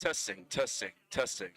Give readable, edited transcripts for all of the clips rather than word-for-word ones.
Testing, testing, testing.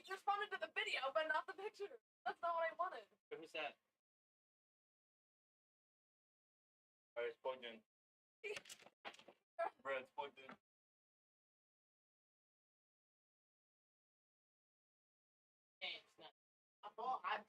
responded to the video, but not the picture. That's not what I wanted. Who's that? Alright, it's plugged in. Bro, it's plugged in. It's not. Well, I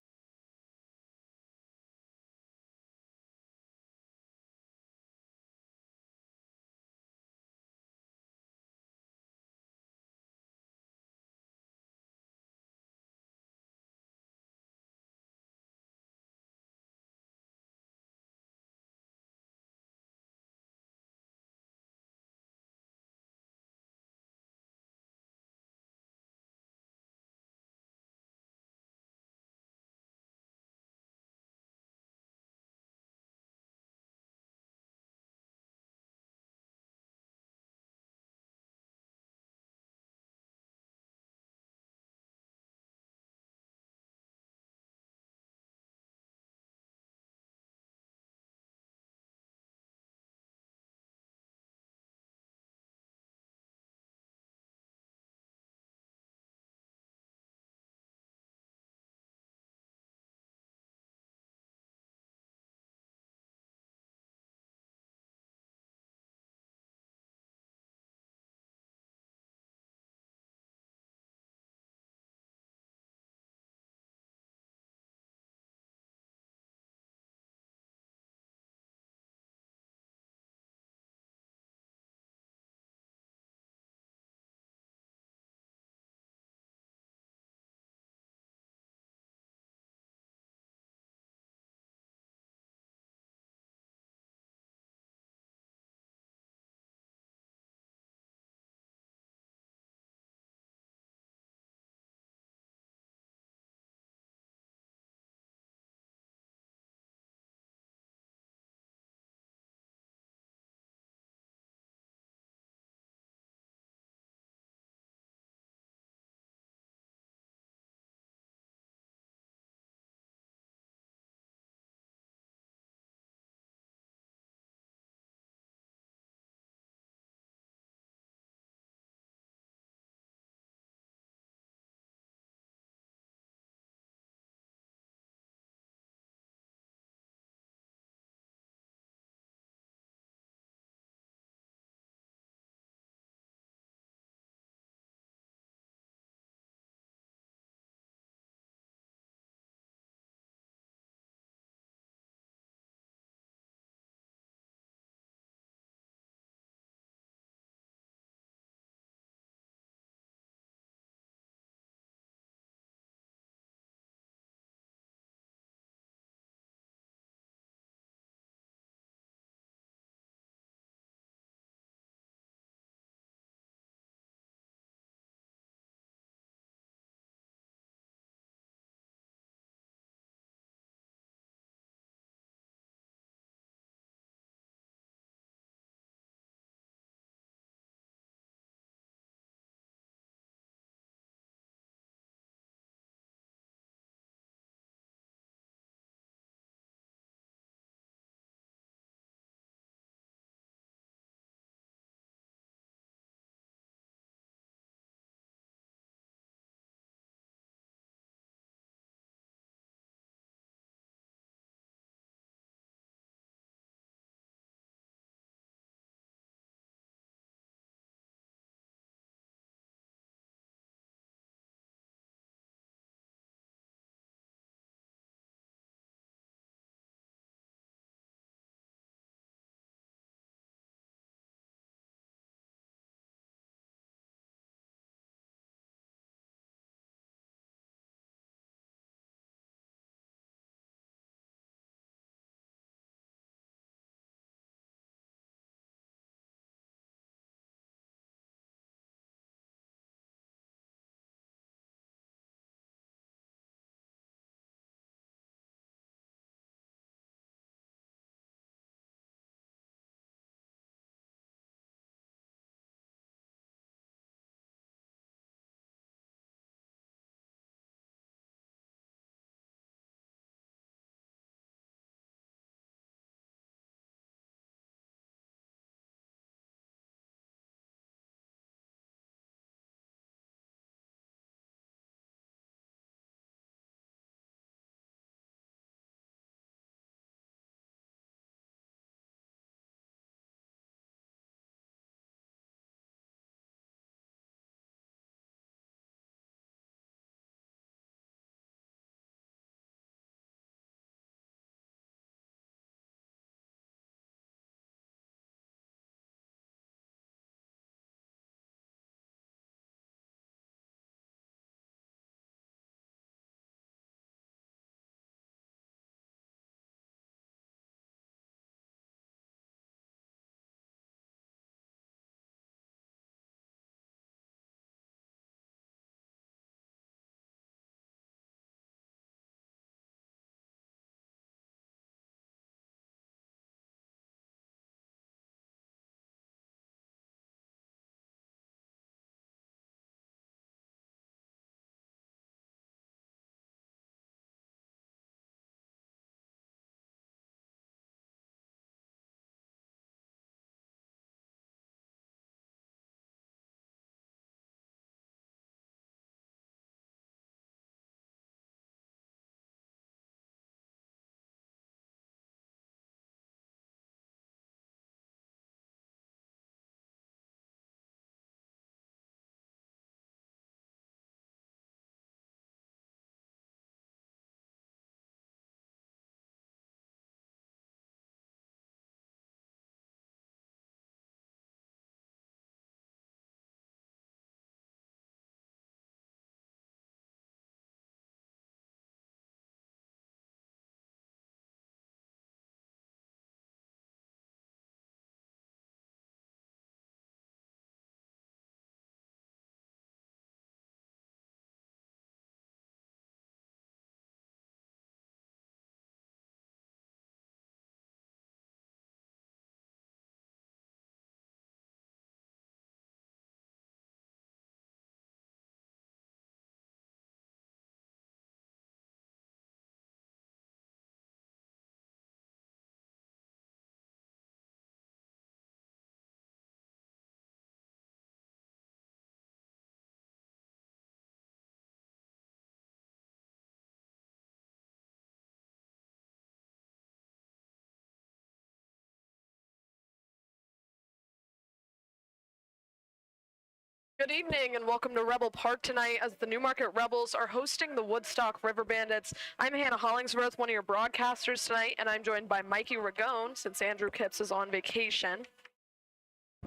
Good evening and welcome to Rebel Park tonight as the Newmarket Rebels are hosting the Woodstock River Bandits. I'm Hannah Hollingsworth, one of your broadcasters tonight, and I'm joined by Mikey Ragone since Andrew Kipps is on vacation.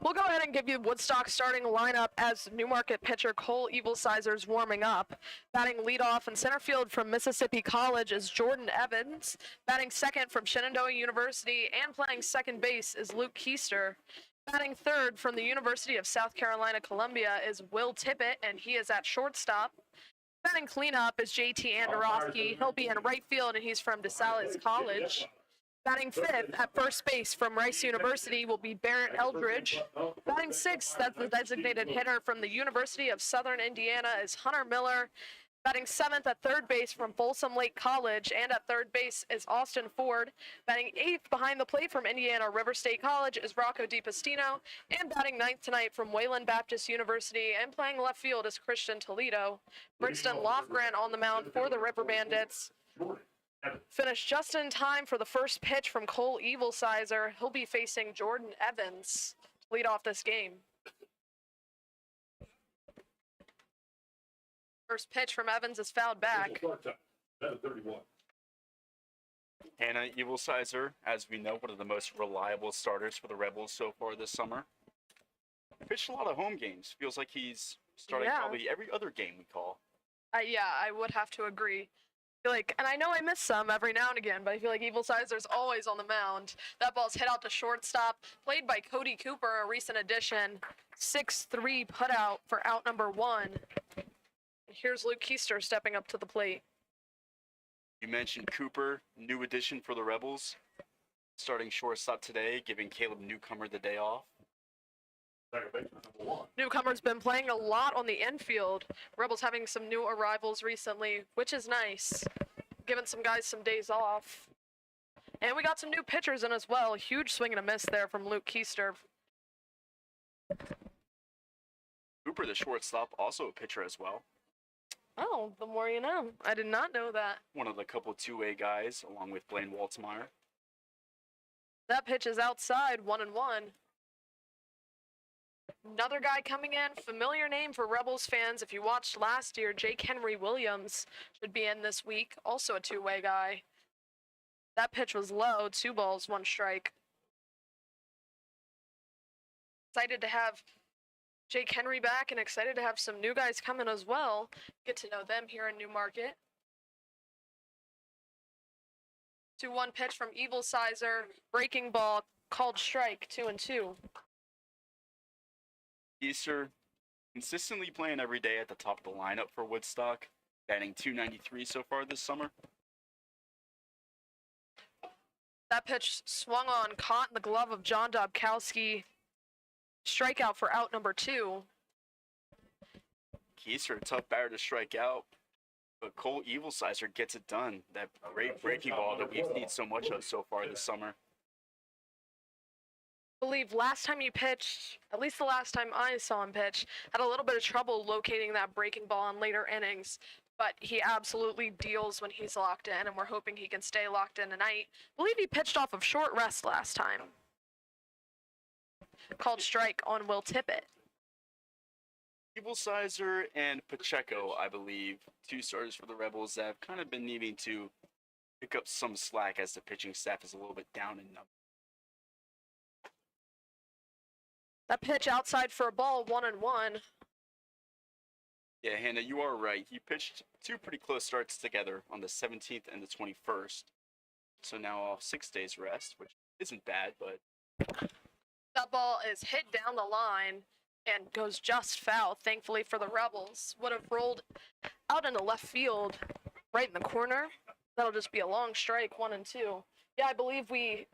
We'll go ahead and give you Woodstock's starting lineup as Newmarket pitcher Cole Evilsizer's warming up. Batting leadoff and center field from Mississippi College is Jordan Evans. Batting second from Shenandoah University and playing second base is Luke Keister. Batting third from the University of South Carolina, Columbia is Will Tippett, and he is at shortstop. Batting cleanup is JT Andorowski. He'll be in right field, and he's from DeSales College. Batting fifth at first base from Rice University will be Barrett Eldridge. Batting sixth, that's the designated hitter from the University of Southern Indiana, is Hunter Miller. Batting seventh at third base from Folsom Lake College and at third base is Austin Ford. Batting eighth behind the plate from Indiana River State College is Rocco DiPastino. And batting ninth tonight from Wayland Baptist University and playing left field is Christian Toledo. Brixton Lofgren on the mound for the River Bandits. Finished just in time for the first pitch from Cole Evilsizer. He'll be facing Jordan Evans to lead off this game. First pitch from Evans is fouled back. Hannah Evilsizer, as we know, one of the most reliable starters for the Rebels so far this summer. Pitched a lot of home games. Feels like he's starting probably every other game we call. Yeah, I would have to agree. And I know I miss some every now and again, but I feel like Evilsizer's always on the mound. That ball's hit out to shortstop, played by Cody Cooper, a recent addition. 6-3 putout for out number 1. Here's Luke Keister stepping up to the plate. You mentioned Cooper, new addition for the Rebels. Starting shortstop today, giving Caleb Newcomer the day off. Newcomer's been playing a lot on the infield. Rebels having some new arrivals recently, which is nice. Giving some guys some days off. And we got some new pitchers in as well. Huge swing and a miss there from Luke Keister. Cooper, the shortstop, also a pitcher as well. Oh, the more you know. I did not know that. One of the couple two-way guys, along with Blaine Waltzmeyer. That pitch is outside, 1-1. Another guy coming in, familiar name for Rebels fans. If you watched last year, Jake Henry Williams should be in this week. Also a two-way guy. That pitch was low, 2 balls, 1 strike. Excited to have Jake Henry back and excited to have some new guys coming as well. Get to know them here in Newmarket. 2-1 pitch from Evilsizer. Breaking ball, called strike, 2-2. Keister consistently playing every day at the top of the lineup for Woodstock, batting .293 so far this summer. That pitch swung on, caught in the glove of John Dobkowski. Strikeout for out number 2. Keister, a tough batter to strike out, but Cole Evilsizer gets it done. That great breaking ball that we've seen so much of so far this summer. I believe last time he pitched, at least the last time I saw him pitch, had a little bit of trouble locating that breaking ball in later innings, but he absolutely deals when he's locked in, and we're hoping he can stay locked in tonight. I believe he pitched off of short rest last time. Called strike on Will Tippett. Evilsizer and Pacheco, I believe, 2 starters for the Rebels that have kind of been needing to pick up some slack as the pitching staff is a little bit down in numbers. That pitch outside for a ball, 1-1. Yeah, Hannah, you are right. He pitched 2 pretty close starts together on the 17th and the 21st. So now off 6 days rest, which isn't bad, but... That ball is hit down the line and goes just foul, thankfully for the Rebels. Would have rolled out into left field, right in the corner. That'll just be a long strike, 1-2. Yeah, I believe we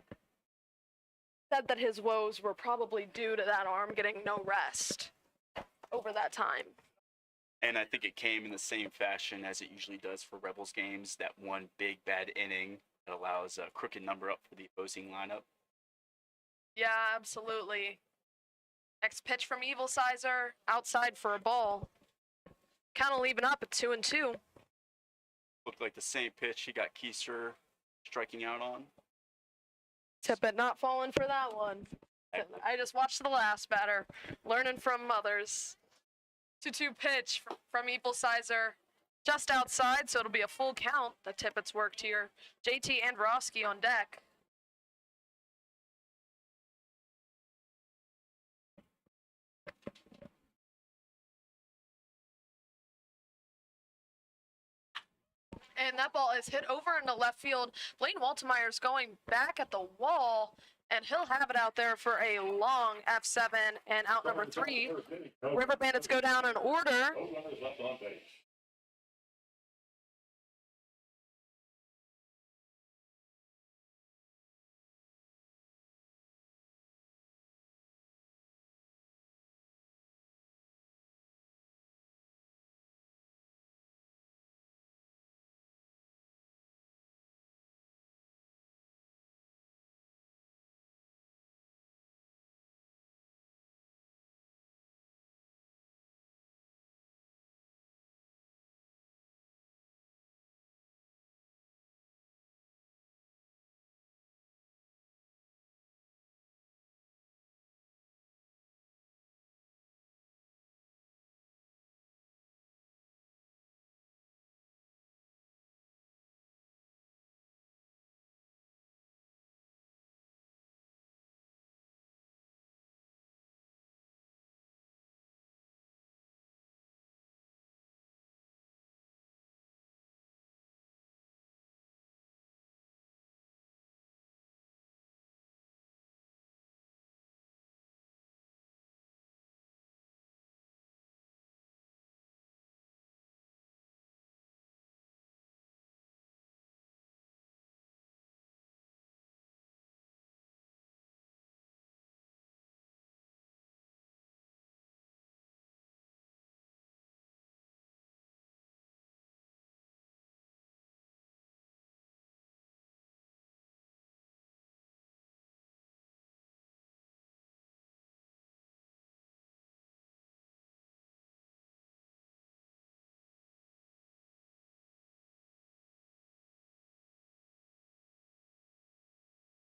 said that his woes were probably due to that arm getting no rest over that time. And I think it came in the same fashion as it usually does for Rebels games, that one big bad inning that allows a crooked number up for the opposing lineup. Yeah, absolutely. Next pitch from Evilsizer, outside for a ball. Kind of leaving up at 2-2. Looked like the same pitch he got Keister striking out on. Tippett not falling for that one. I just watched the last batter, learning from others. 2-2 pitch from Equal Sizer. Just outside, so it'll be a full count. The Tippets worked here. JT Androsky on deck. And that ball is hit over into left field. Blaine Waltemeyer's going back at the wall, and he'll have it out there for a long F7 and out number 3. River Bandits go down in order.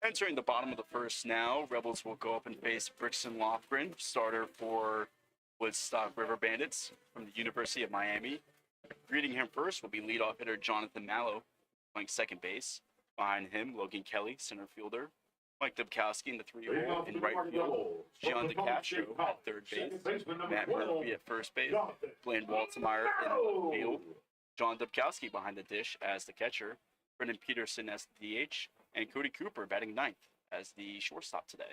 Entering the bottom of the first now, Rebels will go up and face Brixton Lofgren, starter for Woodstock River Bandits from the University of Miami. Greeting him first will be leadoff hitter Jonathan Mallow, playing second base. Behind him, Logan Kelly, center fielder. Mike Dubkowski in the 3-hole in right field. Gian DeCastro at third base. Matt Murphy at first base. Blaine Waltemeyer in left field. John Dubkowski behind the dish as the catcher. Brendan Peterson as the DH. And Cody Cooper batting ninth as the shortstop today.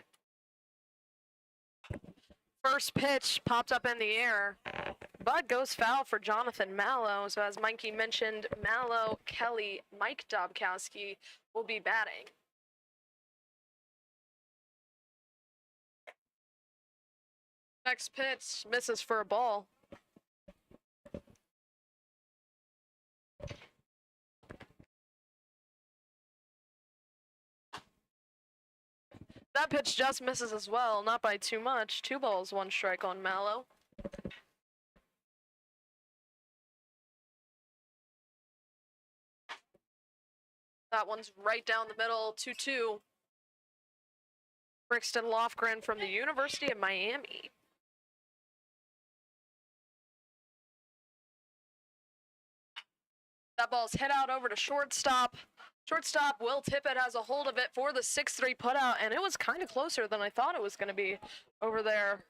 First pitch popped up in the air, but goes foul for Jonathan Mallow. So as Mikey mentioned, Mallow, Kelly, Mike Dobkowski will be batting. Next pitch misses for a ball. That pitch just misses as well, not by too much. 2 balls, 1 strike on Mallow. That one's right down the middle, 2-2. Brixton Lofgren from the University of Miami. That ball's hit out over to shortstop. Shortstop Will Tippett has a hold of it for the 6-3 putout, and it was kind of closer than I thought it was going to be over there.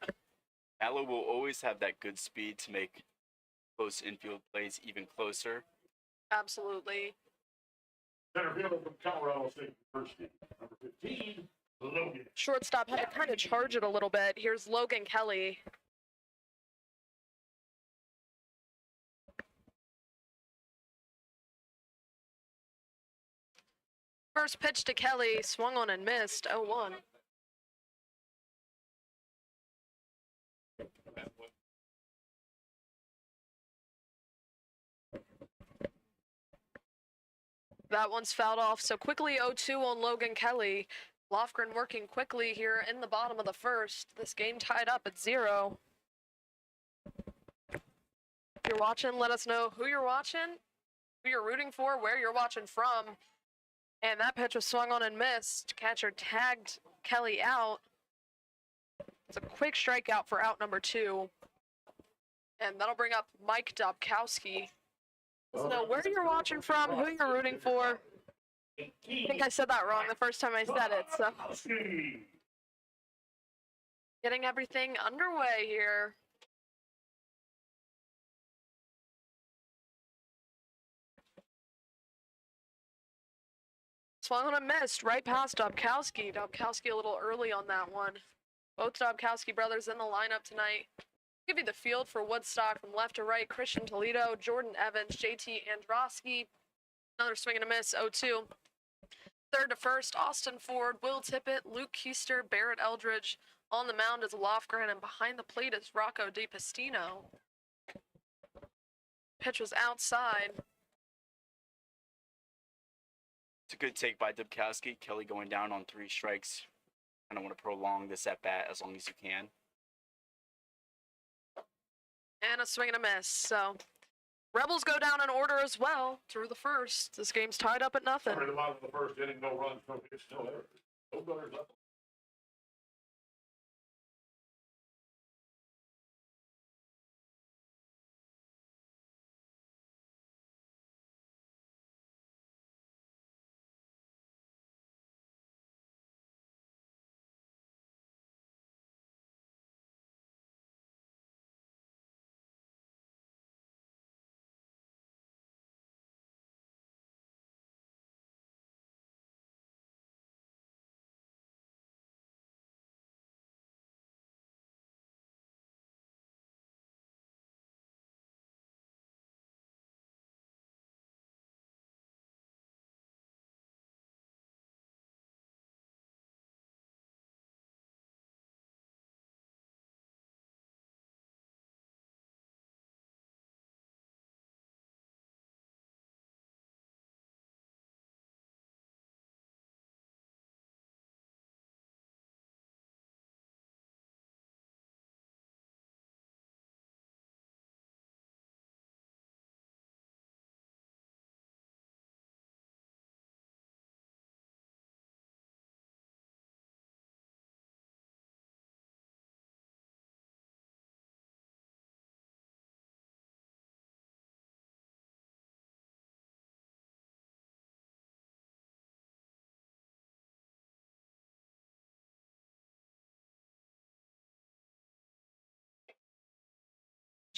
Mallow will always have that good speed to make close infield plays even closer. Absolutely. Center fielder from Colorado State University, number 15, Logan. Shortstop had to kind of charge it a little bit. Here's Logan Kelly. First pitch to Kelly, swung on and missed, 0-1. That one's fouled off, so quickly 0-2 on Logan Kelly. Lofgren working quickly here in the bottom of the first. This game tied up at 0. If you're watching, let us know who you're watching, who you're rooting for, where you're watching from. And that pitch was swung on and missed. Catcher tagged Kelly out. It's a quick strikeout for out number 2. And that'll bring up Mike Dobkowski. So know where you're watching from, who you're rooting for. I think I said that wrong the first time I said it, so. Getting everything underway here. Swung and a missed right past Dobkowski. Dobkowski a little early on that one. Both Dobkowski brothers in the lineup tonight. Give you the field for Woodstock from left to right. Christian Toledo, Jordan Evans, JT Androsky. Another swing and a miss, 0-2. Third to first, Austin Ford, Will Tippett, Luke Keister, Barrett Eldridge. On the mound is Lofgren, and behind the plate is Rocco DiPastino. Pitch was outside. It's a good take by Dubkowski. Kelly going down on 3 strikes. I don't want to prolong this at bat as long as you can. And a swing and a miss. So Rebels go down in order as well through the first. This game's tied up at nothing. Over the bottom of the first inning, no runs, no hits, no errors. No runners up.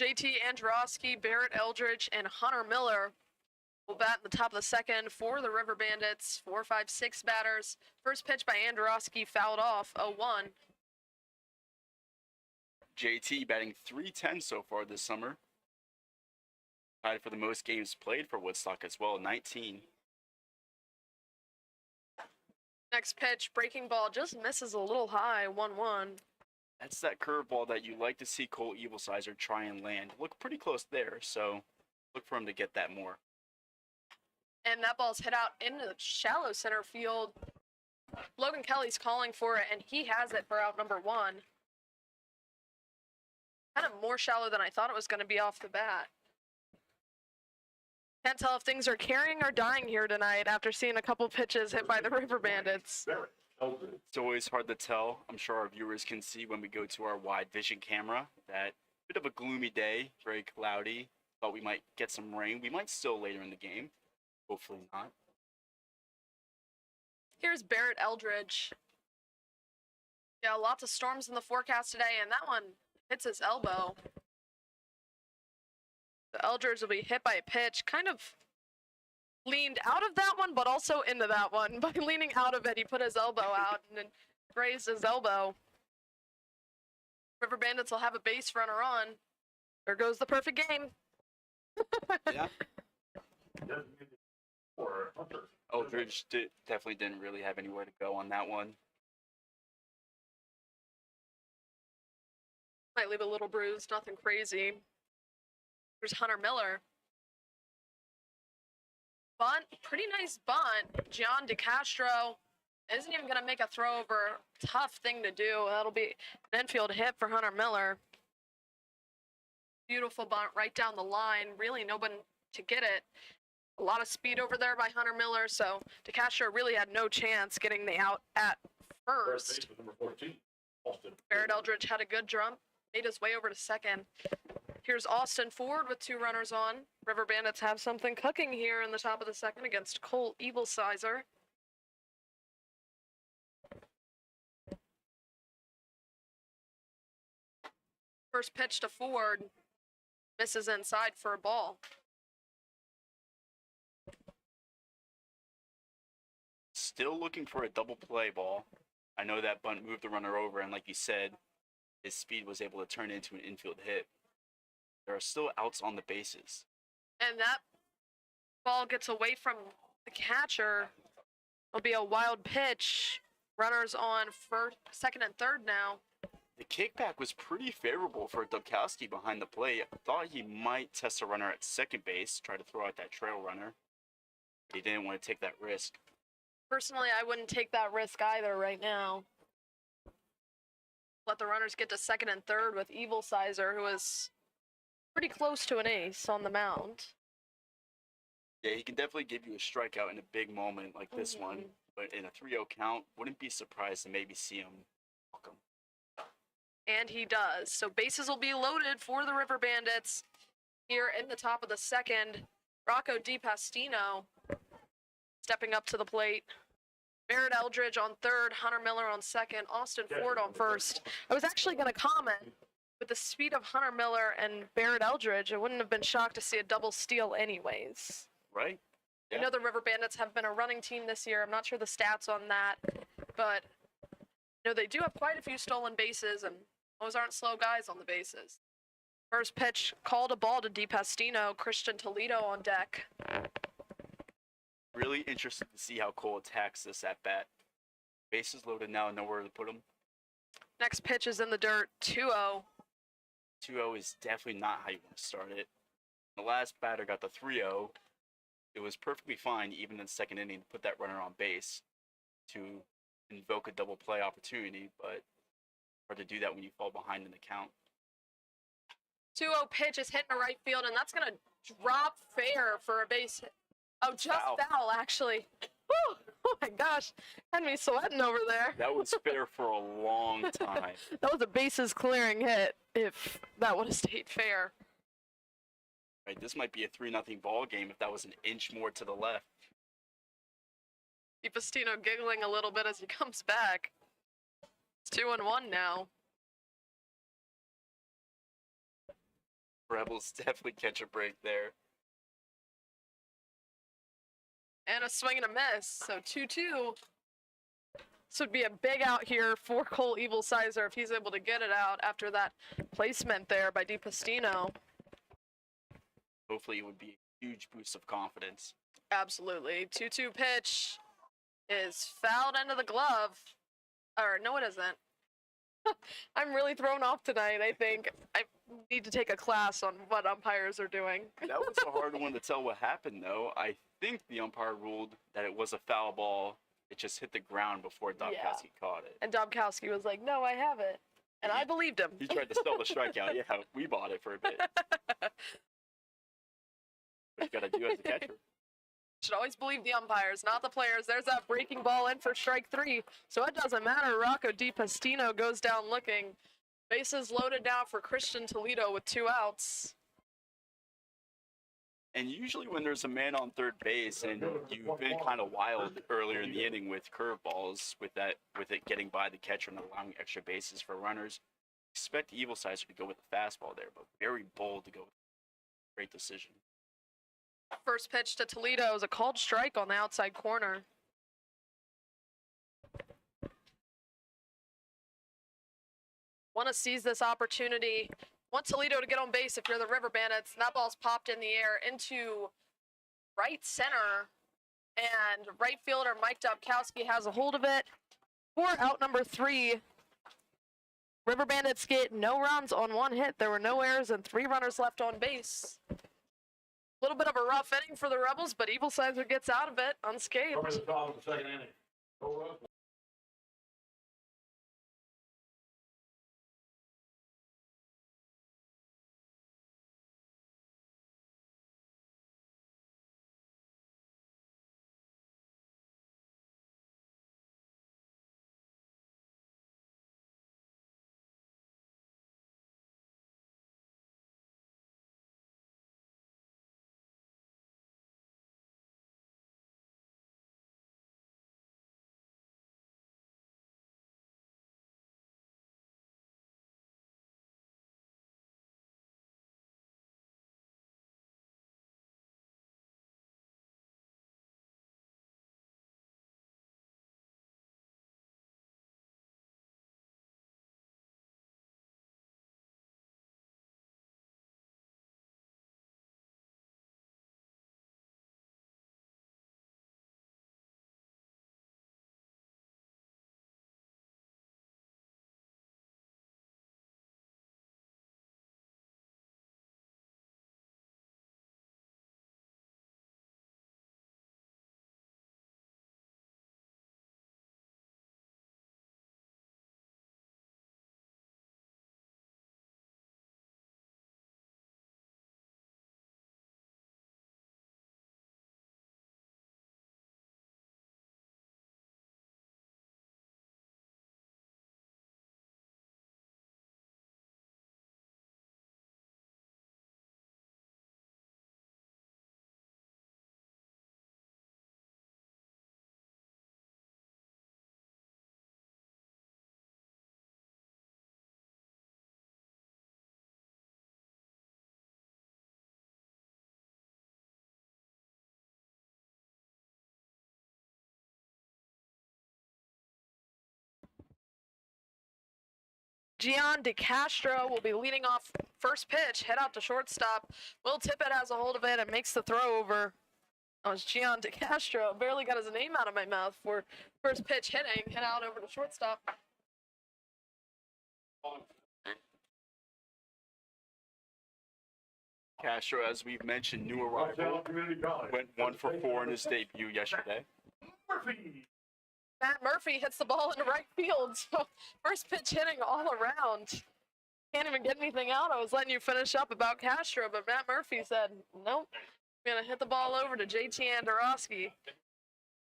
JT Androsky, Barrett Eldridge, and Hunter Miller will bat in the top of the second for the River Bandits. 4, 5, 6 batters. First pitch by Androsky fouled off, 0-1. JT batting .310 so far this summer. Tied for the most games played for Woodstock as well, 19. Next pitch, breaking ball just misses a little high, 1-1. That's that curveball that you like to see Cole Evilsizer try and land. Look pretty close there, so look for him to get that more. And that ball's hit out into the shallow center field. Logan Kelly's calling for it, and he has it for out number 1. Kind of more shallow than I thought it was going to be off the bat. Can't tell if things are carrying or dying here tonight after seeing a couple pitches hit by the River Bandits. It's always hard to tell. I'm sure our viewers can see when we go to our wide vision camera that bit of a gloomy day, very cloudy. Thought we might get some rain. We might still later in the game. Hopefully not. Here's Barrett Eldridge. Yeah, lots of storms in the forecast today, and that one hits his elbow. The Eldridge will be hit by a pitch, kind of leaned out of that one, but also into that one. By leaning out of it, he put his elbow out and then grazed his elbow. River Bandits will have a base runner on. There goes the perfect game. Yeah. Eldridge definitely didn't really have anywhere to go on that one. Might leave a little bruise, nothing crazy. There's Hunter Miller. Bunt, pretty nice bunt. John DeCastro isn't even going to make a throw over. Tough thing to do. That'll be an infield hit for Hunter Miller. Beautiful bunt right down the line. Really no one to get it. A lot of speed over there by Hunter Miller, so DeCastro really had no chance getting the out at first. Number 14, Austin. Barrett Eldridge had a good jump, made his way over to second. Here's Austin Ford with 2 runners on. River Bandits have something cooking here in the top of the second against Cole Evilsizer. First pitch to Ford. Misses inside for a ball. Still looking for a double play ball. I know that bunt moved the runner over, and like you said, his speed was able to turn into an infield hit. There are still outs on the bases. And that ball gets away from the catcher. It'll be a wild pitch. Runners on first, second, and third now. The kickback was pretty favorable for Dubkowski behind the plate. I thought he might test a runner at second base, try to throw out that trail runner. But he didn't want to take that risk. Personally, I wouldn't take that risk either right now. Let the runners get to second and third with Evilsizer, who is pretty close to an ace on the mound. Yeah, he can definitely give you a strikeout in a big moment like this one. But in a 3-0 count, wouldn't be surprised to maybe see him walk him. And he does. So bases will be loaded for the River Bandits here in the top of the second. Rocco DiPastino stepping up to the plate. Barrett Eldridge on third, Hunter Miller on second, Austin Ford on first. I was actually going to comment, with the speed of Hunter Miller and Barrett Eldridge, I wouldn't have been shocked to see a double steal anyways. Right? Yeah. I know the River Bandits have been a running team this year. I'm not sure the stats on that, but you know, they do have quite a few stolen bases, and those aren't slow guys on the bases. First pitch, called a ball to DiPastino, Christian Toledo on deck. Really interested to see how Cole attacks this at bat. Bases loaded now, nowhere to put him. Next pitch is in the dirt, 2-0. 2-0 is definitely not how you want to start it. The last batter got the 3-0. It was perfectly fine, even in the second inning, to put that runner on base to invoke a double play opportunity, but hard to do that when you fall behind in the count. 2-0 pitch is hitting to right field, and that's going to drop fair for a base hit. Oh, just foul, actually. Whew. Oh my gosh, had me sweating over there. That was fair for a long time. That was a bases clearing hit if that would have stayed fair. Right, this might be a 3-0 ball game if that was an inch more to the left. DiPastino giggling a little bit as he comes back. It's 2-1 now. Rebels definitely catch a break there. And a swing and a miss, so 2-2. This would be a big out here for Cole Evilsizer if he's able to get it out after that placement there by DiPastino. Hopefully it would be a huge boost of confidence. Absolutely. 2-2 pitch is fouled into the glove. Or, no, it isn't. I'm really thrown off tonight, I think. I need to take a class on what umpires are doing. That was a hard one to tell what happened, though. I think the umpire ruled that it was a foul ball. It just hit the ground before Dubkowski caught it. And Dubkowski was like, no, I have it. And I believed him. He tried to sell the strikeout. Yeah, we bought it for a bit. What you got to do as a catcher. Should always believe the umpires, not the players. There's that breaking ball in for strike 3. So it doesn't matter. Rocco DiPastino goes down looking. Bases loaded now for Christian Toledo with 2 outs. And usually when there's a man on third base and you've been kind of wild earlier in the inning with curveballs, with it getting by the catcher and allowing extra bases for runners, expect Evilsizer to go with the fastball there, but very bold to go with a great decision. First pitch to Toledo is a called strike on the outside corner. Want to seize this opportunity. Want Toledo to get on base if you're the River Bandits. That ball's popped in the air into right center. And right fielder Mike Dubkowski has a hold of it. For out number 3. River Bandits get no runs on 1 hit. There were no errors and 3 runners left on base. A little bit of a rough inning for the Rebels, but Evilsizer gets out of it unscathed. Over the top of the second inning. Gian DeCastro will be leading off first pitch, hit out to shortstop. Will Tippett has a hold of it and makes the throw over. That was Gian DeCastro. Barely got his name out of my mouth for first pitch hitting, hit out over to shortstop. Castro, as we've mentioned, new arrival, Community College. went 1 for 4 in his debut yesterday. Murphy. Matt Murphy hits the ball into right field. So first pitch hitting all around. Can't even get anything out. I was letting you finish up about Castro, but Matt Murphy said, nope, I'm going to hit the ball over to JT Andorowski.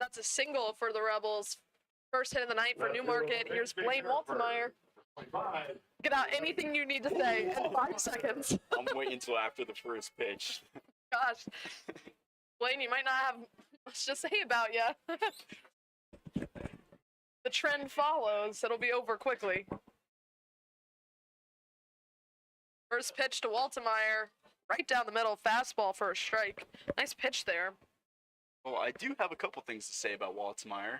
That's a single for the Rebels. First hit of the night for Newmarket. Here's Blaine Waltemeyer. 25. Get out anything you need to say in 5 seconds. I'm waiting until after the first pitch. Gosh. Blaine, you might not have much to say about you. The trend follows. It'll be over quickly. First pitch to Waltemeyer. Right down the middle. Fastball for a strike. Nice pitch there. Well, I do have a couple things to say about Waltemeyer.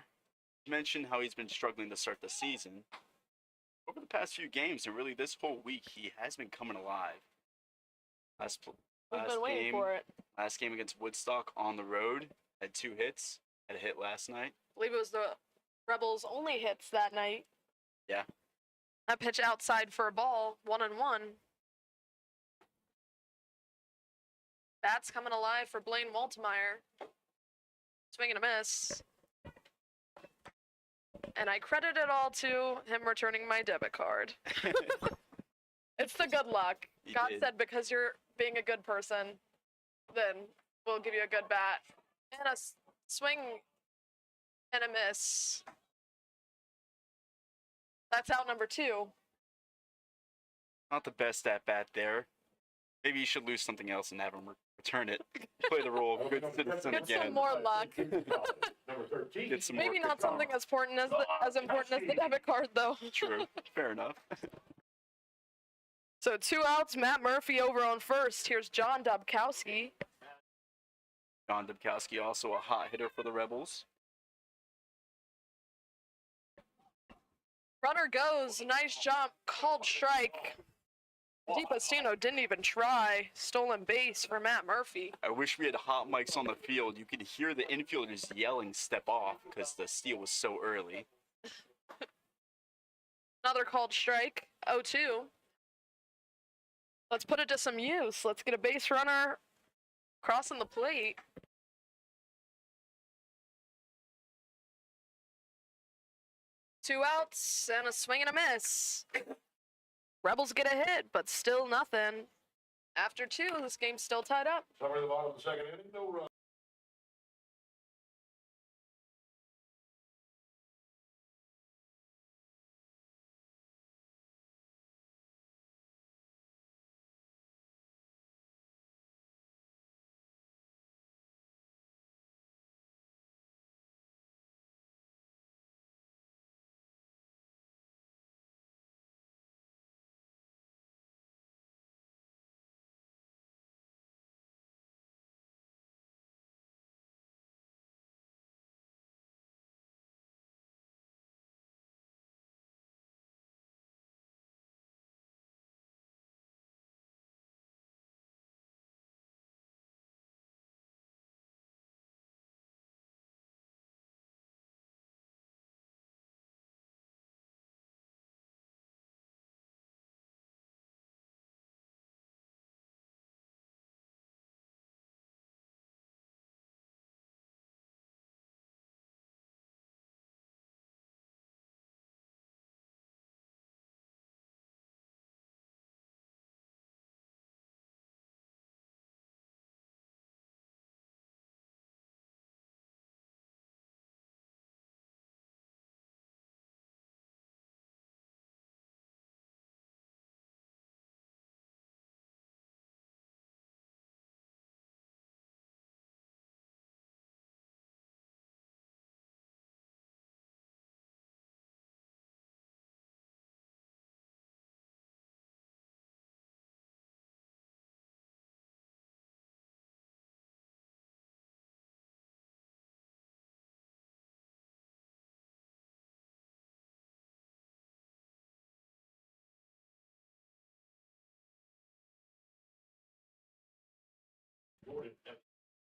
You mentioned how he's been struggling to start the season. Over the past few games, and really this whole week, he has been coming alive. We've been waiting for it. Last game against Woodstock on the road, had 2 hits. Had a hit last night. I believe it was the Rebels' only hits that night. Yeah. That pitch outside for a ball, 1-1. That's coming alive for Blaine Waltemeyer. Swing and a miss. And I credit it all to him returning my debit card. It's the good luck. He God did. said, because you're being a good person, then we'll give you a good bat. And a swing and a miss. That's out number 2. Not the best at bat there. Maybe you should lose something else and have him return it. Play the role of good citizen Get some again. more luck. Number 13. Get some more Maybe good not something as important as important as the debit card, though. True. Fair enough. So 2 outs, Matt Murphy over on first. Here's John Dubkowski. John Dubkowski, also a hot hitter for the Rebels. Runner goes, nice jump, called strike. DiPastino didn't even try. Stolen base for Matt Murphy. I wish we had hot mics on the field. You could hear the infielders yelling step off because the steal was so early. Another called strike, 0-2. Let's put it to some use. Let's get a base runner crossing the plate. Two outs and a swing and a miss. Rebels get a hit, but still nothing. After 2, this game's still tied up. Summary of the bottom of the second inning. No run.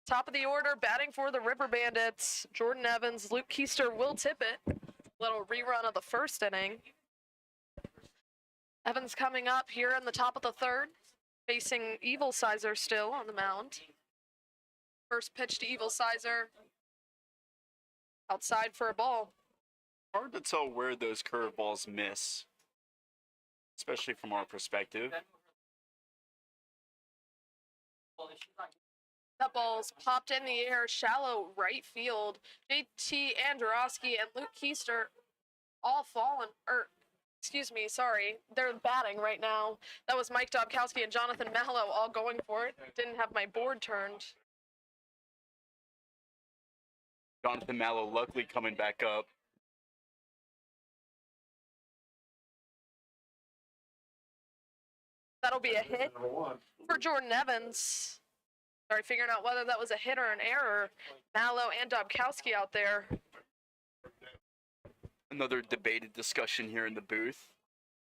Top of the order, batting for the River Bandits, Jordan Evans, Luke Keister, Will Tippett. Little rerun of the first inning. Evans coming up here in the top of the third, facing Evil Sizer still on the mound. First pitch to Evil Sizer. Outside for a ball. Hard to tell where those curveballs miss, especially from our perspective. That ball's popped in the air, shallow right field. JT Androsky and Luke Keister all fallen, sorry, they're batting right now. That was Mike Dobkowski and Jonathan Mallow all going for it. Didn't have my board turned. Jonathan Mallow luckily coming back up. That'll be a hit Number 1. for Jordan Evans. Sorry, figuring out whether that was a hit or an error. Mallow and Dobkowski out there. Another debated discussion here in the booth.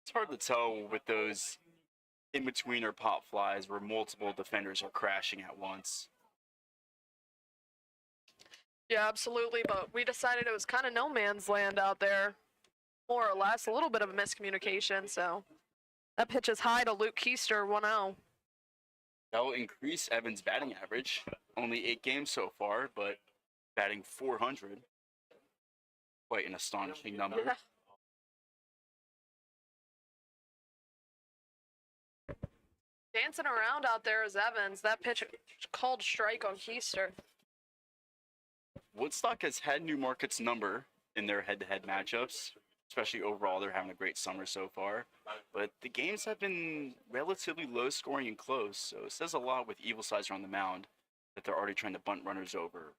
It's hard to tell with those in-betweener pop flies where multiple defenders are crashing at once. Yeah, absolutely, but we decided it was kind of no man's land out there. More or less, a little bit of a miscommunication, so. That pitch is high to Luke Keister, 1-0. That will increase Evans' batting average. Only 8 games so far, but batting 400. Quite an astonishing number. Yeah. Dancing around out there is Evans. That pitch called strike on Keister. Woodstock has had Newmarket's number in their head-to-head matchups. Especially overall, they're having a great summer so far. But the games have been relatively low scoring and close, so it says a lot with Evil Sizer on the mound that they're already trying to bunt runners over,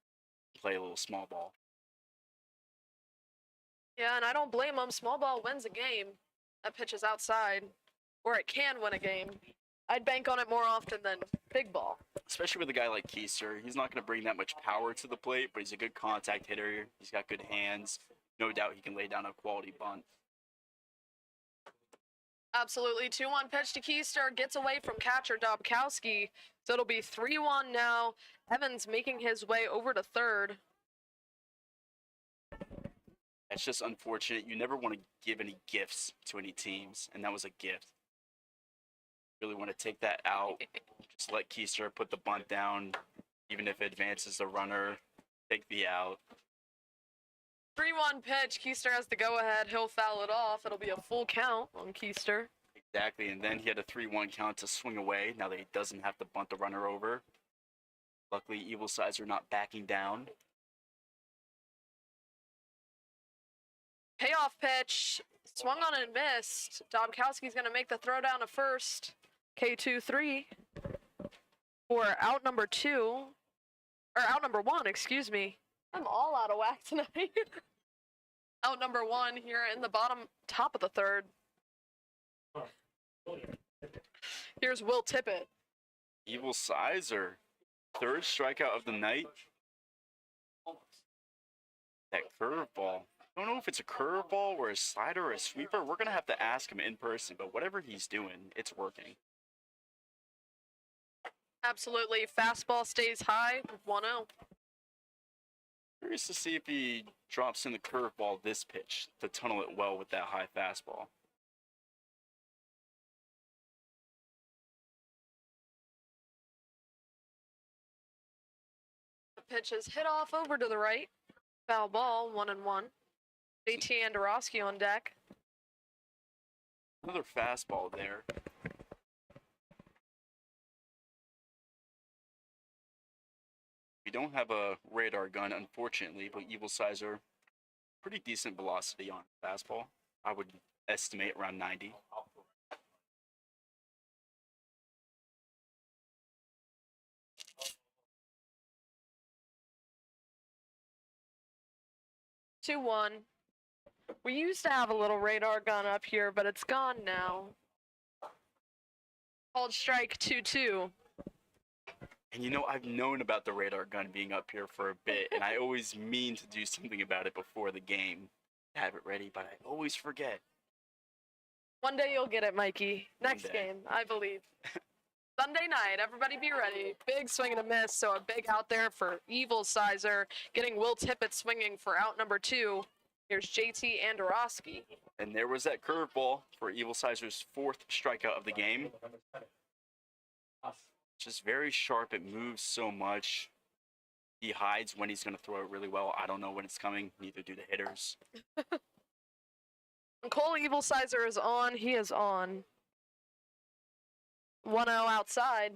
play a little small ball. Yeah, and I don't blame him. Small ball wins a game. That pitch is outside, or it can win a game. I'd bank on it more often than big ball. Especially with a guy like Keister. He's not going to bring that much power to the plate, but he's a good contact hitter. He's got good hands. No doubt he can lay down a quality bunt. Absolutely. 2-1 pitch to Keister. Gets away from catcher Dobkowski. So it'll be 3-1 now. Evans making his way over to third. It's just unfortunate. You never want to give any gifts to any teams, and that was a gift. Really want to take that out. Just let Keister put the bunt down, even if it advances the runner. Take the out. 3-1 pitch. Keister has the go-ahead. He'll foul it off. It'll be a full count on Keister. Exactly, and then he had a 3-1 count to swing away. Now that he doesn't have to bunt the runner over. Luckily, Evil Sizer not backing down. Payoff pitch. Swung on and missed. Dobkowski's going to make the throw down to first. K2-3 for out number 1, excuse me. I'm all out of whack tonight. Out number 1 here in the top of the third. Here's Will Tippett. Evil Sizer, 3rd strikeout of the night. That curveball. I don't know if it's a curveball or a slider or a sweeper. We're going to have to ask him in person, but whatever he's doing, it's working. Absolutely. Fastball stays high, 1-0. Curious to see if he drops in the curveball this pitch to tunnel it well with that high fastball. The pitch is hit off over to the right. Foul ball, 1-1. JT Androsky on deck. Another fastball there. We don't have a radar gun, unfortunately, but Evil Sizer, pretty decent velocity on fastball. I would estimate around 90. Two one. We used to have a little radar gun up here, but it's gone now. Called strike 2-2. And you know, I've known about the radar gun being up here for a bit, and I always mean to do something about it before the game. Have it ready, but I always forget. One day you'll get it, Mikey. Next day. game, I believe. Sunday night, everybody be ready. Big swing and a miss, so a big out there for Evil Sizer, getting Will Tippett swinging for out number 2. Here's JT Andorowski. And there was that curveball for Evil Sizer's 4th strikeout of the game. Just very sharp. It moves so much. He hides when he's going to throw it really well. I don't know when it's coming. Neither do the hitters. When Cole Evil Sizer is on, he is on. 1-0 outside.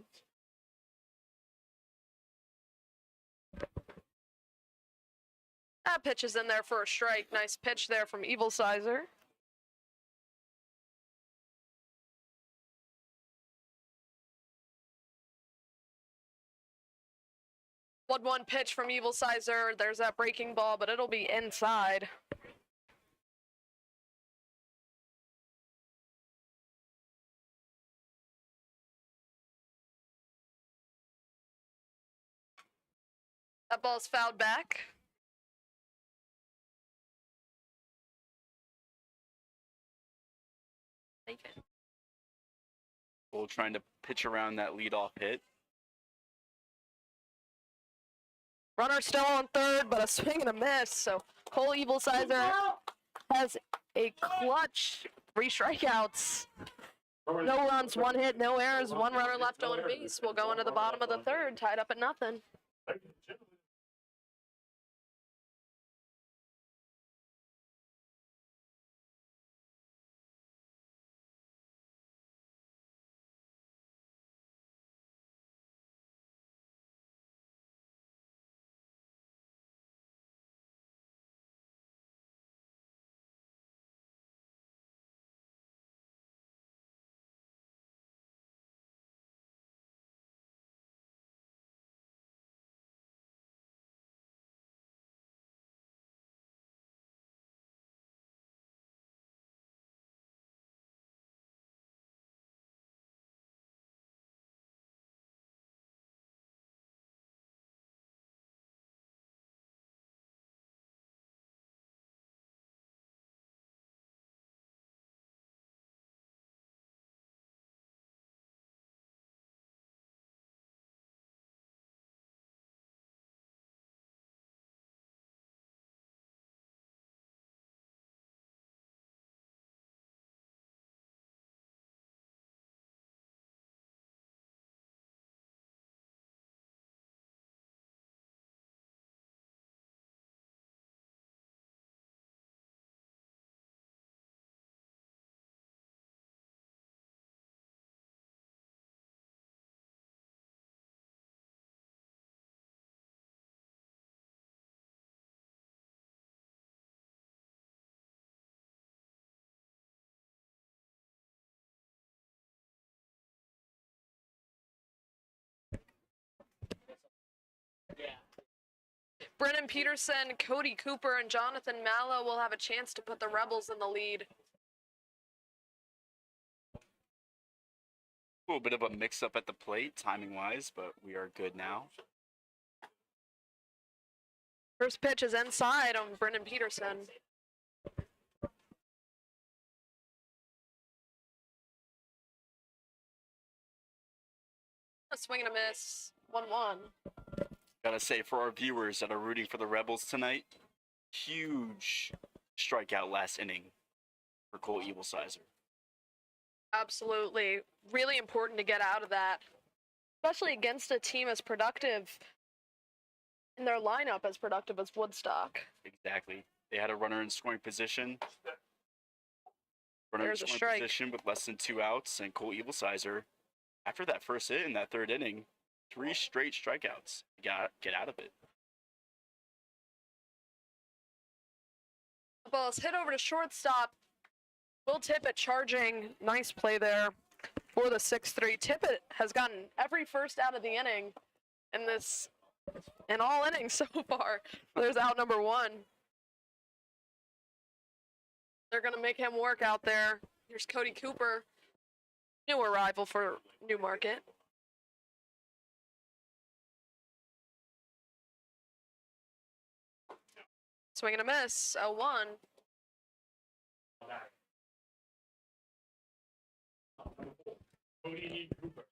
That pitch is in there for a strike. Nice pitch there from Evil Sizer. One pitch from Evil Sizer. There's that breaking ball, but it'll be inside. That ball's fouled back. Take it. Cole trying to pitch around that leadoff hit. Runner still on third, but a swing and a miss. So Cole Evil Sizer has a clutch 3 strikeouts. No runs, 1 hit, no errors, 1 runner left on base. We'll go into the bottom of the third, tied up at nothing. Brennan Peterson, Cody Cooper, and Jonathan Mallow will have a chance to put the Rebels in the lead. A little bit of a mix-up at the plate, timing-wise, but we are good now. First pitch is inside on Brennan Peterson. A swing and a miss. 1-1. Gotta say, for our viewers that are rooting for the Rebels tonight, huge strikeout last inning for Cole Evil Sizer. Absolutely. Really important to get out of that, especially against a team as productive in their lineup as productive as Woodstock. Exactly. They had a runner in scoring position. There's a strike. Position with less than 2 outs, and Cole Evil Sizer, after that first hit in that 3rd inning, 3 straight strikeouts. You gotta get out of it. The ball is hit over to shortstop. Will Tippett charging. Nice play there for the 6-3. Tippett has gotten every first out of the inning in all innings so far. There's out number 1. They're going to make him work out there. Here's Cody Cooper, new arrival for Newmarket. Swing and a miss, 0-1. Cody Cooper.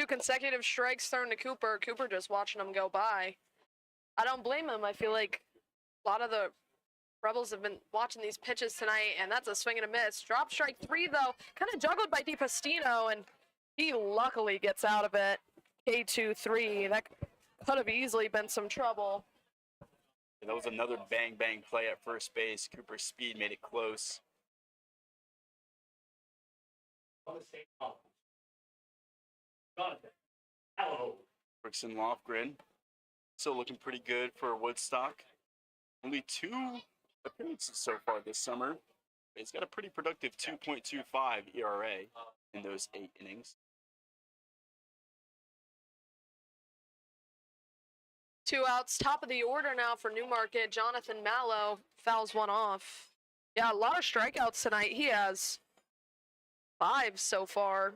2 consecutive strikes thrown to Cooper. Cooper just watching him go by. I don't blame him. I feel like a lot of the Rebels have been watching these pitches tonight, and that's a swing and a miss. Drop strike 3, though, kind of juggled by DiPastino, and he luckily gets out of it. K2-3. That could have easily been some trouble. That was another bang play at first base. Cooper's speed made it close. Brooks and Lofgren still looking pretty good for Woodstock. Only 2 appearances so far this summer. He's got a pretty productive 2.25 ERA in those 8 innings. 2 outs, top of the order now for Newmarket. Jonathan Mallow fouls one off. Yeah, a lot of strikeouts tonight. He has 5 so far.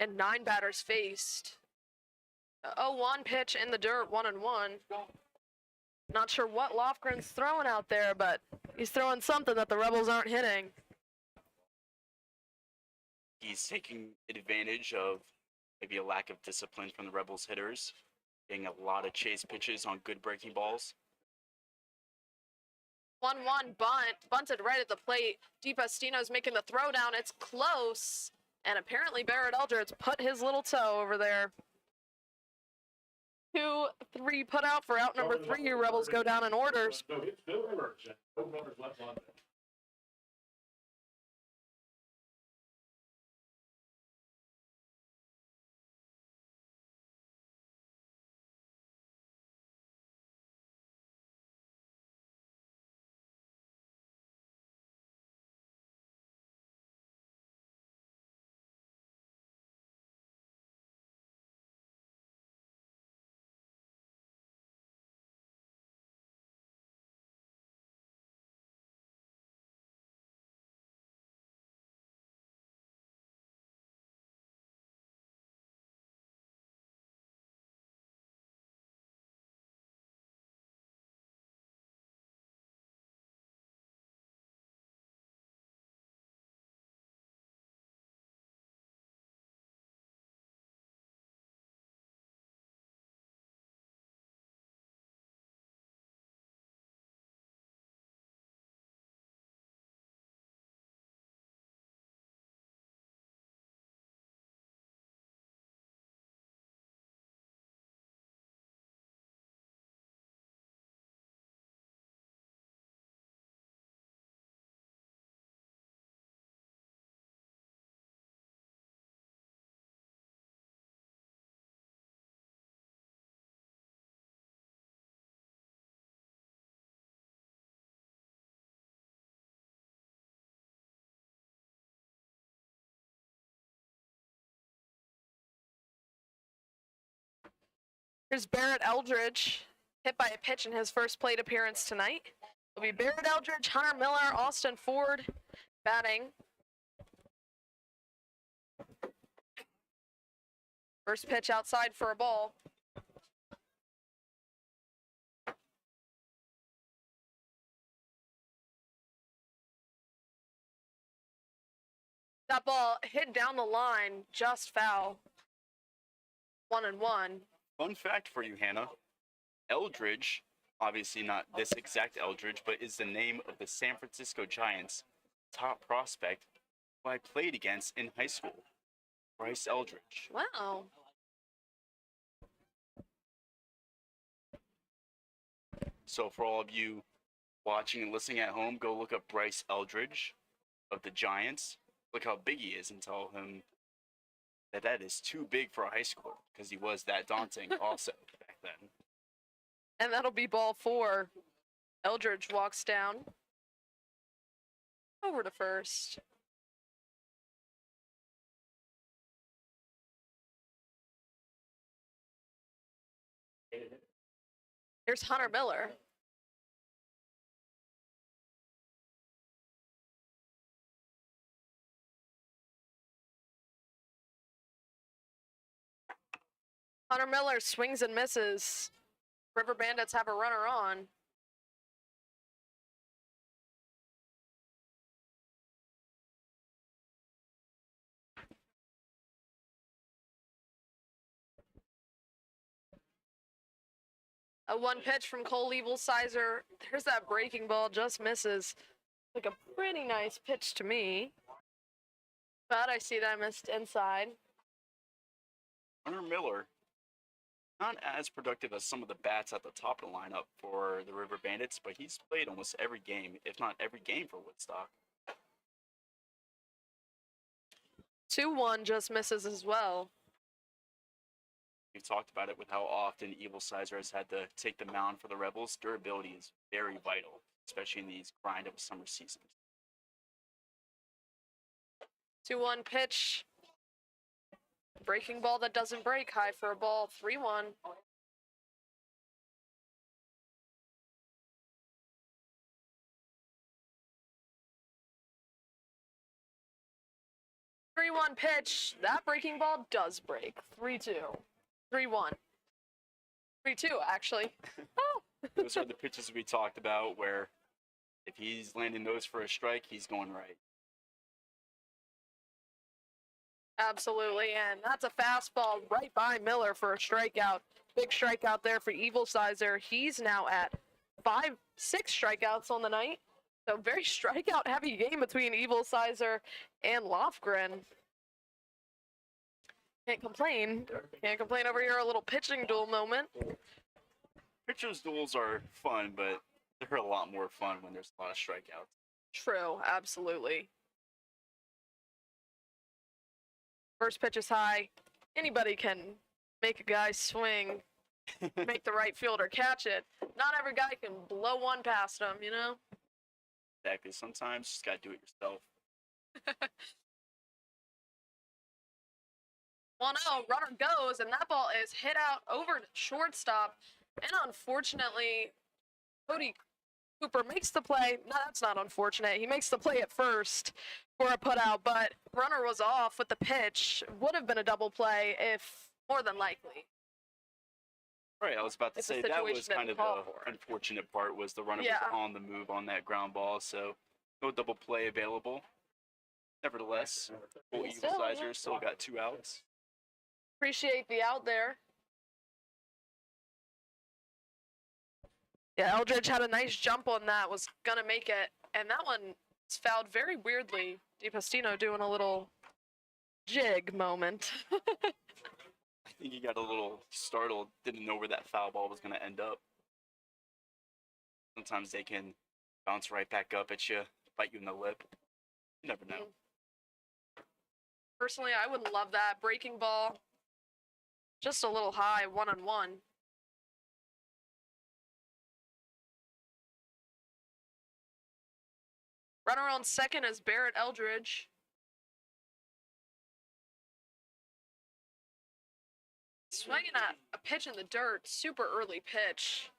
And 9 batters faced. 0-1 pitch in the dirt, 1-1. Not sure what Lofgren's throwing out there, but he's throwing something that the Rebels aren't hitting. He's taking advantage of maybe a lack of discipline from the Rebels hitters, getting a lot of chase pitches on good breaking balls. 1-1 bunt, bunted right at the plate. DiPastino's making the throw down. It's close, and apparently Barrett Eldridge put his little toe over there. 2-3 put out for out number 3. Your Rebels go down in orders. No hits, no errors, and no runners left on base. Here's Barrett Eldridge, hit by a pitch in his first plate appearance tonight. It'll be Barrett Eldridge, Hunter Miller, Austin Ford batting. First pitch outside for a ball. That ball hit down the line, just foul. 1-1. Fun fact for you, Hannah. Eldridge, obviously not this exact Eldridge, but is the name of the San Francisco Giants' top prospect who I played against in high school, Bryce Eldridge. Wow. So for all of you watching and listening at home, go look up Bryce Eldridge of the Giants. Look how big he is and tell him that is too big for a high schooler, because he was that daunting also back then. And that'll be ball 4. Eldridge walks down. Over to first. Here's Hunter Miller. Hunter Miller swings and misses. River Bandits have a runner on. A 1 pitch from Cole Sizer. There's that breaking ball, just misses. Like a pretty nice pitch to me. But I see that I missed inside. Hunter Miller, not as productive as some of the bats at the top of the lineup for the River Bandits, but he's played almost every game, if not every game for Woodstock. 2-1 just misses as well. We've talked about it with how often Evil Sizer has had to take the mound for the Rebels. Durability is very vital, especially in these grind of summer seasons. 2-1 pitch. Breaking ball that doesn't break. High for a ball. 3-1. Pitch. That breaking ball does break. 3-2. 3-1. 3-2, actually. Oh. Those are the pitches we talked about where if he's landing those for a strike, he's going right. Absolutely, and that's a fastball right by Miller for a strikeout. Big strikeout there for Evil Sizer. He's now at 6 strikeouts on the night. So very strikeout heavy game between Evil Sizer and Lofgren. Can't complain. Can't complain over here. A little pitching duel moment. Pitchers' duels are fun, but they're a lot more fun when there's a lot of strikeouts. True, absolutely. First pitch is high. Anybody can make a guy swing, make the right fielder catch it. Not every guy can blow one past him, you know? Exactly. Sometimes you just gotta do it yourself. 1-0, runner goes, and that ball is hit out over to shortstop. And unfortunately, Cody Cooper makes the play. No, that's not unfortunate. He makes the play at first for a putout, but runner was off with the pitch. Would have been a double play if more than likely. Right, I was about to If the say that was situation kind of didn't call the for it. unfortunate part was the runner Yeah. was on the move on that ground ball, so no double play available. Nevertheless, Cole Evil Sizer still got 2 outs. Appreciate the out there. Yeah, Eldridge had a nice jump on that, was gonna make it, and that one was fouled very weirdly. DiPastino doing a little jig moment. I think he got a little startled, didn't know where that foul ball was going to end up. Sometimes they can bounce right back up at you, bite you in the lip. You never know. Personally, I would love that. Breaking ball, just a little high, 1-1. Runner on second is Barrett Eldridge. Swinging at a pitch in the dirt, super early pitch.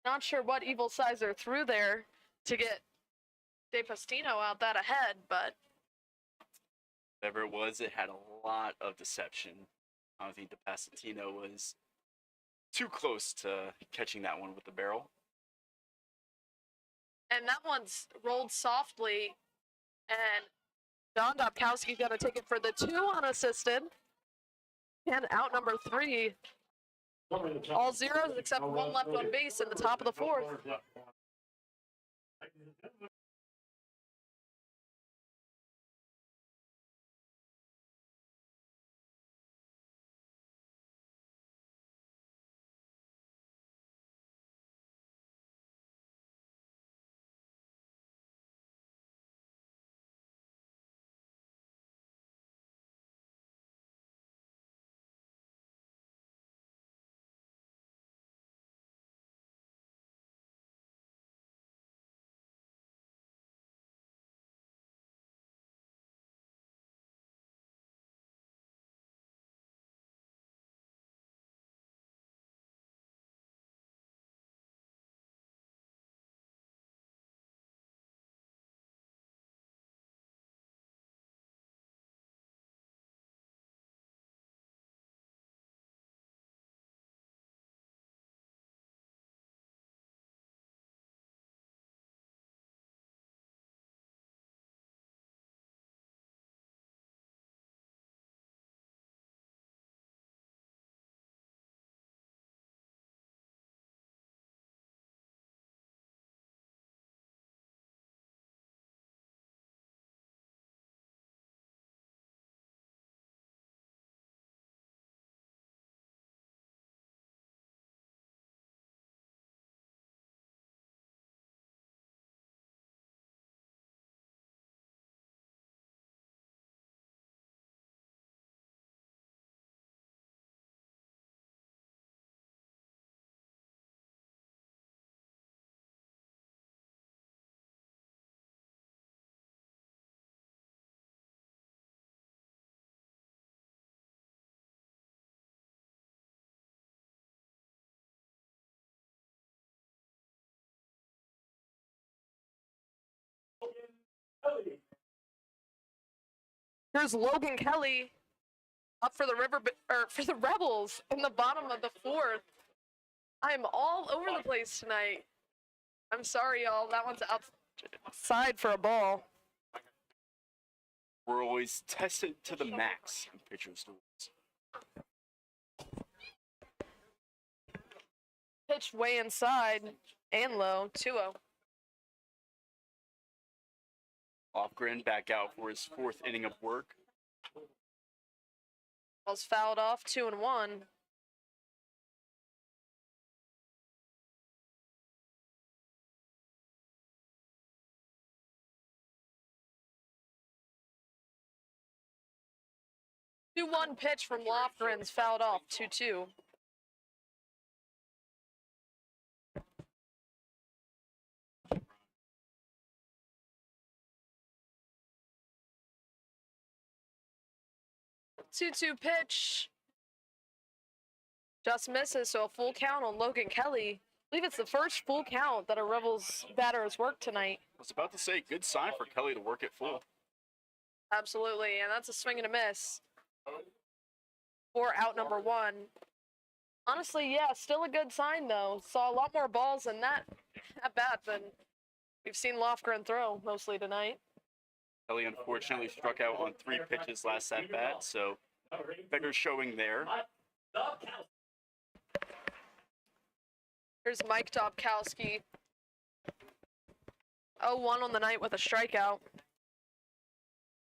Not sure what Evil Sizer threw there to get DePastino out that ahead, but Whatever it was, it had a lot of deception. I don't think DePastino was too close to catching that one with the barrel. and that one's rolled softly, and Don Dobkowski's going to take it for the 2 unassisted. And out number 3, all zeros except 1 left on base in the top of the 4th. Here's Logan Kelly up for the for the Rebels in the bottom of the 4th. I'm all over the place tonight. I'm sorry, y'all. That one's outside for a ball. We're always tested to the max in pitcher's duels. Pitched way inside and low, 2-0. Lofgren back out for his 4th inning of work. Ball's fouled off, 2-1. Two-one pitch from Lofgren's fouled off, 2-2. Two-two pitch. Just misses, so a full count on Logan Kelly. I believe it's the first full count that a Rebels batter has worked tonight. I was about to say, good sign for Kelly to work it full. Absolutely, and that's a swing and a miss. For out number 1. Honestly, yeah, still a good sign though. Saw a lot more balls in that at bat than we've seen Lofgren throw mostly tonight. Kelly unfortunately struck out on 3 pitches last at bat, so better showing there. Here's Mike Dobkowski. 0-1 on the night with a strikeout.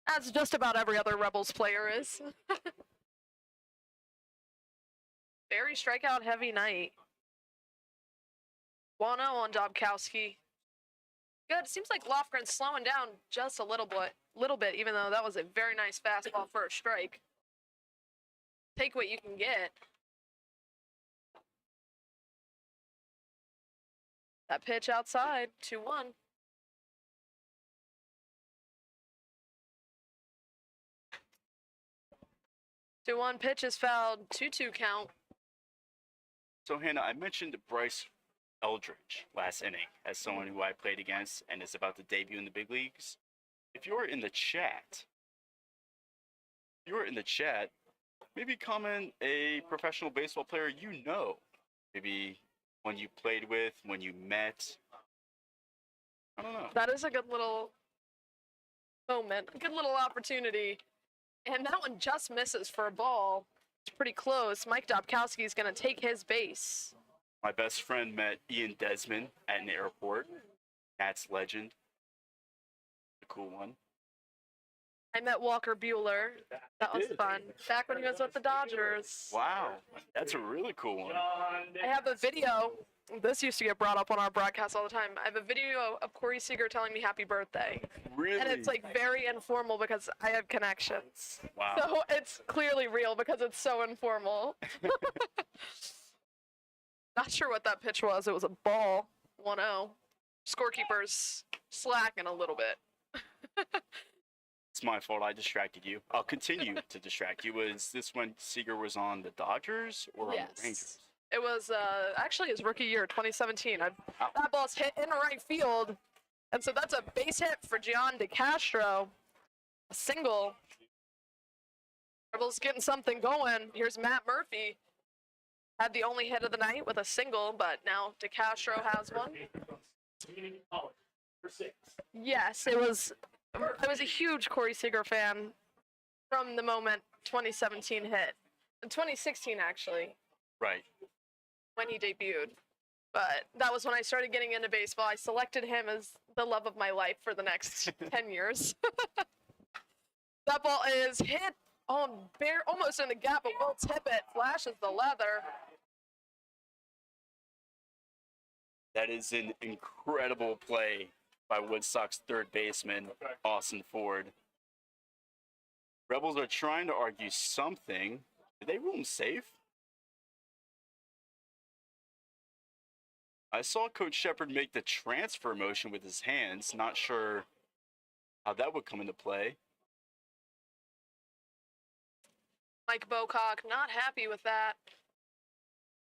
As just about every other Rebels player is. Very strikeout heavy night. 1-0 on Dobkowski. Good. It seems like Lofgren's slowing down just a little bit, even though that was a very nice fastball for a strike. Take what you can get. That pitch outside, 2-1. Two-one pitch is fouled, 2-2 count. So, Hannah, I mentioned Bryce Eldridge last inning as someone who I played against and is about to debut in the big leagues. If you're in the chat, maybe comment a professional baseball player you know. Maybe one you played with, when you met. I don't know. That is a good little moment, a good little opportunity. And that one just misses for a ball. It's pretty close. Mike Dobkowski is going to take his base. My best friend met Ian Desmond at an airport. Cats legend. A cool one. I met Walker Bueller. That was fun. Back when he was with the Dodgers. Wow, that's a really cool one. I have a video. This used to get brought up on our broadcast all the time. I have a video of Corey Seager telling me happy birthday. Really? And it's like very informal because I have connections. Wow. So it's clearly real because it's so informal. Not sure what that pitch was. It was a ball. 1-0. Scorekeeper's slacking a little bit. It's my fault. I distracted you. I'll continue to distract you. Was this when Seager was on the Dodgers or on the Rangers? It was actually his rookie year, 2017. That ball's hit in right field, and so that's a base hit for Gian DeCastro. A single. Rebels getting something going. Here's Matt Murphy. Had the only hit of the night with a single, but now DeCastro has one. Yes, it was. I was a huge Corey Seager fan from the moment 2017 hit. 2016, actually. Right. When he debuted. But that was when I started getting into baseball. I selected him as the love of my life for the next 10 years. That ball is hit almost in the gap, but Will Tippett flashes the leather. That is an incredible play by Woodstock's third baseman, Austin Ford. Rebels are trying to argue something. Did they rule him safe? I saw Coach Shepard make the transfer motion with his hands. Not sure how that would come into play. Mike Bocock not happy with that.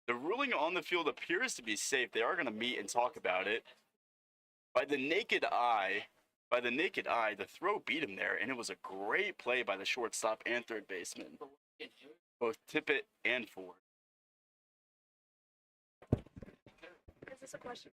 The ruling on the field appears to be safe. They are going to meet and talk about it. By the naked eye, by the naked eye, the throw beat him there, and it was a great play by the shortstop and third baseman, both Tippett and Ford. Is this a question?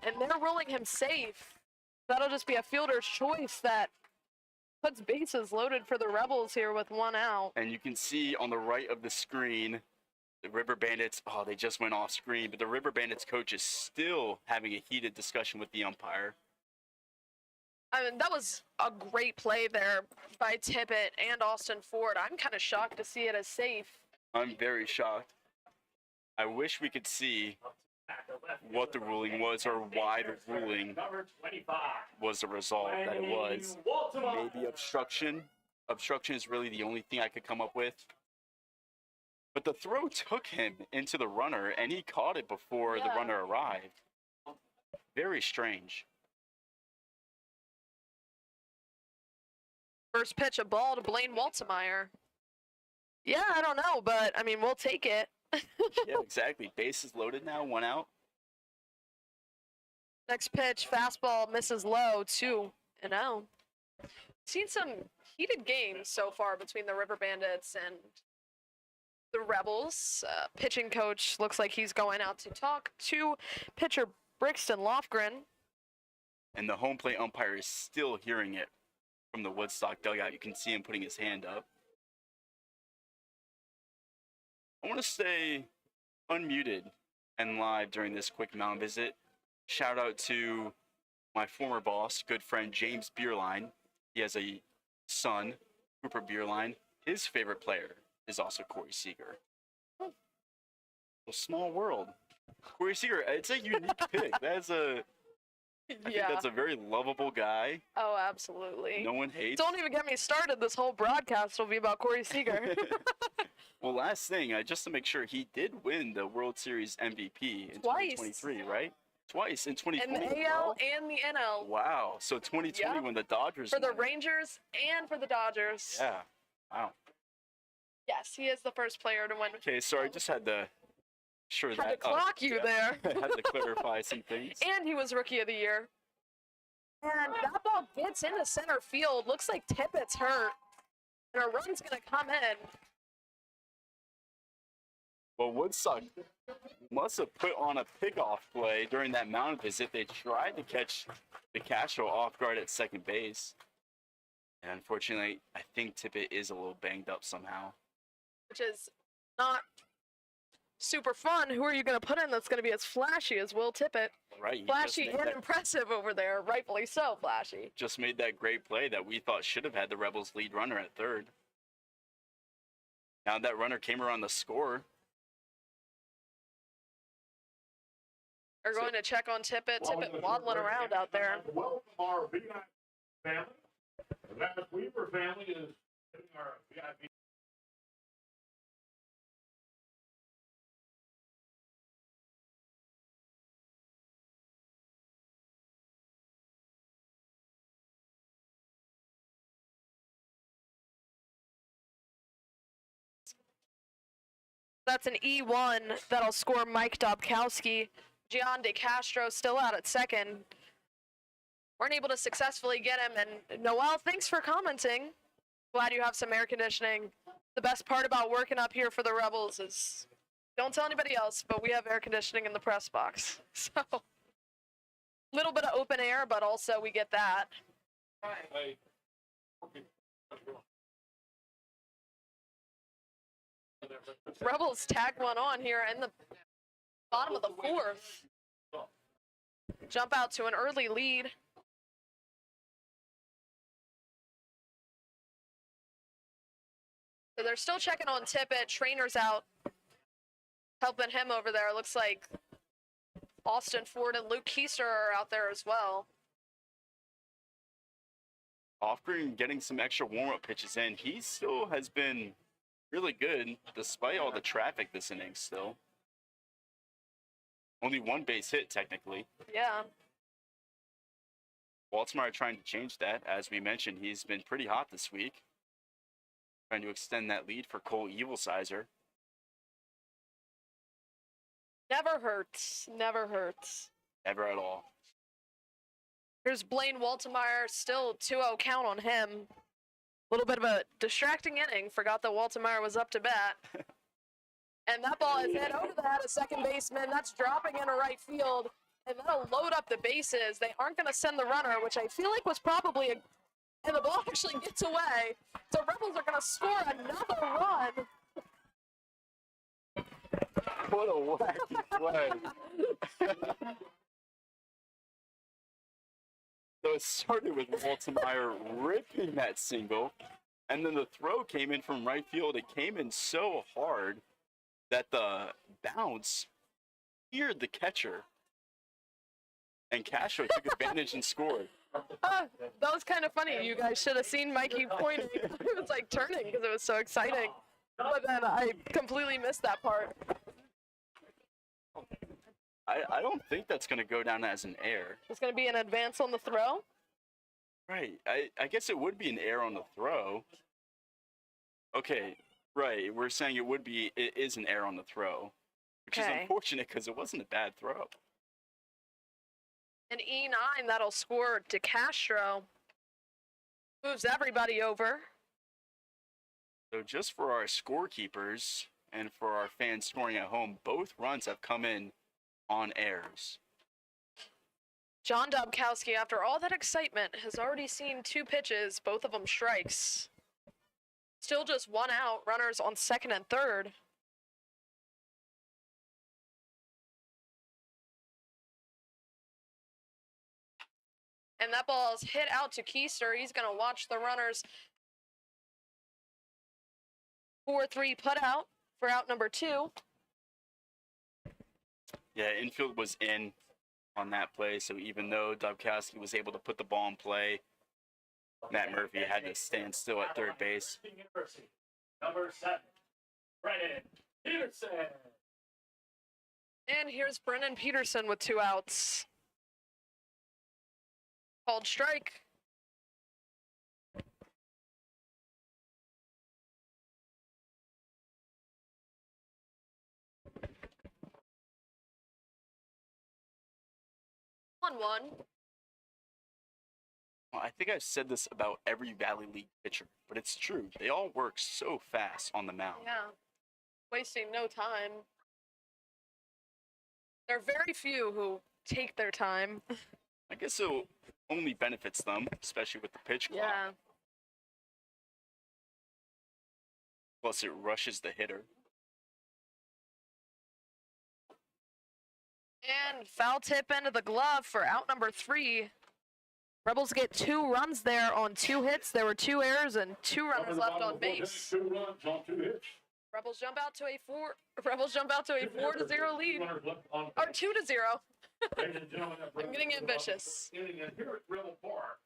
And they're ruling him safe. That'll just be a fielder's choice that puts bases loaded for the Rebels here with 1 out. And you can see on the right of the screen, the River Bandits, oh, they just went off screen, but the River Bandits coach is still having a heated discussion with the umpire. I mean, that was a great play there by Tippett and Austin Ford. I'm kind of shocked to see it as safe. I'm very shocked. I wish we could see what the ruling was or why the ruling was the result that it was. Maybe obstruction. Obstruction is really the only thing I could come up with. But the throw took him into the runner, and he caught it before the runner arrived. Very strange. First pitch, a ball to Blaine Waltemeyer. Yeah, I don't know, but, I mean, we'll take it. Yeah, exactly. Bases loaded now, 1 out. Next pitch, fastball misses low, 2-0. Seen some heated games so far between the River Bandits and the Rebels. Pitching coach looks like he's going out to talk to pitcher Brixton Lofgren. And the home plate umpire is still hearing it from the Woodstock dugout. You can see him putting his hand up. I want to stay unmuted and live during this quick mound visit. Shout out to my former boss, good friend James Bierlein. He has a son, Cooper Bierlein. His favorite player is also Corey Seager. A small world. Corey Seager, it's a unique pick. I think that's a very lovable guy. Oh, absolutely. No one hates. Don't even get me started. This whole broadcast will be about Corey Seager. Well, last thing, just to make sure, he did win the World Series MVP in Twice. 2023, right? Twice in 2020. In the AL and the NL. Wow. So 2020 when the Dodgers For the won. Rangers and for the Dodgers. Yeah. Wow. Yes, he is the first player to win. Okay, sorry, just had to Had to clock you there. Had to clarify some things. And he was Rookie of the Year. And that ball gets into center field. Looks like Tippett's hurt. And a run's going to come in. Well, Woodstock must have put on a pickoff play during that mound visit. They tried to catch the Castro off guard at second base. And unfortunately, I think Tippett is a little banged up somehow. Which is not super fun. Who are you going to put in that's going to be as flashy as Will Tippett? Right. Flashy and impressive over there. Rightfully so, flashy. Just made that great play that we thought should have had the Rebels lead runner at third. Now that runner came around the score. Are going to check on Tippett. Tippett waddling around out there. Welcome our VIP family. The Matt Weaver family is getting our VIP. That's an E1 that'll score Mike Dobkowski. Gian De Castro still out at second. Weren't able to successfully get him. And Noel, thanks for commenting. Glad you have some air conditioning. The best part about working up here for the Rebels is, don't tell anybody else, but we have air conditioning in the press box. So, little bit of open air, but also we get that. Rebels tag one on here in the bottom of the fourth. Jump out to an early lead. So they're still checking on Tippett. Trainer's out, helping him over there. Looks like Austin Ford and Luke Keister are out there as well. Hofgren getting some extra warm-up pitches in. He still has been really good despite all the traffic this inning still. Only one base hit, technically. Yeah. Baltimore trying to change that. As we mentioned, he's been pretty hot this week. Trying to extend that lead for Cole Evilsizer. Never hurts. Never hurts. Never at all. Here's Blaine Waltemeyer, still 2-0 count on him. A little bit of a distracting inning. Forgot that Waltemeyer was up to bat. And that ball is hit over the head of second baseman. That's dropping into right field. And that'll load up the bases. They aren't going to send the runner, which I feel like was probably a... And the ball actually gets away. So Rebels are going to score another run. What a wacky play. So it started with Waltemeyer ripping that single, and then the throw came in from right field. It came in so hard that the bounce feared the catcher, and Castro took advantage and scored. That was kind of funny. You guys should have seen Mikey pointing. It was like turning because it was so exciting. But then I completely missed that part. I don't think that's going to go down as an error. It's going to be an advance on the throw. Right. I guess it would be an error on the throw. Okay. Right. We're saying it is an error on the throw, which is Okay. unfortunate because it wasn't a bad throw. An E9 that'll score to Castro. Moves everybody over. So just for our scorekeepers and for our fans scoring at home, both runs have come in on errors. John Dobkowski, after all that excitement, has already seen 2 pitches, both of them strikes. Still just 1 out, runners on second and third. And that ball is hit out to Keister. He's going to watch the runners 4-3 put out for out number 2. Yeah, infield was in on that play, so even though Dobkowski was able to put the ball in play, Matt Murphy had to stand still at third base. Number 7, Brennan Peterson. And here's Brennan Peterson with 2 outs. Called strike. One. Well, I think I've said this about every Valley League pitcher, but it's true. They all work so fast on the mound. Yeah. Wasting no time. There are very few who take their time. I guess it only benefits them, especially with the pitch clock. Yeah. Plus, it rushes the hitter. And foul tip into the glove for out number 3. Rebels get 2 runs there on 2 hits. There were 2 errors and 2 runners left on base. 2 runs on 2 hits. Rebels jump out to a 4-0 lead. Or 2-0. I'm getting ambitious. Inning and here at Rebel Park.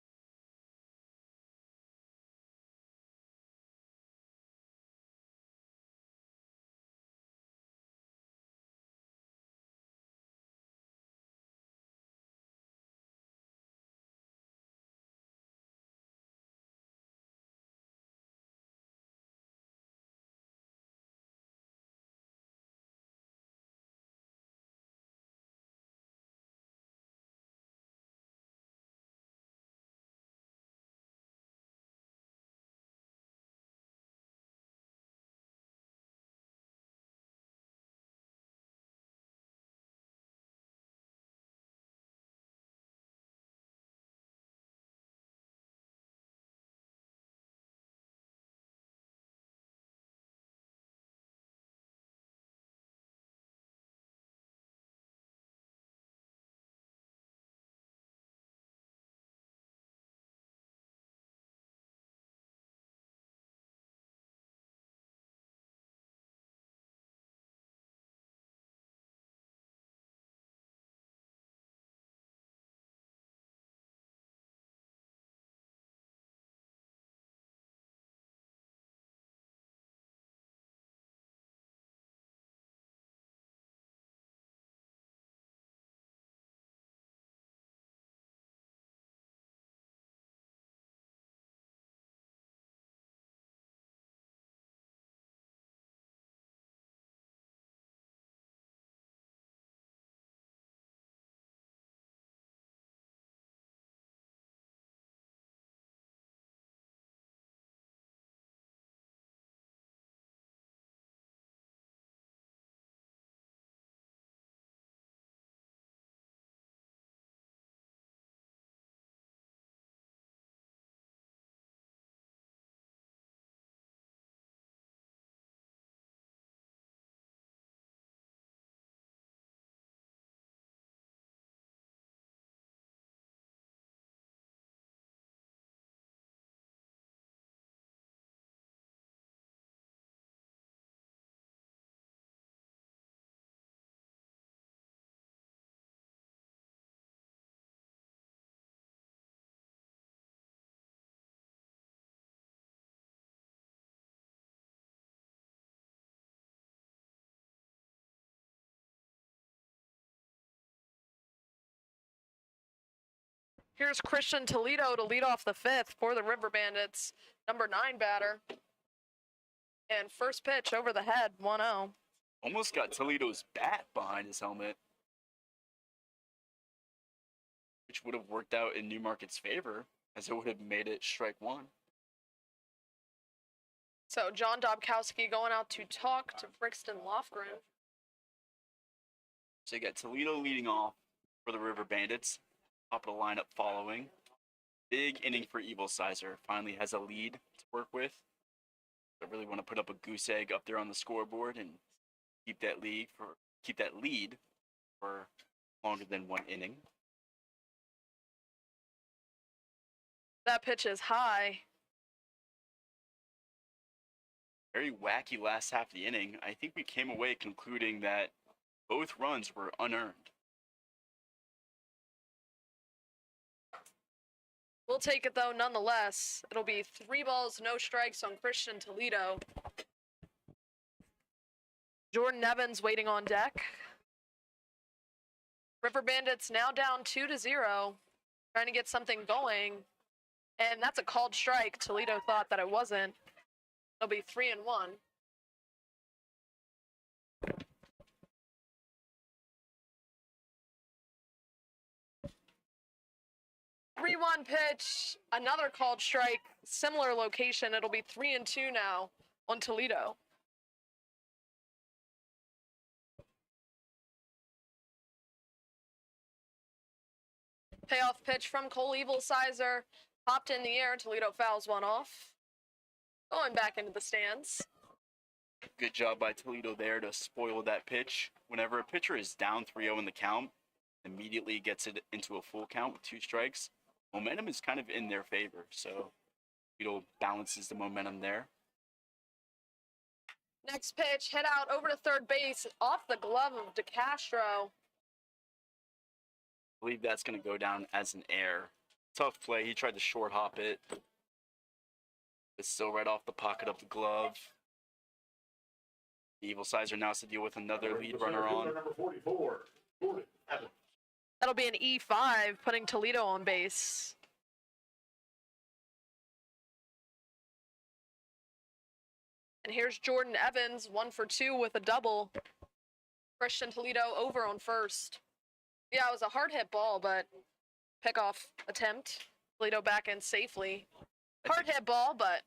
Here's Christian Toledo to lead off the 5th for the River Bandits, number 9 batter. And first pitch over the head, 1-0. Almost got Toledo's bat behind his helmet, which would have worked out in Newmarket's favor, as it would have made it strike 1. So John Dobkowski going out to talk to Brixton Lofgren. So you got Toledo leading off for the River Bandits. Top of the lineup following. Big inning for Evil Sizer. Finally has a lead to work with. I really want to put up a goose egg up there on the scoreboard and keep that lead for longer than 1 inning. That pitch is high. Very wacky last half of the inning. I think we came away concluding that both runs were unearned. We'll take it though nonetheless. It'll be 3 balls, no strikes on Christian Toledo. Jordan Evans waiting on deck. River Bandits now down 2-0, trying to get something going. And that's a called strike. Toledo thought that it wasn't. It'll be 3-1. 3-1 pitch, another called strike, similar location. It'll be 3-2 now on Toledo. Payoff pitch from Cole Evil Sizer, popped in the air. Toledo fouls one off. Going back into the stands. Good job by Toledo there to spoil that pitch. Whenever a pitcher is down 3-0 in the count, immediately gets it into a full count with 2 strikes. Momentum is kind of in their favor, so Toledo balances the momentum there. Next pitch, hit out over to third base, off the glove of DeCastro. I believe that's going to go down as an error. Tough play. He tried to short hop it. It's still right off the pocket of the glove. The Evil Sizer now has to deal with another lead runner on. Number 44, Jordan Evans. That'll be an E5, putting Toledo on base. And here's Jordan Evans, 1 for 2 with a double. Christian Toledo over on first. Yeah, it was a hard hit ball, but pickoff attempt. Toledo back in safely. Hard hit ball, but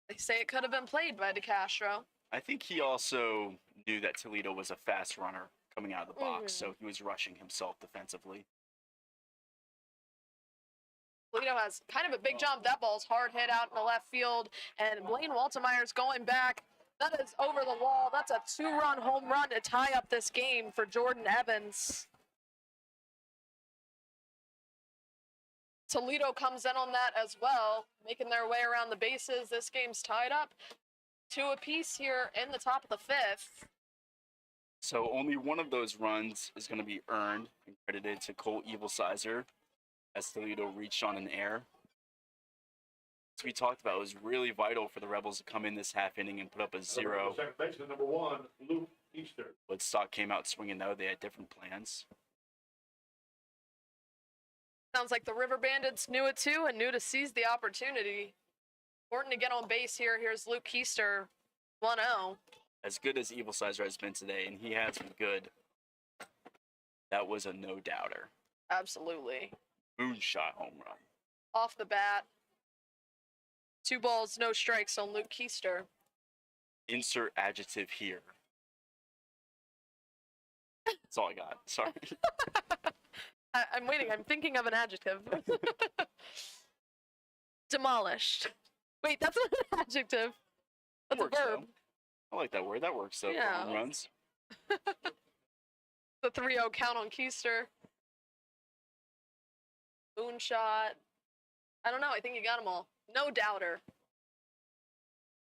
they say it could have been played by DeCastro. I think he also knew that Toledo was a fast runner coming out of the box, so he was rushing himself defensively. Toledo has kind of a big jump. That ball's hard hit out in the left field, and Blaine Waltemeyer's going back. That is over the wall. That's a 2-run home run to tie up this game for Jordan Evans. Toledo comes in on that as well, making their way around the bases. This game's tied up 2 apiece here in the top of the 5th. So only one of those runs is going to be earned and credited to Cole Evil Sizer, as Toledo reached on an error. As we talked about, it was really vital for the Rebels to come in this half inning and put up a 0. Second baseman, number 1, Luke Easter. Woodstock came out swinging though. They had different plans. Sounds like the River Bandits knew it too and knew to seize the opportunity. Important to get on base here. Here's Luke Keister, 1-0. As good as Evil Sizer has been today, and he has been good, that was a no-doubter. Absolutely. Moonshot home run. Off the bat. 2 balls, no strikes on Luke Keister. Insert adjective here. That's all I got. Sorry. I'm waiting. I'm thinking of an adjective. Demolished. Wait, that's not an adjective. That's a Works, verb. though. I like that word. That works, though, Yeah. for home runs. The 3-0 count on Keister. Moonshot. I don't know. I think you got them all. No doubter.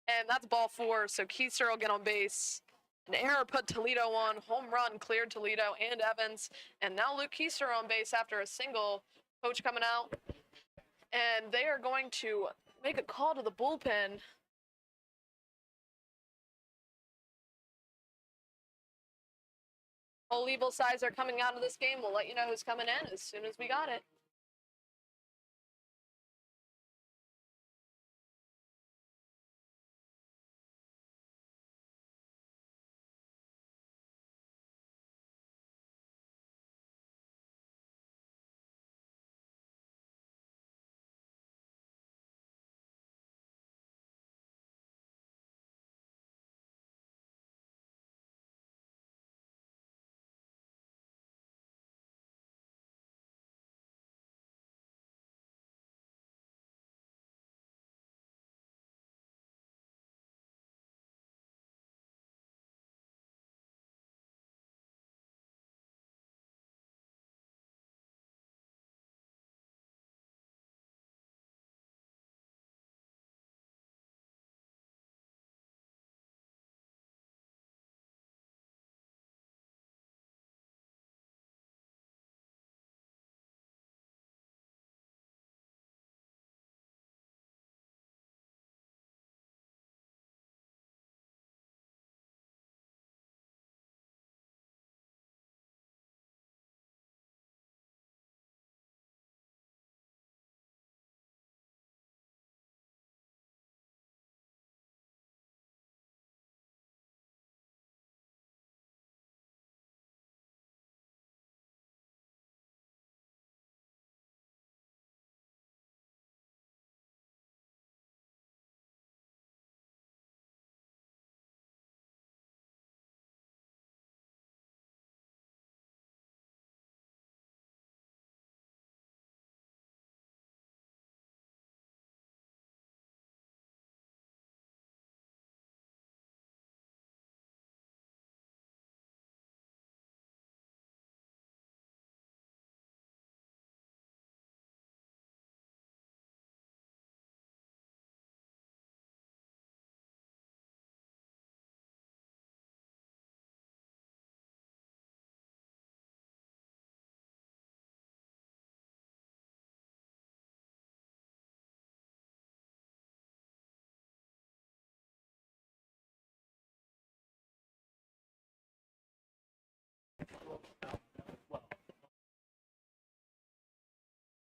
And that's ball 4, so Keister will get on base. An error put Toledo on. Home run cleared Toledo and Evans. And now Luke Keister on base after a single. Coach coming out. And they are going to make a call to the bullpen. Cole Evil Sizer coming out of this game. We'll let you know who's coming in as soon as we got it.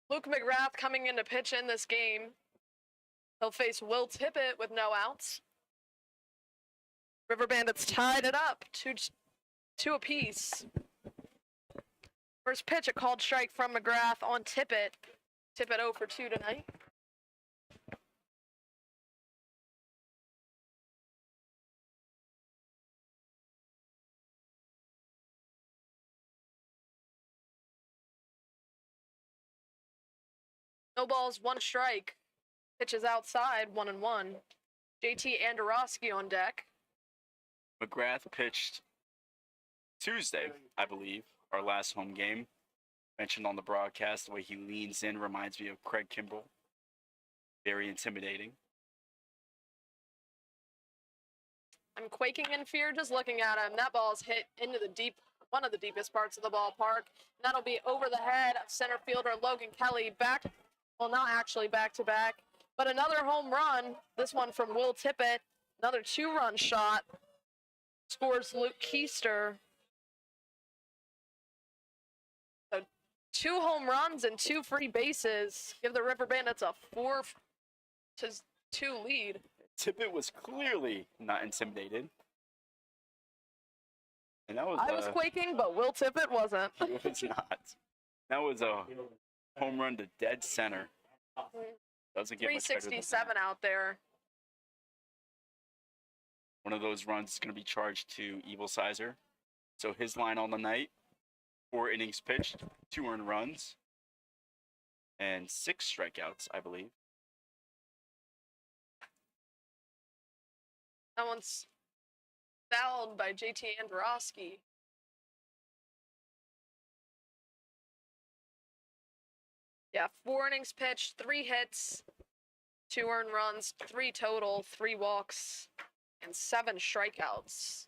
Luke McGrath coming in to pitch in this game. He'll face Will Tippett with no outs. River Bandits tied it up, two apiece. First pitch, a called strike from McGrath on Tippett. Tippett 0 for 2 tonight. No balls, 1 strike. Pitches outside, 1-1. JT Andorowski on deck. McGrath pitched Tuesday, I believe, our last home game. Mentioned on the broadcast, the way he leans in reminds me of Craig Kimbrell. Very intimidating. I'm quaking in fear just looking at him. That ball's hit into one of the deepest parts of the ballpark. And that'll be over the head of center fielder Logan Kelly. Not actually back to back, but another home run. This one from Will Tippett. Another 2-run shot. Scores Luke Keister. So 2 home runs and 2 free bases give the River Bandits a 4-2 lead. Tippett was clearly not intimidated. And that was I was quaking, but Will Tippett wasn't. He was not. That was a home run to dead center. Doesn't get much better than that. 367 out there. One of those runs is going to be charged to Evil Sizer. So his line on the night, 4 innings pitched, 2 earned runs, and 6 strikeouts, I believe. That one's fouled by JT Andorowski. Yeah, 4 innings pitched, 3 hits, 2 earned runs, 3 total, 3 walks, and 7 strikeouts.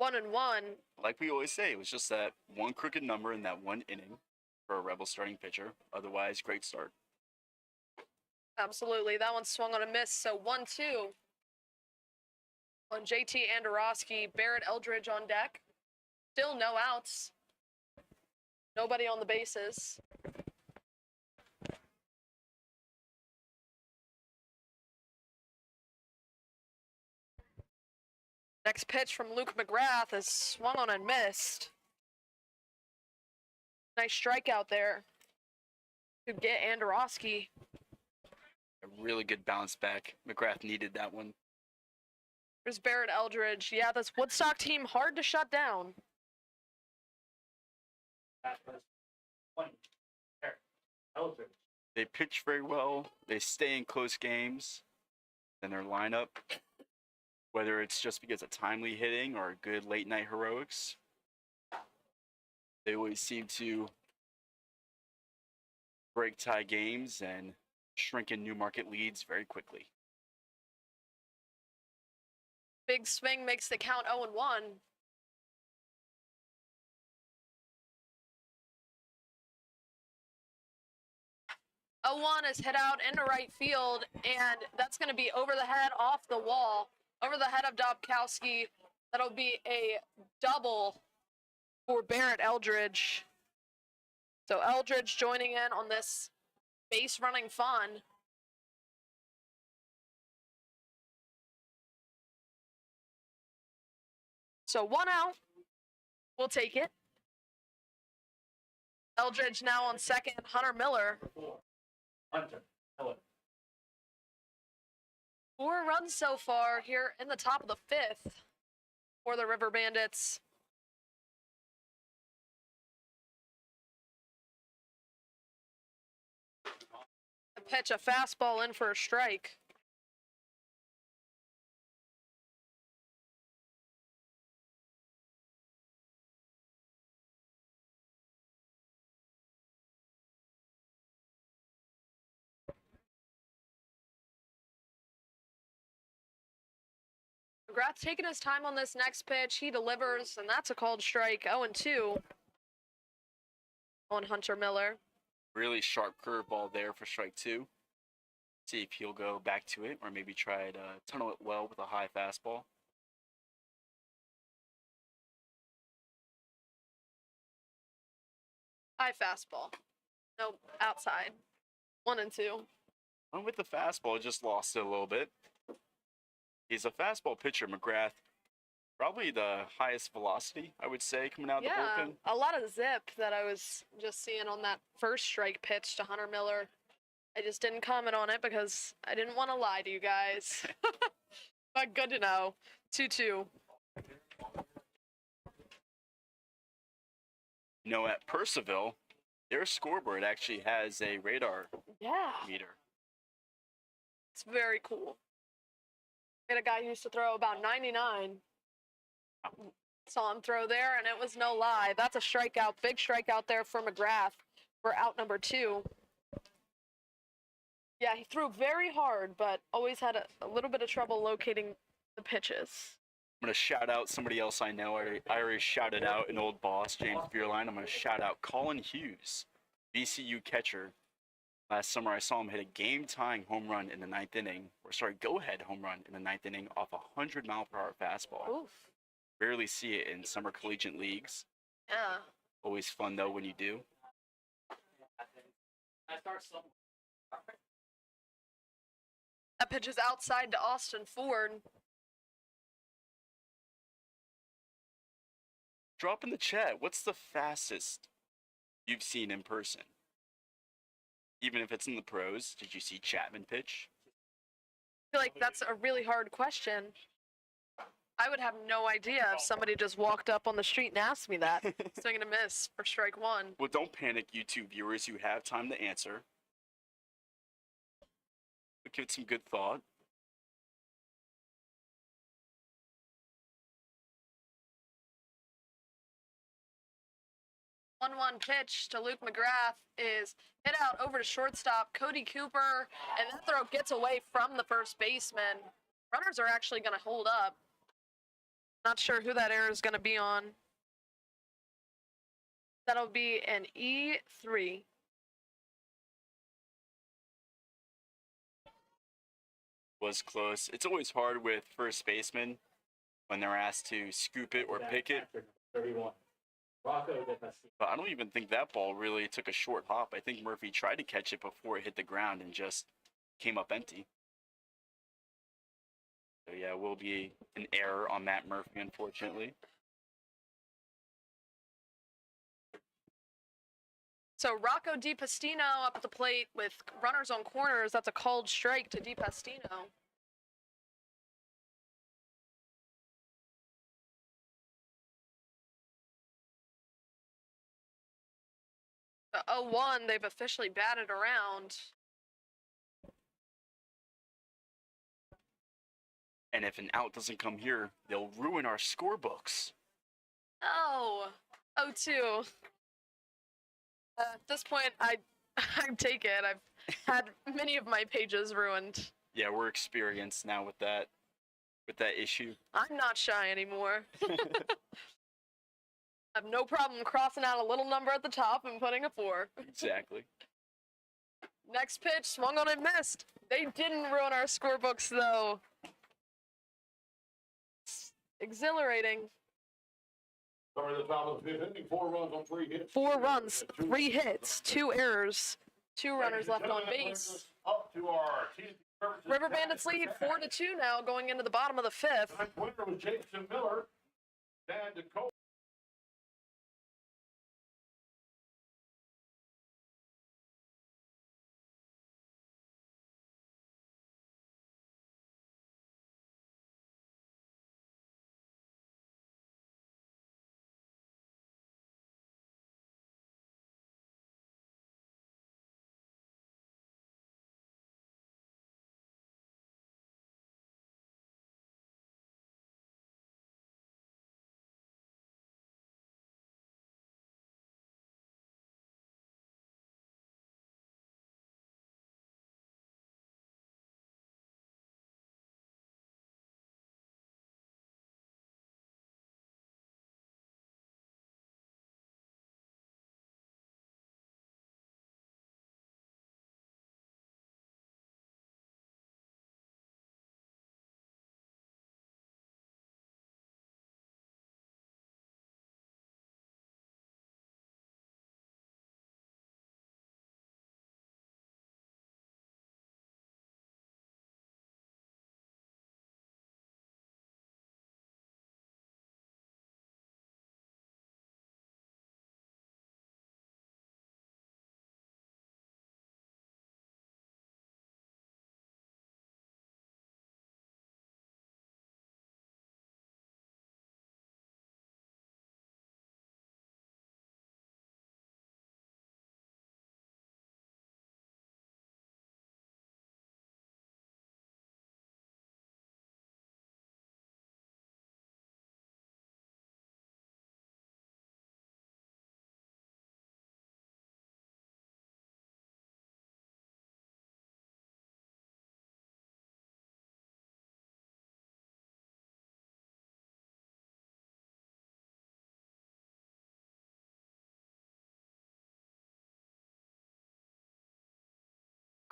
1-1. Like we always say, it was just that one crooked number in that 1 inning for a Rebel starting pitcher. Otherwise, great start. Absolutely. That one swung on a miss. So 1-2 on JT Andorowski. Barrett Eldridge on deck. Still no outs. Nobody on the bases. Next pitch from Luke McGrath is swung on and missed. Nice strikeout there to get Andorowski. A really good bounce back. McGrath needed that one. There's Barrett Eldridge. Yeah, this Woodstock team hard to shut down. They pitch very well. They stay in close games. And their lineup, whether it's just because of timely hitting or good late night heroics, they always seem to break tie games and shrink in Newmarket leads very quickly. Big swing makes the count 0-1. 0-1 is hit out into right field, and that's going to be over the head, off the wall, over the head of Dobkowski. That'll be a double for Barrett Eldridge. So Eldridge joining in on this base running fun. So 1 out. We'll take it. Eldridge now on second. Hunter Miller. Hunter Miller. 4 runs so far here in the top of the 5th for the River Bandits. A pitch, a fastball in for a strike. McGrath taking his time on this next pitch. He delivers, and that's a called strike. 0-2 on Hunter Miller. Really sharp curveball there for strike 2. See if he'll go back to it or maybe try to tunnel it well with a high fastball. High fastball. Nope, outside. 1 and 2. Went with the fastball, just lost it a little bit. He's a fastball pitcher, McGrath. Probably the highest velocity, I would say, coming out of the bullpen. A lot of zip that I was just seeing on that first strike pitch to Hunter Miller. I just didn't comment on it because I didn't want to lie to you guys. But good to know. 2-2. You know, at Percival, their scoreboard actually has a radar Yeah. meter. It's very cool. We had a guy who used to throw about 99. Saw him throw there, and it was no lie. That's a strikeout, big strikeout there for McGrath for out number 2. Yeah, he threw very hard, but always had a little bit of trouble locating the pitches. I'm going to shout out somebody else I know. I already shouted out an old boss, James Beerline. I'm going to shout out Colin Hughes, VCU catcher. Last summer, I saw him hit a game-tying home run in the 9th inning, go-ahead home run in the 9th inning off a 100-mile-per-hour fastball. Oof. Rarely see it in summer collegiate leagues. Yeah. Always fun, though, when you do. I start somewhere. That pitch is outside to Austin Ford. Drop in the chat, what's the fastest you've seen in person? Even if it's in the pros, did you see Chapman pitch? I feel like that's a really hard question. I would have no idea if somebody just walked up on the street and asked me that. Swing and a miss for strike 1. Well, don't panic, YouTube viewers. You have time to answer. But give it some good thought. One pitch to Luke McGrath is hit out over to shortstop Cody Cooper, and that throw gets away from the first baseman. Runners are actually going to hold up. Not sure who that error is going to be on. That'll be an E3. Was close. It's always hard with first basemen when they're asked to scoop it or pick it. 31. Rocco Depassi. But I don't even think that ball really took a short hop. I think Murphy tried to catch it before it hit the ground and just came up empty. So yeah, will be an error on Matt Murphy, unfortunately. So Rocco DiPastino up at the plate with runners on corners. That's a called strike to DiPastino. The 0-1, they've officially batted around. And if an out doesn't come here, they'll ruin our scorebooks. Oh, 0-2. At this point, I take it. I've had many of my pages ruined. Yeah, we're experienced now with that issue. I'm not shy anymore. I have no problem crossing out a little number at the top and putting a 4. Exactly. Next pitch, swung on and missed. They didn't ruin our scorebooks, though. It's exhilarating. Over the top of the 5th inning, 4 runs on 3 hits. 4 runs, 3 hits, 2 errors, 2 runners left on base. Up to our River Bandits lead 4-2 now, going into the bottom of the 5th. Tonight's winner was Jameson Miller. Dan Dakota.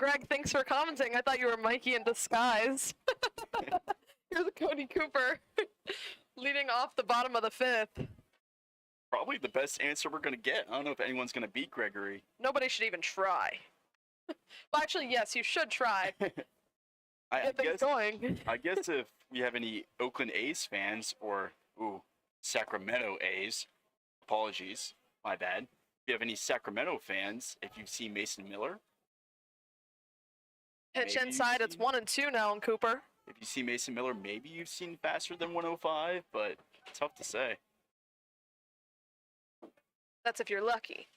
Greg, thanks for commenting. I thought you were Mikey in disguise. Here's Cody Cooper leading off the bottom of the 5th. Probably the best answer we're going to get. I don't know if anyone's going to beat Gregory. Nobody should even try. Well, actually, yes, you should try. Get things going. I guess if we have any Oakland A's fans or Sacramento A's, apologies, my bad. If you have any Sacramento fans, if you see Mason Miller, Pitch maybe inside. It's 1-2 now in Cooper. if you see Mason Miller, maybe you've seen faster than 105, but tough to say. That's if you're lucky.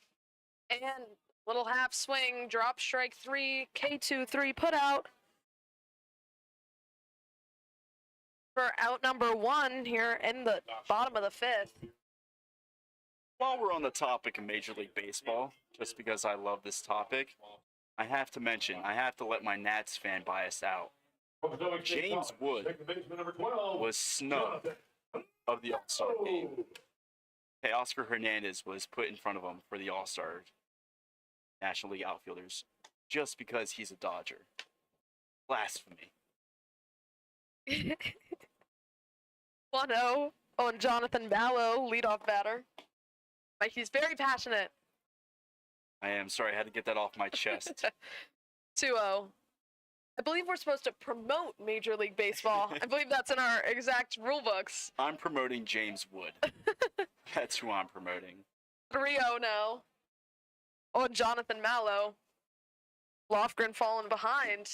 And little half swing, drop strike 3, K2-3 put out. For out number 1 here in the bottom of the 5th. While we're on the topic of Major League Baseball, just because I love this topic, I have to let my Nats fan bias out. James Wood was snubbed of the All-Star game. Hey, Oscar Hernandez was put in front of him for the All-Star National League outfielders just because he's a Dodger. Blasphemy. 1-0 on Jonathan Mallow, leadoff batter. Mikey's very passionate. I am sorry, I had to get that off my chest. 2-0. I believe we're supposed to promote Major League Baseball. I believe that's in our exact rule books. I'm promoting James Wood. That's who I'm promoting. 3-0 now on Jonathan Mallow. Lofgren falling behind.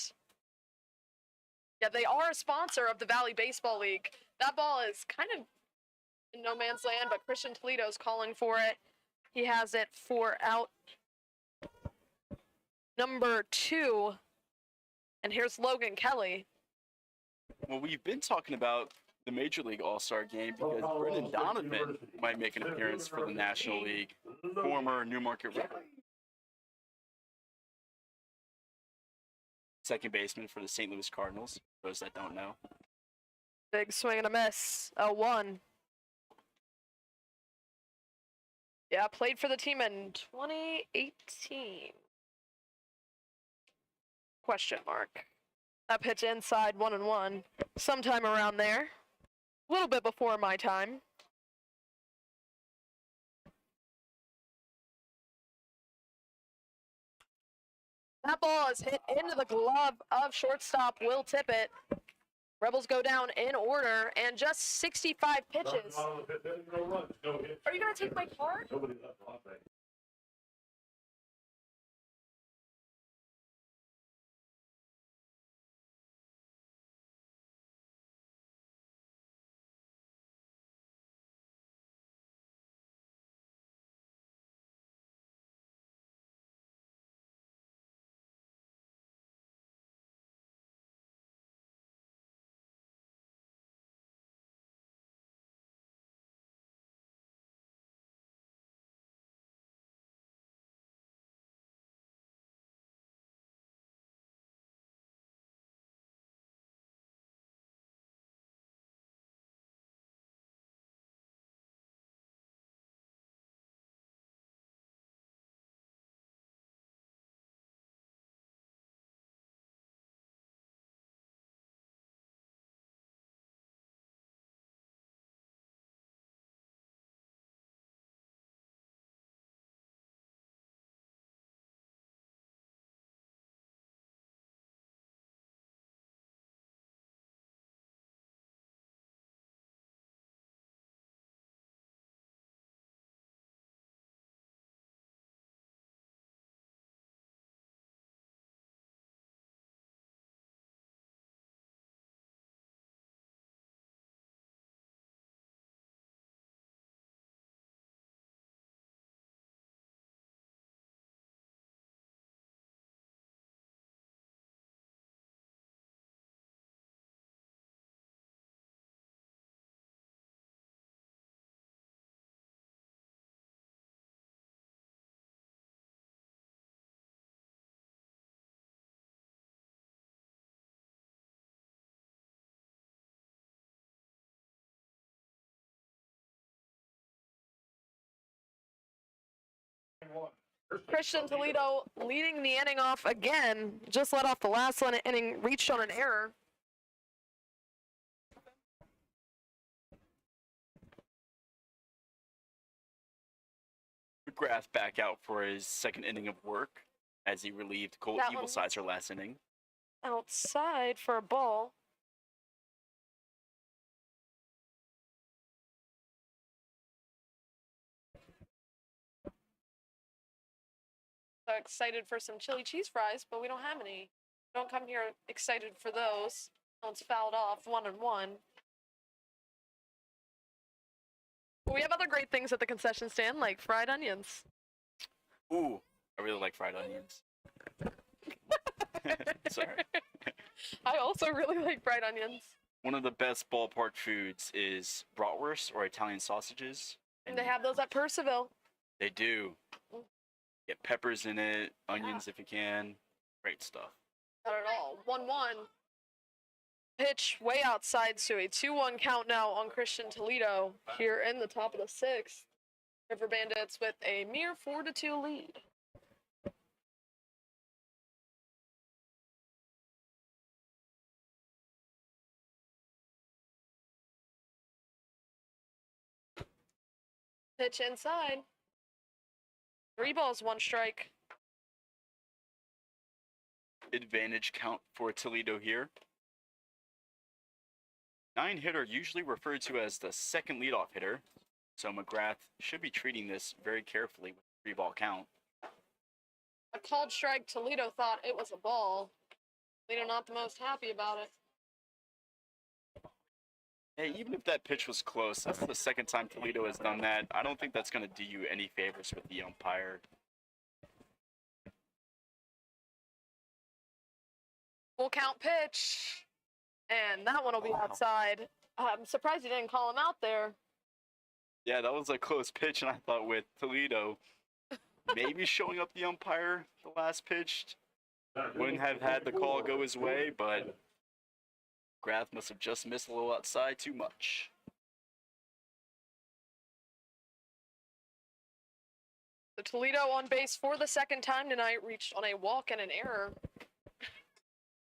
Yeah, they are a sponsor of the Valley Baseball League. That ball is kind of in no man's land, but Christian Toledo's calling for it. He has it for out number 2. And here's Logan Kelly. Well, we've been talking about the Major League All-Star game because Brendan Donovan might make an appearance for the National League, former Newmarket Rebel. Second baseman for the St. Louis Cardinals, those that don't know. Big swing and a miss. 0-1. Yeah, played for the team in 2018. Question mark. That pitch inside 1-1. Sometime around there. A little bit before my time. That ball is hit into the glove of shortstop Will Tippett. Rebels go down in order and just 65 pitches. Are you going to take my card? Nobody left. Christian Toledo leading the inning off again. Just let off the last inning, reached on an error. McGrath back out for his second inning of work as he relieved Cole That one- Evilsizer last inning. Outside for a ball. So excited for some chili cheese fries, but we don't have any. Don't come here excited for those. It's fouled off, 1-1. We have other great things at the concession stand, like fried onions. Ooh, I really like fried onions. Sorry. I also really like fried onions. One of the best ballpark foods is bratwurst or Italian sausages. And they have those at Percival. They do. Get peppers in it, onions if you can. Great stuff. Not at all. 1-1. Pitch way outside, so a 2-1 count now on Christian Toledo here in the top of the sixth. River Bandits with a mere 4-2 lead. Pitch inside. 3 balls, 1 strike. Advantage count for Toledo here. 9-hitter usually referred to as the second leadoff hitter, so McGrath should be treating this very carefully with a 3-ball count. A called strike, Toledo thought it was a ball. Toledo not the most happy about it. Hey, even if that pitch was close, that's the second time Toledo has done that. I don't think that's going to do you any favors with the umpire. Full count pitch. And that one will be outside. I'm surprised he didn't call him out there. Yeah, that was a close pitch, and I thought with Toledo maybe showing up the umpire the last pitch wouldn't have had the call go his way, but McGrath must have just missed a little outside too much. The Toledo on base for the second time tonight reached on a walk and an error.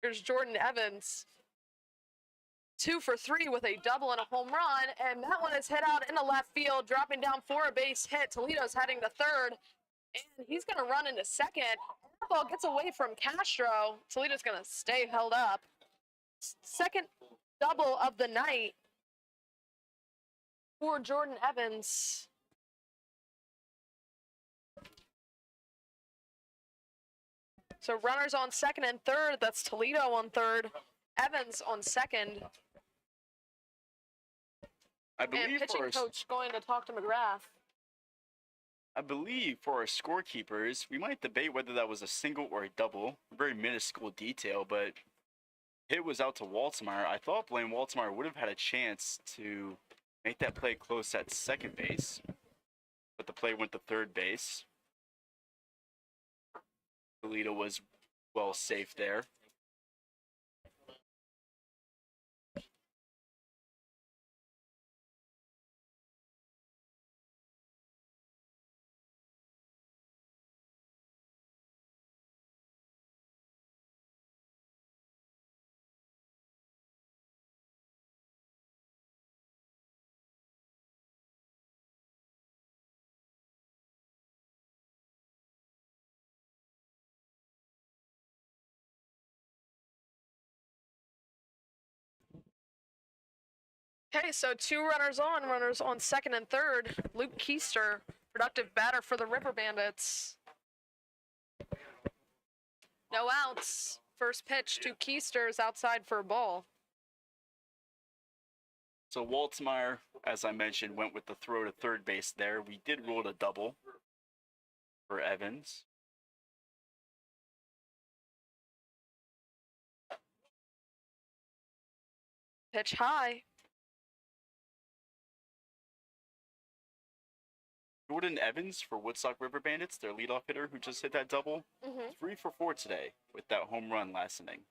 Here's Jordan Evans. 2 for 3 with a double and a home run, and that one is hit out in the left field, dropping down for a base hit. Toledo's heading to third, and he's going to run into second. That ball gets away from Castro. Toledo's going to stay held up. Second double of the night for Jordan Evans. So runners on second and third. That's Toledo on third. Evans on second. I believe And pitching coach going to talk to McGrath. I believe for our scorekeepers, we might debate whether that was a single or a double. Very minuscule detail, but hit was out to Waltzmeyer. I thought Blaine Waltzmeyer would have had a chance to make that play close at second base, but the play went to third base. Toledo was well safe there. Okay, so 2 runners on second and third. Luke Keister, productive batter for the River Bandits. No outs. First pitch to Keister is outside for a ball. So Waltzmeyer, as I mentioned, went with the throw to third base there. We did rule it a double for Evans. Pitch high. Jordan Evans for Woodstock River Bandits, their leadoff hitter who just hit that double. 3 for 4 today with that home run last inning.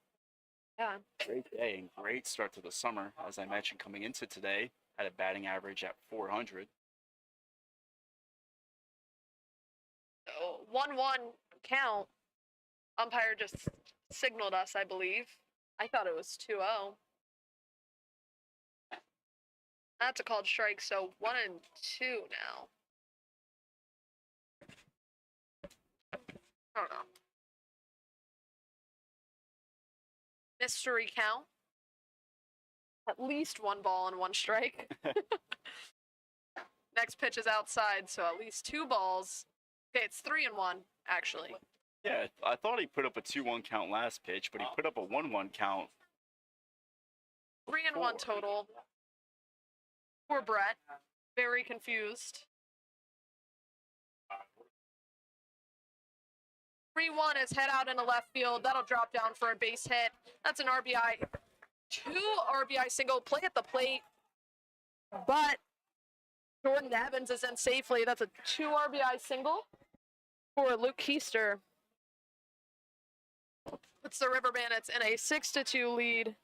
Yeah. Great day and great start to the summer. As I mentioned, coming into today, had a batting average at 400. 1-1 count. Umpire just signaled us, I believe. I thought it was 2-0. That's a called strike, so 1-2 now. I don't know. Mystery count. At least 1 ball and 1 strike. Next pitch is outside, so at least 2 balls. Okay, it's 3-1, actually. Yeah, I thought he put up a 2-1 count last pitch, but he put up a 1-1 count. 3-1 total. Poor Brett. Very confused. 3-1 is head out into left field. That'll drop down for a base hit. That's an RBI. 2 RBI single. Play at the plate. But Jordan Evans is in safely. That's a 2 RBI single for Luke Keister. Puts the River Bandits in a 6-2 lead.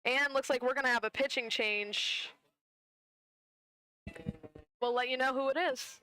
And looks like we're going to have a pitching change. We'll let you know who it is.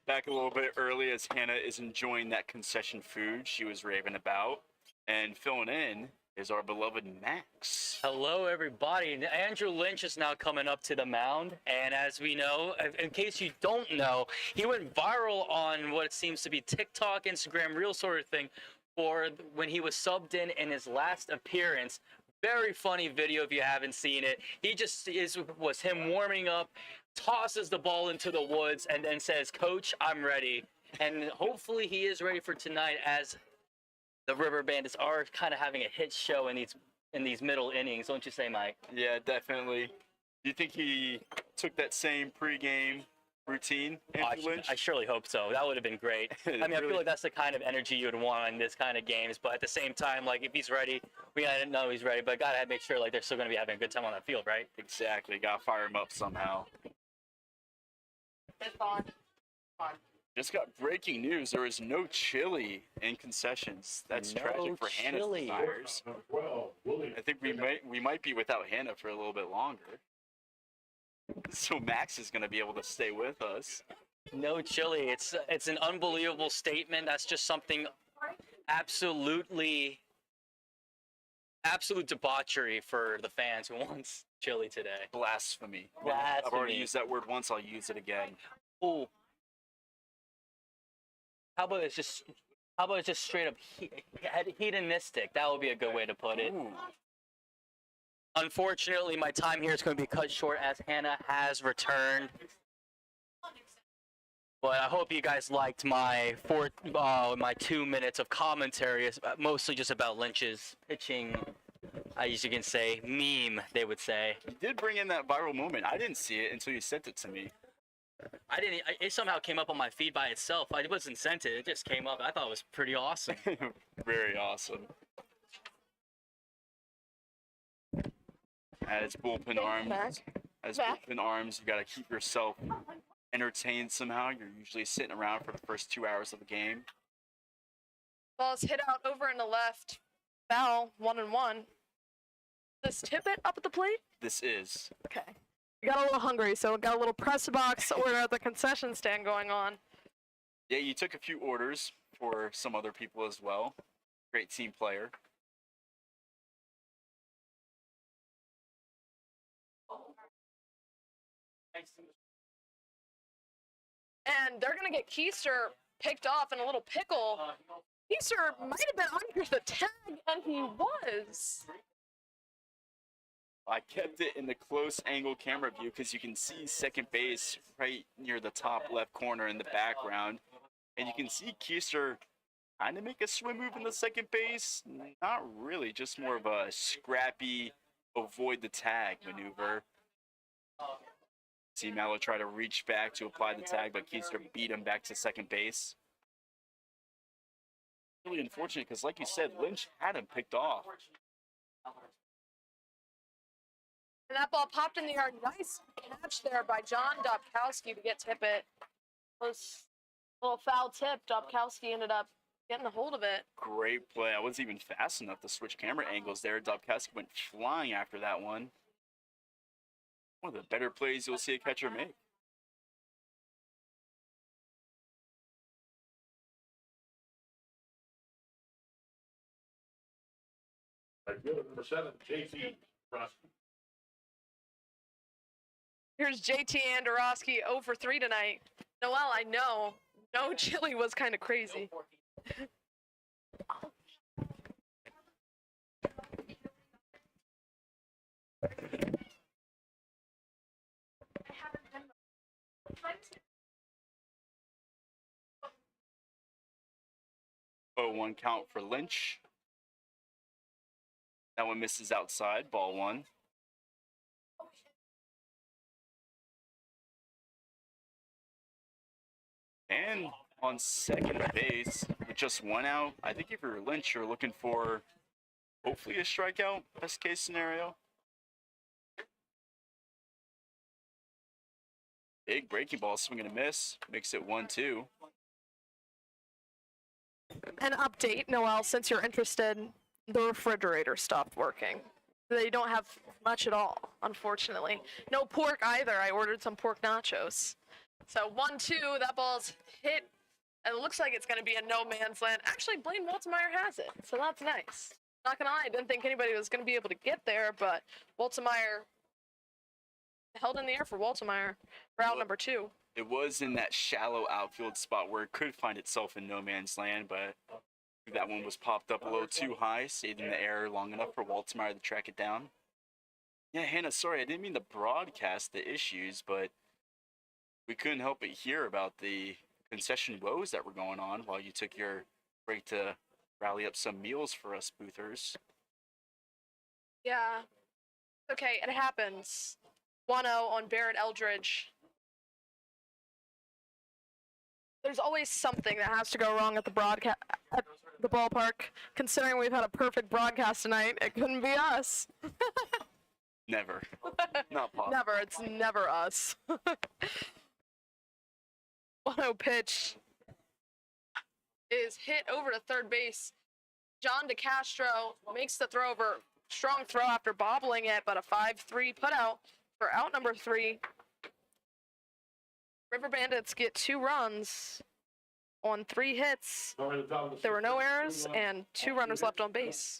Back a little bit early as Hannah is enjoying that concession food she was raving about. And filling in is our beloved Max. Hello, everybody. Andrew Lynch is now coming up to the mound. And as we know, in case you don't know, he went viral on what seems to be TikTok, Instagram, Reel sort of thing for when he was subbed in his last appearance. Very funny video if you haven't seen it. He just was him warming up, tosses the ball into the woods, and then says, "Coach, I'm ready." And hopefully he is ready for tonight, as the River Bandits are kind of having a hit show in these middle innings, don't you say, Mike? Yeah, definitely. Do you think he took that same pregame routine, Andrew Lynch? I surely hope so. That would have been great. I mean, I feel like that's the kind of energy you would want in this kind of games. But at the same time, like, if he's ready, we gotta know he's ready. But gotta make sure like they're still gonna be having a good time on that field, right? Exactly. Gotta fire him up somehow. It's on. Just got breaking news. There is no chili in concessions. That's No tragic for Hannah's chili. desires. Well, Willie. I think we might be without Hannah for a little bit longer. So Max is gonna be able to stay with us. No chili. It's an unbelievable statement. That's just something absolute debauchery for the fans who wants chili today. Blasphemy. I've already Blasphemy. used that word once. I'll use it again. Ooh. How about it's just straight up hedonistic? That would be a good way to put it. Ooh. Unfortunately, my time here is going to be cut short as Hannah has returned. But I hope you guys liked my 2 minutes of commentary, mostly just about Lynch's pitching, as you can say, meme, they would say. You did bring in that viral moment. I didn't see it until you sent it to me. It somehow came up on my feed by itself. I wasn't sent it. It just came up. I thought it was pretty awesome. Very awesome. As bullpen arms, bullpen arms, you got to keep yourself entertained somehow. You're usually sitting around for the first 2 hours of the game. Ball's hit out over in the left. Foul, 1-1. This Tippett up at the plate? This is. Okay. We got a little hungry, so we got a little press box order at the concession stand going on. Yeah, you took a few orders for some other people as well. Great team player. And they're going to get Keister picked off in a little pickle. Keister might have been under the tag, and he was. I kept it in the close angle camera view because you can see second base right near the top left corner in the background. And you can see Keister kind of make a swim move in the second base. Not really, just more of a scrappy avoid the tag maneuver. See Mallow try to reach back to apply the tag, but Keister beat him back to second base. Really unfortunate because, like you said, Lynch had him picked off. And that ball popped in the yard. Nice catch there by John Dobkowski to get Tippett. Was a little foul tip. Dobkowski ended up getting a hold of it. Great play. I wasn't even fast enough to switch camera angles there. Dobkowski went flying after that one. One of the better plays you'll see a catcher make. Number 7, JT Ruskin. Here's JT Andorowski 0 for 3 tonight. Noel, I know. No chili was kind of crazy. Oh, 1 count for Lynch. That one misses outside, ball 1. And on second base, with just 1 out, I think if you're Lynch, you're looking for hopefully a strikeout, best case scenario. Big breaking ball, swing and a miss, makes it 1-2. An update, Noel, since you're interested, the refrigerator stopped working. They don't have much at all, unfortunately. No pork either. I ordered some pork nachos. So 1-2, that ball's hit, and it looks like it's going to be a no man's land. Actually, Blaine Waltemeyer has it, so that's nice. Not going to lie, I didn't think anybody was going to be able to get there, but Waltemeyer held in the air for Waltemeyer for out number 2. It was in that shallow outfield spot where it could find itself in no man's land, but that one was popped up a little too high, stayed in the air long enough for Waltemeyer to track it down. Yeah, Hannah, sorry, I didn't mean to broadcast the issues, but we couldn't help but hear about the concession woes that were going on while you took your break to rally up some meals for us boothers. Yeah. Okay, it happens. 1-0 on Barrett Eldridge. There's always something that has to go wrong at the ballpark. Considering we've had a perfect broadcast tonight, it couldn't be us. Never. Not possible. Never. It's never us. 1-0 pitch is hit over to third base. John DeCastro makes the throw over. Strong throw after bobbling it, but a 5-3 putout for out number 3. River Bandits get 2 runs on 3 hits. There were no errors and 2 runners left on base.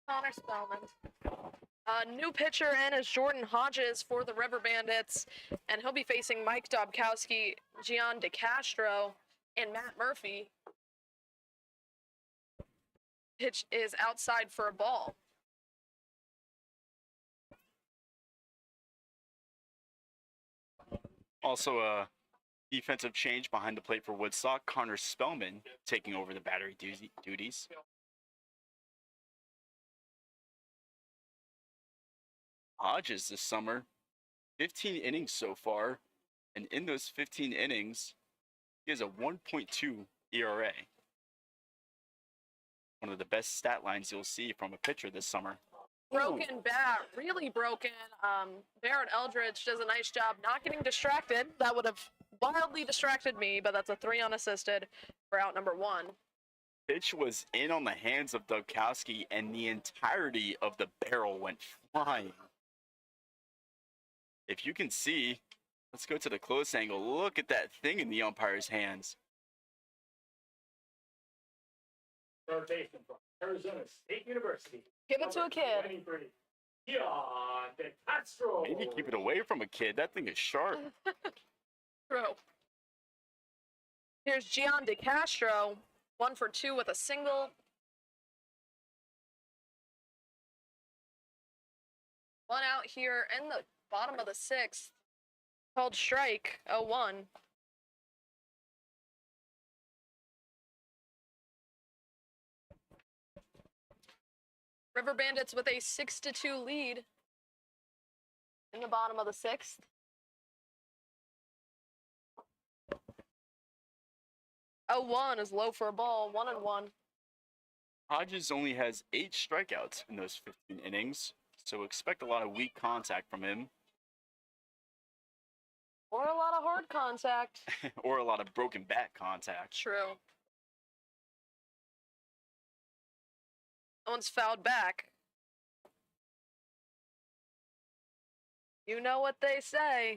Connor Spellman. New pitcher in is Jordan Hodges for the River Bandits, and he'll be facing Mike Dobkowski, Gian DeCastro, and Matt Murphy. Pitch is outside for a ball. Also, a defensive change behind the plate for Woodstock. Connor Spellman taking over the battery duties. Hodges this summer, 15 innings so far, and in those 15 innings, he has a 1.2 ERA. One of the best stat lines you'll see from a pitcher this summer. Broken bat, really broken. Barrett Eldridge does a nice job not getting distracted. That would have wildly distracted me, but that's a 3 unassisted for out number 1. Pitch was in on the hands of Dobkowski, and the entirety of the barrel went flying. If you can see, let's go to the close angle. Look at that thing in the umpire's hands. Third baseman from Arizona State University. Give it to a kid. 23, Gian DeCastro. Maybe keep it away from a kid. That thing is sharp. True. Here's Gian DeCastro, 1 for 2 with a single. One out here in the bottom of the 6th. Called strike, 0-1. River Bandits with a 6-2 lead in the bottom of the 6th. Oh, 1 is low for a ball, 1-1. Hodges only has 8 strikeouts in those 15 innings, so expect a lot of weak contact from him. Or a lot of hard contact. Or a lot of broken bat contact. True. That one's fouled back. You know what they say.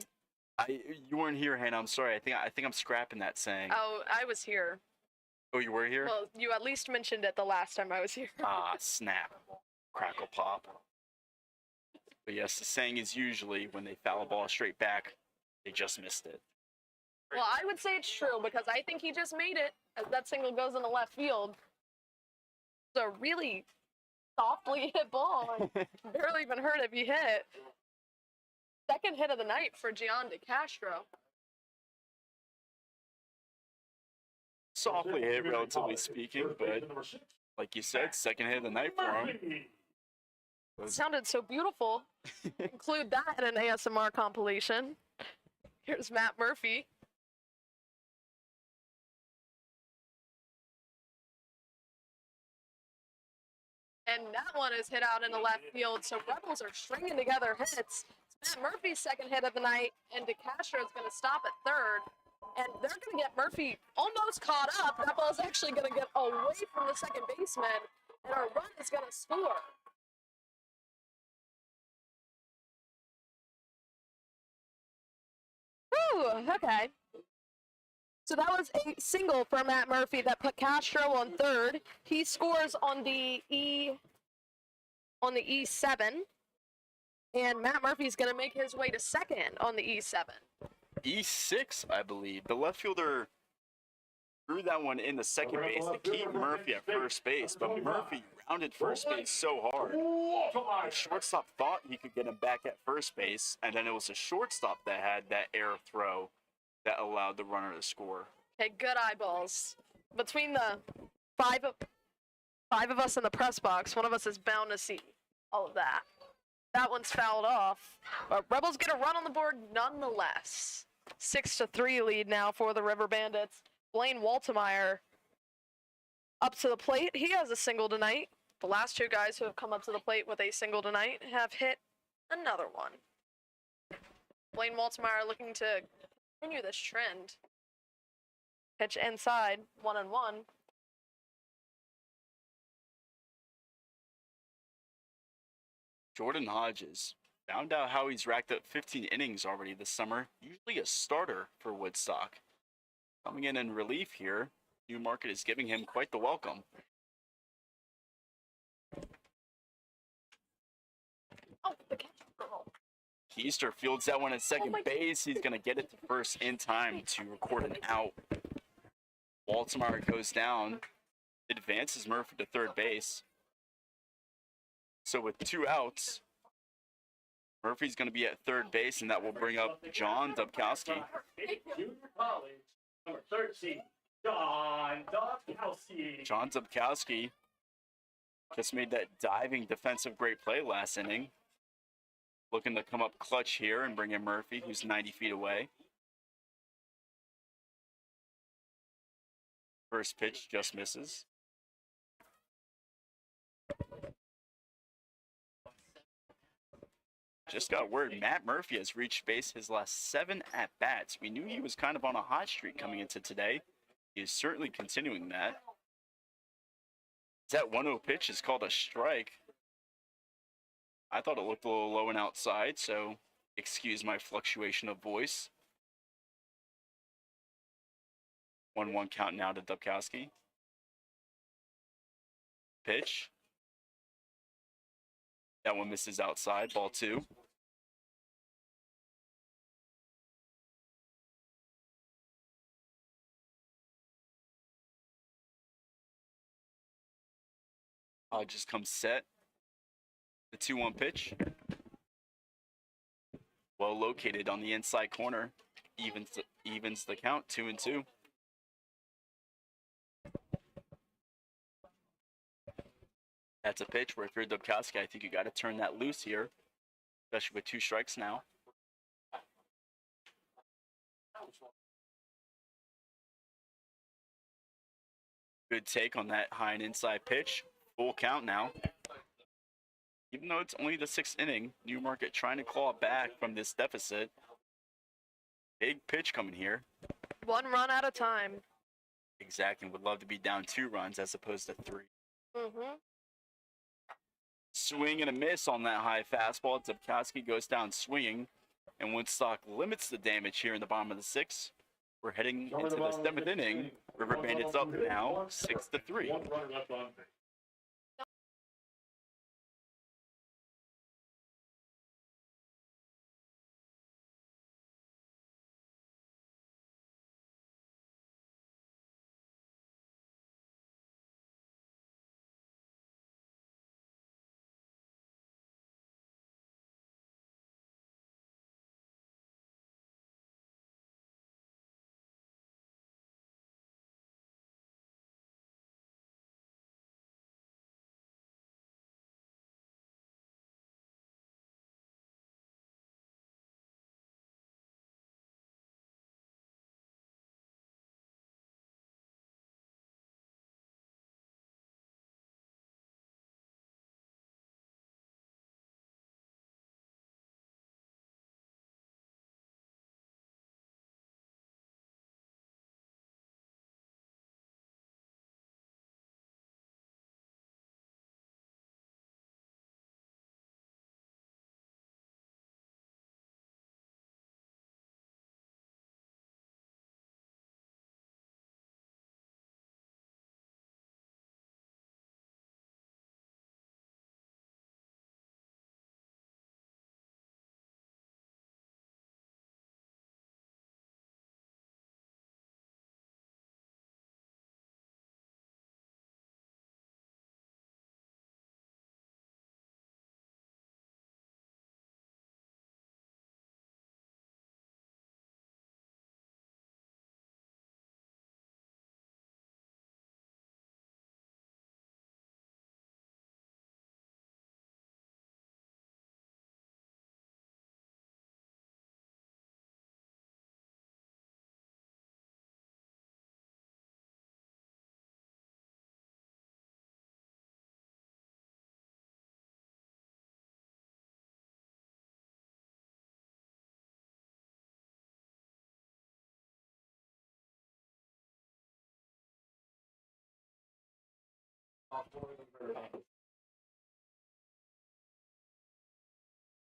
You weren't here, Hannah. I'm sorry. I think I'm scrapping that saying. Oh, I was here. Oh, you were here? Well, you at least mentioned it the last time I was here. Ah, snap. Crackle pop. But yes, the saying is usually when they foul a ball straight back, they just missed it. Well, I would say it's true because I think he just made it as that single goes into left field. It's a really softly hit ball. Barely even hurt if you hit. Second hit of the night for Gian DeCastro. Softly hit, relatively speaking, but like you said, second hit of the night for him. It sounded so beautiful. Include that in an ASMR compilation. Here's Matt Murphy. And that one is hit out in the left field, so Rebels are stringing together hits. It's Matt Murphy's second hit of the night, and DeCastro is going to stop at third. And they're going to get Murphy almost caught up. That ball's actually going to get away from the second baseman, and our run is going to score. Whew, okay. So that was a single for Matt Murphy that put Castro on third. He scores on the E7. And Matt Murphy's going to make his way to second on the E7. E6, I believe. The left fielder threw that one in the second base to keep Murphy at first base, but Murphy rounded first base so hard. The shortstop thought he could get him back at first base, and then it was the shortstop that had that air throw that allowed the runner to score. Okay, good eyeballs. Between the five of us in the press box, one of us is bound to see all of that. That one's fouled off. But Rebels get a run on the board nonetheless. 6-3 lead now for the River Bandits. Blaine Waltemeyer up to the plate. He has a single tonight. The last two guys who have come up to the plate with a single tonight have hit another one. Blaine Waltemeyer looking to continue this trend. Pitch inside, 1-1. Jordan Hodges found out how he's racked up 15 innings already this summer, usually a starter for Woodstock. Coming in relief here, Newmarket is giving him quite the welcome. Keister fields that one at second my- base. He's going to get it to first in time to record an out. Baltimore goes down, advances Murphy to third base. So with 2 outs, Murphy's going to be at third base, and that will bring up John Dubkowski. Junior college, number 13, John Dawkowski. John Dubkowski just made that diving defensive great play last inning. Looking to come up clutch here and bring in Murphy, who's 90 feet away. First pitch just misses. Just got word Matt Murphy has reached base his last 7 at-bats. We knew he was kind of on a hot streak coming into today. He is certainly continuing that. That 1-0 pitch is called a strike. I thought it looked a little low and outside, so excuse my fluctuation of voice. 1-1 count now to Dubkowski. Pitch. That one misses outside, ball 2. Just comes set. The 2-1 pitch. Well located on the inside corner. Evens the count, 2-2. That's a pitch where if you're Dubkowski, I think you got to turn that loose here, especially with 2 strikes now. Good take on that high and inside pitch. Full count now. Even though it's only the 6th inning, Newmarket trying to claw back from this deficit. Big pitch coming here. 1 run at a time. Exactly. Would love to be down 2 runs as opposed to 3. Mm-hmm. Swing and a miss on that high fastball. Dubkowski goes down swinging, and Woodstock limits the damage here in the bottom of the 6th. We're heading into the 7th inning. River Bandits up now, 6-3. 1 runner left on base.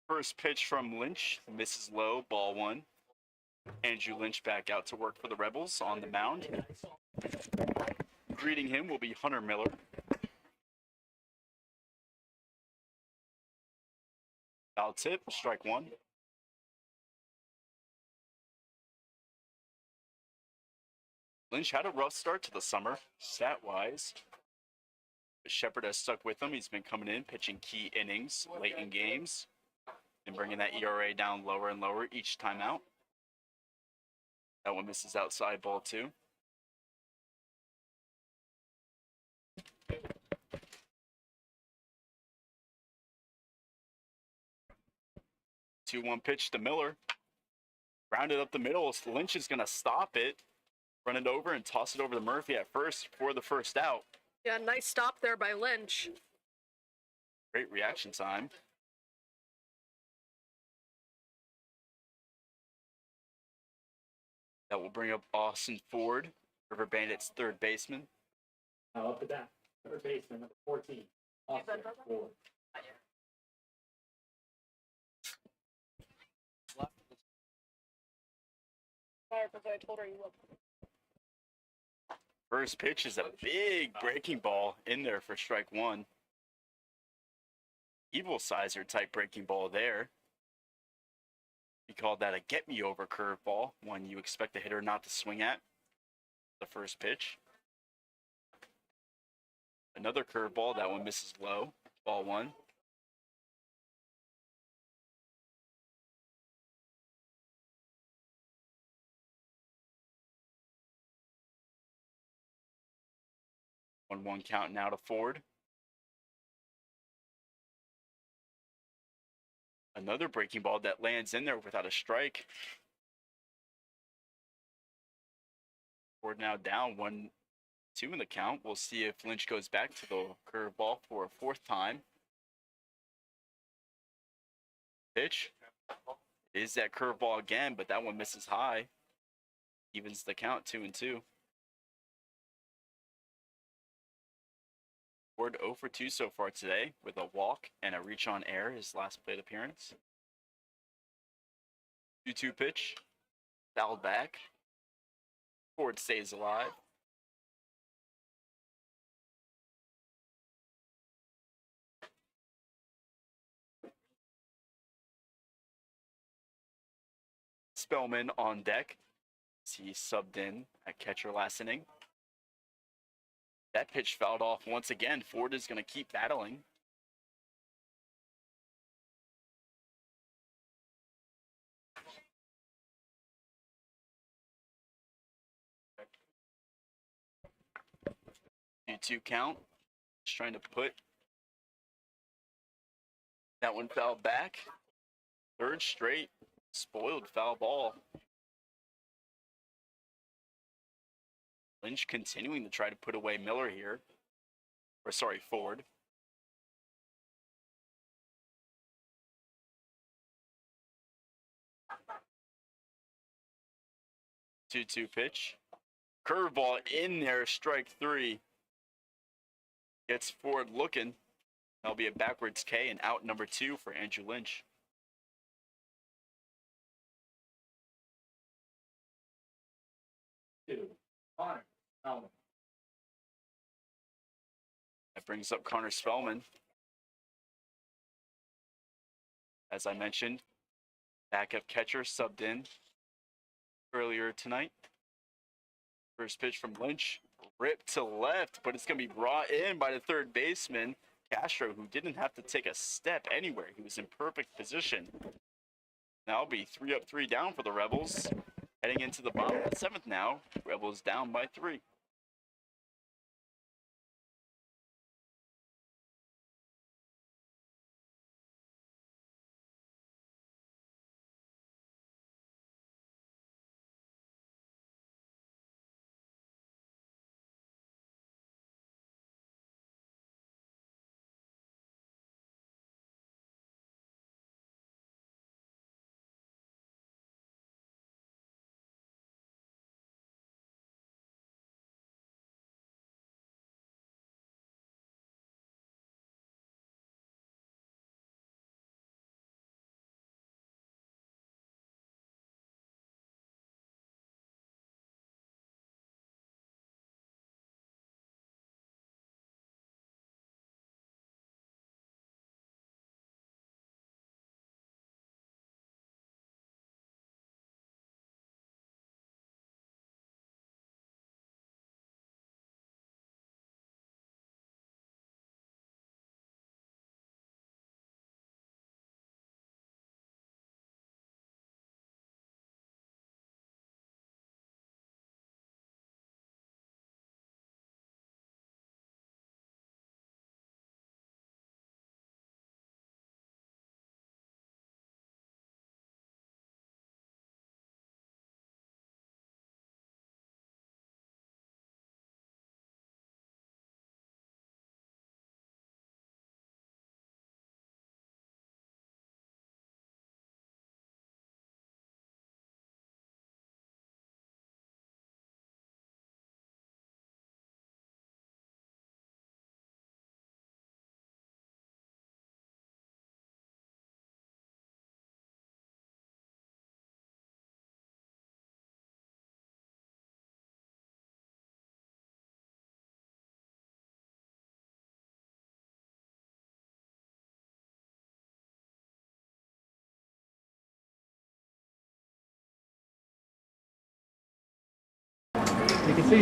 First pitch from Lynch, misses low, ball 1. Andrew Lynch back out to work for the Rebels on the mound. Greeting him will be Hunter Miller. Foul tip, strike one. Lynch had a rough start to the summer, stat-wise. But Shepard has stuck with him. He's been coming in, pitching key innings late in games, and bringing that ERA down lower and lower each time out. That one misses outside, ball two. Two-one pitch to Miller. Rounded up the middle. Lynch is going to stop it, run it over, and toss it over to Murphy at first for the first out. Yeah, nice stop there by Lynch. Great reaction time. That will bring up Austin Ford, River Bandits' third baseman. Now up to bat. Third baseman, number 14. Austin Ford. I told her you would. First pitch is a big breaking ball in there for strike one. Evil sizer type breaking ball there. We called that a get me over curveball, one you expect the hitter not to swing at. The first pitch. Another curveball, that one misses low. Ball one. One count now to Ford. Another breaking ball that lands in there without a strike. Ford now down 1-2 in the count. We'll see if Lynch goes back to the curveball for a fourth time. Pitch is that curveball again, but that one misses high. Evens the count 2-2. Ford 0 for 2 so far today with a walk and a reach on air, his last plate appearance. 2-2 pitch, fouled back. Ford stays alive. Spellman on deck. He subbed in at catcher last inning. That pitch fouled off once again. Ford is going to keep battling. Two count. Just trying to put that one fouled back. Third straight spoiled foul ball. Lynch continuing to try to put away Miller here. Or sorry, Ford. Two-two pitch. Curveball in there, strike three. Gets Ford looking. That'll be a backwards K and out number 2 for Andrew Lynch. Connor Spellman. That brings up Connor Spellman. As I mentioned, backup catcher subbed in earlier tonight. First pitch from Lynch, ripped to left, but it's going to be brought in by the third baseman, Castro, who didn't have to take a step anywhere. He was in perfect position. Now it'll be 3 up, 3 down for the Rebels. Heading into the bottom of the 7th now, Rebels down by 3.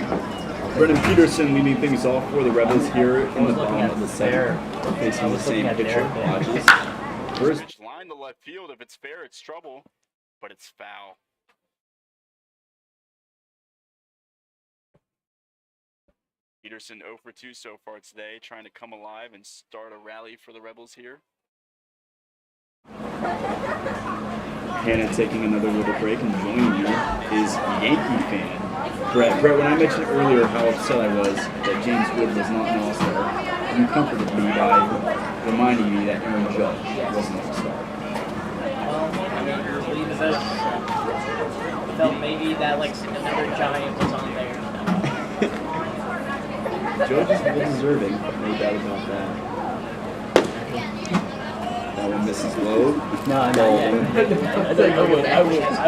Brennan Peterson leading things off for the Rebels here in the bottom of the seventh. Facing the same pitcher, Hodges. First pitch line to left field. If it's fair, it's trouble, but it's foul. Peterson 0 for 2 so far today, trying to come alive and start a rally for the Rebels here. Hannah taking another little break, and joining you is Yankee fan Brett. Brett, when I mentioned earlier how upset I was that James Wood was not an All-Star, you comforted me by reminding me that Aaron Judge was an All-Star. Well, I mean, you believe the votes. I felt maybe that like another giant was on there. Judge is well deserving, no doubt about that. That one misses low. No, I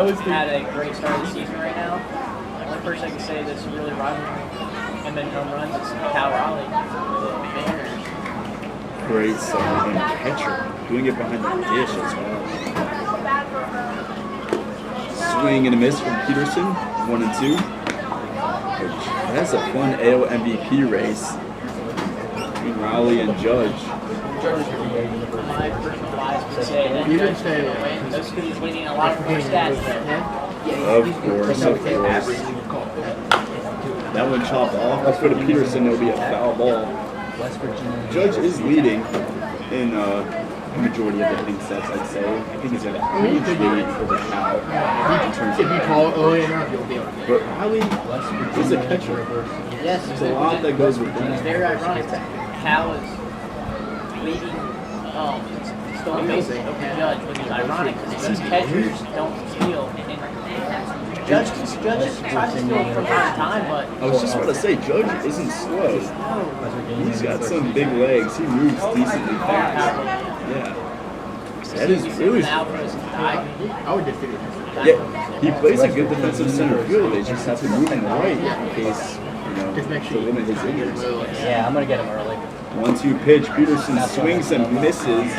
was had a great start of the season right now. The only person I can say that's really rivaling him in home runs is Cal Raleigh. The Mariners. Great start, and catcher doing it behind the dish as well. Swing and a miss from Peterson, 1 and 2. That's a fun AO MVP race between Rowley and Judge. My personal bias would say that Judge will win. Those two is leading a lot more stats there. Of course. That one chopped off. Let's go to Peterson. It'll be a foul ball. Judge is leading in the majority of the hitting sets, I'd say. I think he's at a huge lead over Cal in terms of. If you call it early enough, you'll be able to. But Rowley is a catcher. Yes, there's a lot that goes with that. It's very ironic that Cal is leading stolen bases over Judge, which is ironic because those catchers don't steal. And Judge tries to steal from time to time, but I was just about to say, Judge isn't slow. He's got some big legs. He moves decently fast. Yeah. That is really. I would just figure Yeah, he plays a good defensive center field. They just have to move him right in case, to limit his injuries. yeah, I'm gonna get him early. 1-2 pitch. Peterson swings and misses.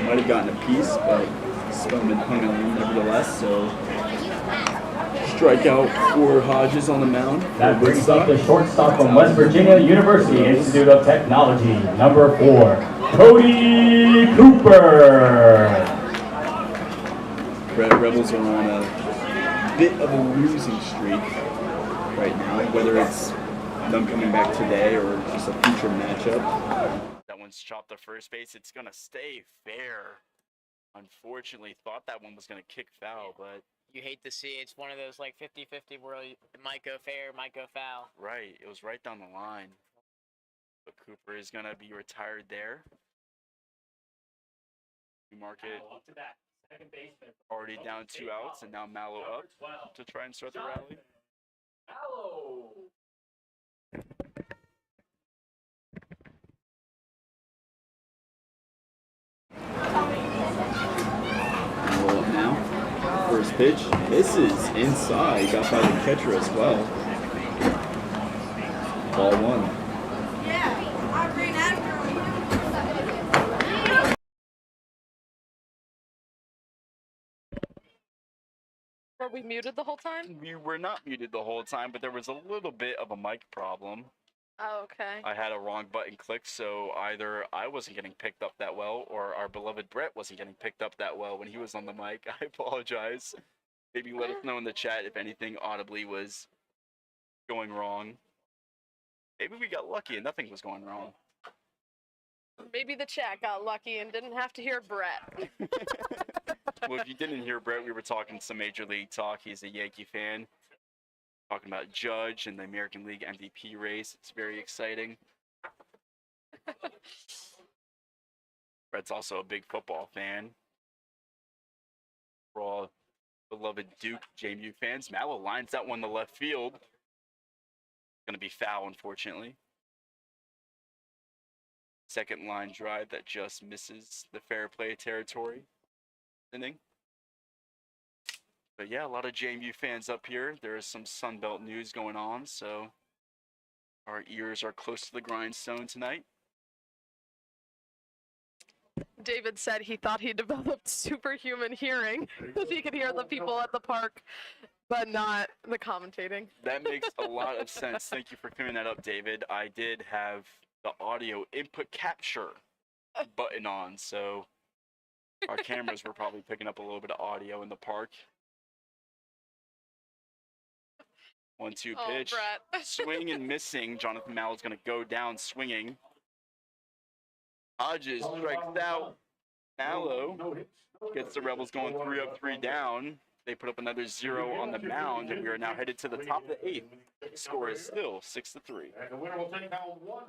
Might have gotten a piece, but Spellman hung on nevertheless. So strikeout for Hodges on the mound. That brings up the shortstop from West Virginia University Institute of Technology, number 4, Cody Cooper. Rebels are on a bit of a losing streak right now, whether it's them coming back today or just a future matchup. That one's chopped to first base. It's going to stay fair. Unfortunately, thought that one was going to kick foul, but You hate to see it. It's one of those like 50-50 where it might go fair, might go foul. right, it was right down the line. But Cooper is going to be retired there. Market up to that. Second baseman. already down 2 outs, and now Mallow up to try and start the rally. Hello. Mallow up now. First pitch misses inside, got by the catcher as well. Ball 1. Were we muted the whole time? We were not muted the whole time, but there was a little bit of a mic problem. Oh, okay. I had a wrong button clicked, so either I wasn't getting picked up that well, or our beloved Brett wasn't getting picked up that well when he was on the mic. I apologize. Maybe let us know in the chat if anything audibly was going wrong. Maybe we got lucky and nothing was going wrong. Maybe the chat got lucky and didn't have to hear Brett. Well, if you didn't hear Brett, we were talking some Major League talk. He's a Yankee fan. Talking about Judge and the American League MVP race. It's very exciting. Brett's also a big football fan. We're all beloved Duke JMU fans. Mallow lines that one to left field. Going to be foul, unfortunately. Second line drive that just misses the fair play territory. Inning. But yeah, a lot of JMU fans up here. There is some Sunbelt news going on, so our ears are close to the grindstone tonight. David said he thought he developed superhuman hearing because he could hear the people at the park but not the commentating. That makes a lot of sense. Thank you for clearing that up, David. I did have the audio input capture button on, so our cameras were probably picking up a little bit of audio in the park. 1-2 Oh, pitch. Brett. Swing and missing. Jonathan Mallow's going to go down swinging. Hodges strikes out. Mallow gets the Rebels going 3 up, 3 down. They put up another 0 on the mound, and we are now headed to the top of the 8th. The score is still 6-3. And the winner will take out 1.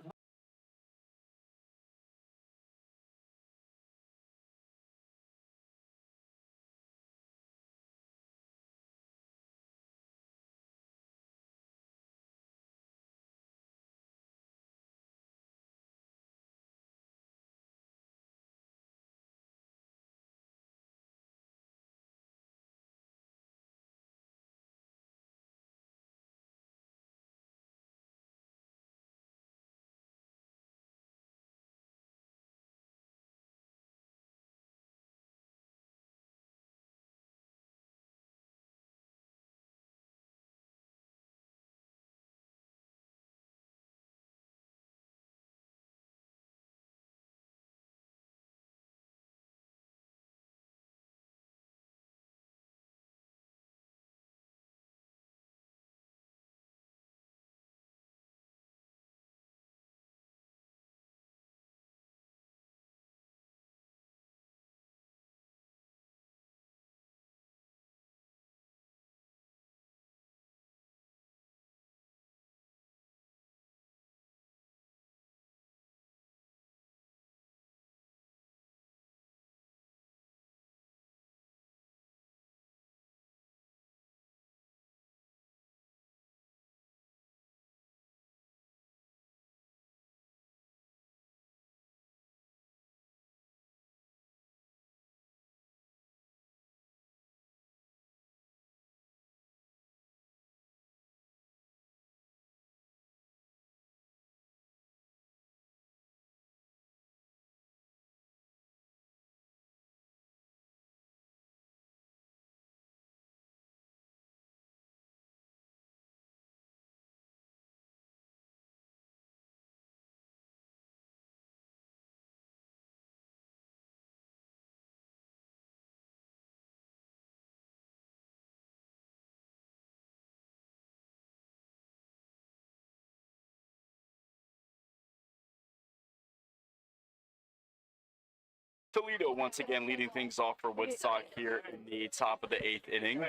Toledo once again leading things off for Woodstock here in the top of the 8th inning.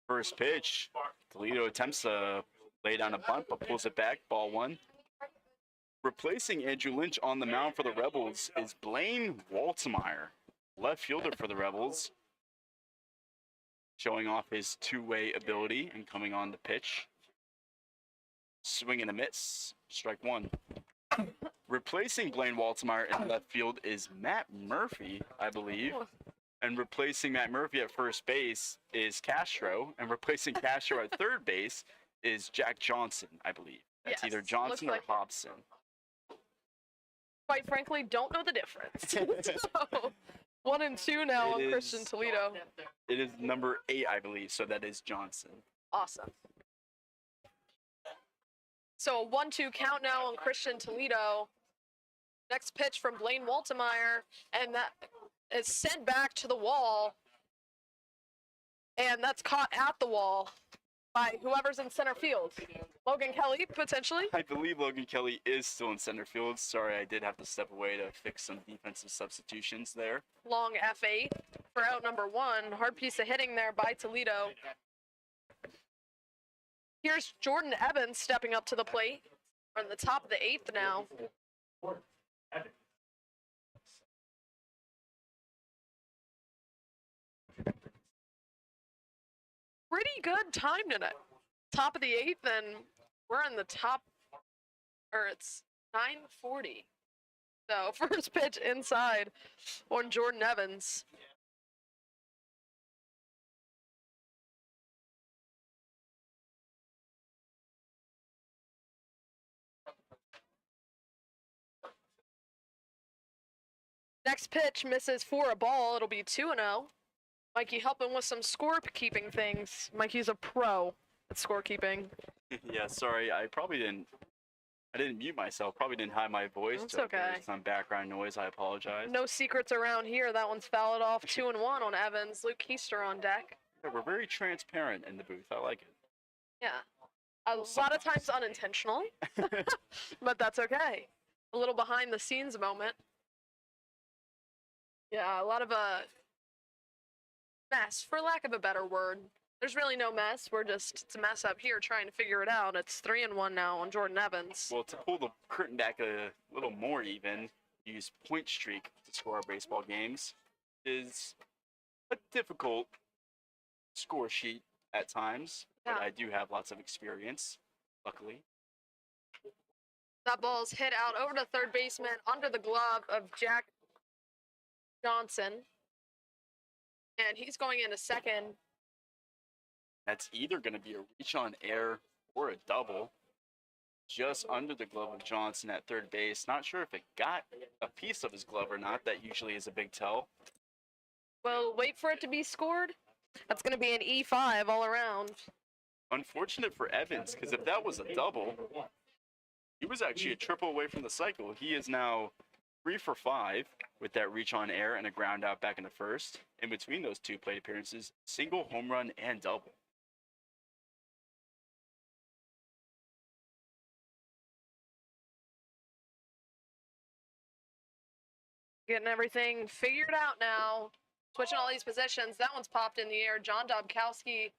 First pitch, Toledo attempts to lay down a bunt, but pulls it back, ball 1. Replacing Andrew Lynch on the mound for the Rebels is Blaine Waltemeyer, left fielder for the Rebels, showing off his two-way ability and coming on the pitch. Swing and a miss, strike 1. Replacing Blaine Waltemeyer in left field is Matt Murphy, I believe. And replacing Matt Murphy at first base is Castro. And replacing Castro at third base is Jack Johnson, I believe. That's Yes, either Johnson looks or like it. Hobson. Quite frankly, don't know the difference. So, 1 and 2 now It on Christian is- Toledo. It is number 8, I believe, so that is Johnson. Awesome. So a 1-2 count now on Christian Toledo. Next pitch from Blaine Waltemeyer, and that is sent back to the wall. And that's caught at the wall by whoever's in center field. Logan Kelly, potentially. I believe Logan Kelly is still in center field. Sorry, I did have to step away to fix some defensive substitutions there. Long F8 for out number 1. Hard piece of hitting there by Toledo. Here's Jordan Evans stepping up to the plate. We're in the top of the 8th now. Pretty good time tonight. Top of the 8th, and we're in the top, or it's 9:40. So first pitch inside on Jordan Evans. Next pitch misses for a ball. It'll be 2-0. Mikey helping with some scorekeeping things. Mikey's a pro at scorekeeping. Yeah, sorry, I didn't mute myself. Probably didn't hide my voice. That's so if okay. there's some background noise. I apologize. No secrets around here. That one's fouled off 2-1 on Evans. Luke Keister on deck. Yeah, we're very transparent in the booth. I like it. Yeah. A lot of times unintentional, but that's okay. A little behind the scenes moment. Yeah, a lot of mess, for lack of a better word. There's really no mess. It's a mess up here trying to figure it out. It's 3-1 now on Jordan Evans. Well, to pull the curtain back a little more even, use point streak to score our baseball games is a difficult score sheet at times, but Yeah. I do have lots of experience, luckily. That ball's hit out over to third baseman under the glove of Jack Johnson. And he's going into second. That's either going to be a reach on air or a double. Just under the glove of Johnson at third base. Not sure if it got a piece of his glove or not. That usually is a big tell. Well, wait for it to be scored. That's going to be an E5 all around. Unfortunate for Evans, because if that was a double, he was actually a triple away from the cycle. He is now 3 for 5 with that reach on air and a ground out back in the first. In between those two plate appearances, single, home run, and double. Getting everything figured out now. Switching all these positions. That one's popped in the air. John Dobkowski.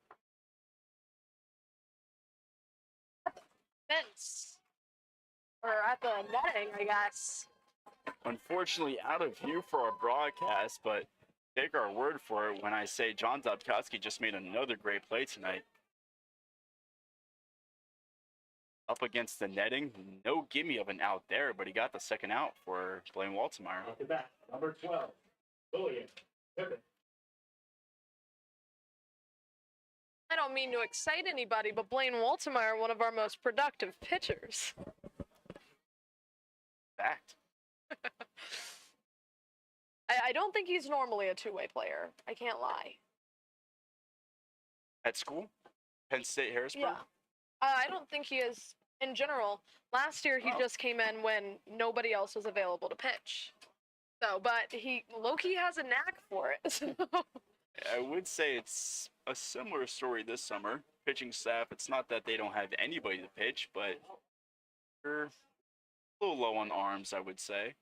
Fence. Or at the netting, I guess. Unfortunately, out of view for our broadcast, but take our word for it when I say John Dobkowski just made another great play tonight. Up against the netting, no gimme of an out there, but he got the second out for Blaine Waltemeyer. Off the bat, number 12, William Pippin. I don't mean to excite anybody, but Blaine Waltemeyer, one of our most productive pitchers. Fact. I don't think he's normally a two-way player. I can't lie. At school? Penn State Harrisburg? Yeah. I don't think he is in general. Last year, he just came in when nobody else was available to pitch. So, but he low-key has a knack for it. So. I would say it's a similar story this summer. Pitching staff, it's not that they don't have anybody to pitch, but they're a little low on arms, I would say.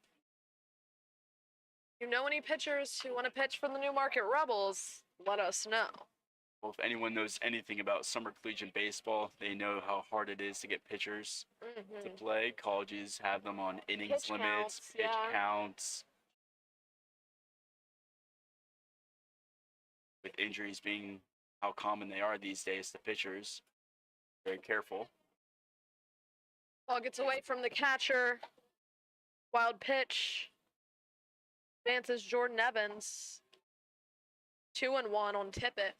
You know any pitchers who want to pitch for the Newmarket Rebels, let us know. Well, if anyone knows anything about summer collegiate baseball, they know how hard it is to get pitchers to play. Colleges have them on innings Pitch limits, counts, pitch yeah. counts. With injuries being how common they are these days to pitchers, very careful. Ball gets away from the catcher. Wild pitch. Advances Jordan Evans. 2-1 on Tippett.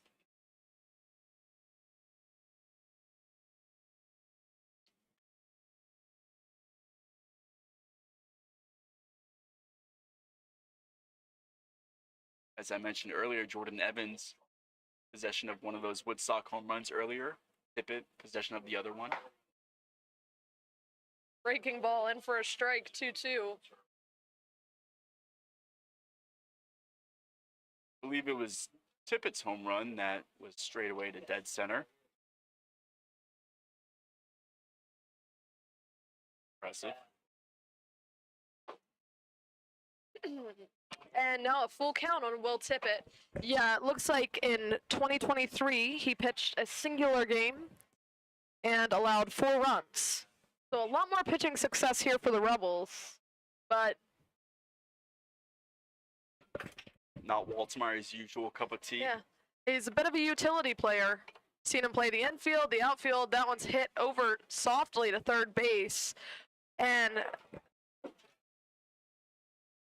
As I mentioned earlier, Jordan Evans, possession of one of those Woodstock home runs earlier. Tippett, possession of the other one. Breaking ball in for a strike, 2-2. I believe it was Tippett's home run that was straight away to dead center. Impressive. And now a full count on Will Tippett. Yeah, it looks like in 2023 he pitched a singular game and allowed 4 runs. So a lot more pitching success here for the Rebels, but Not Waltemeyer's usual cup of tea. yeah, he's a bit of a utility player. Seen him play the infield, the outfield. That one's hit over softly to third base, and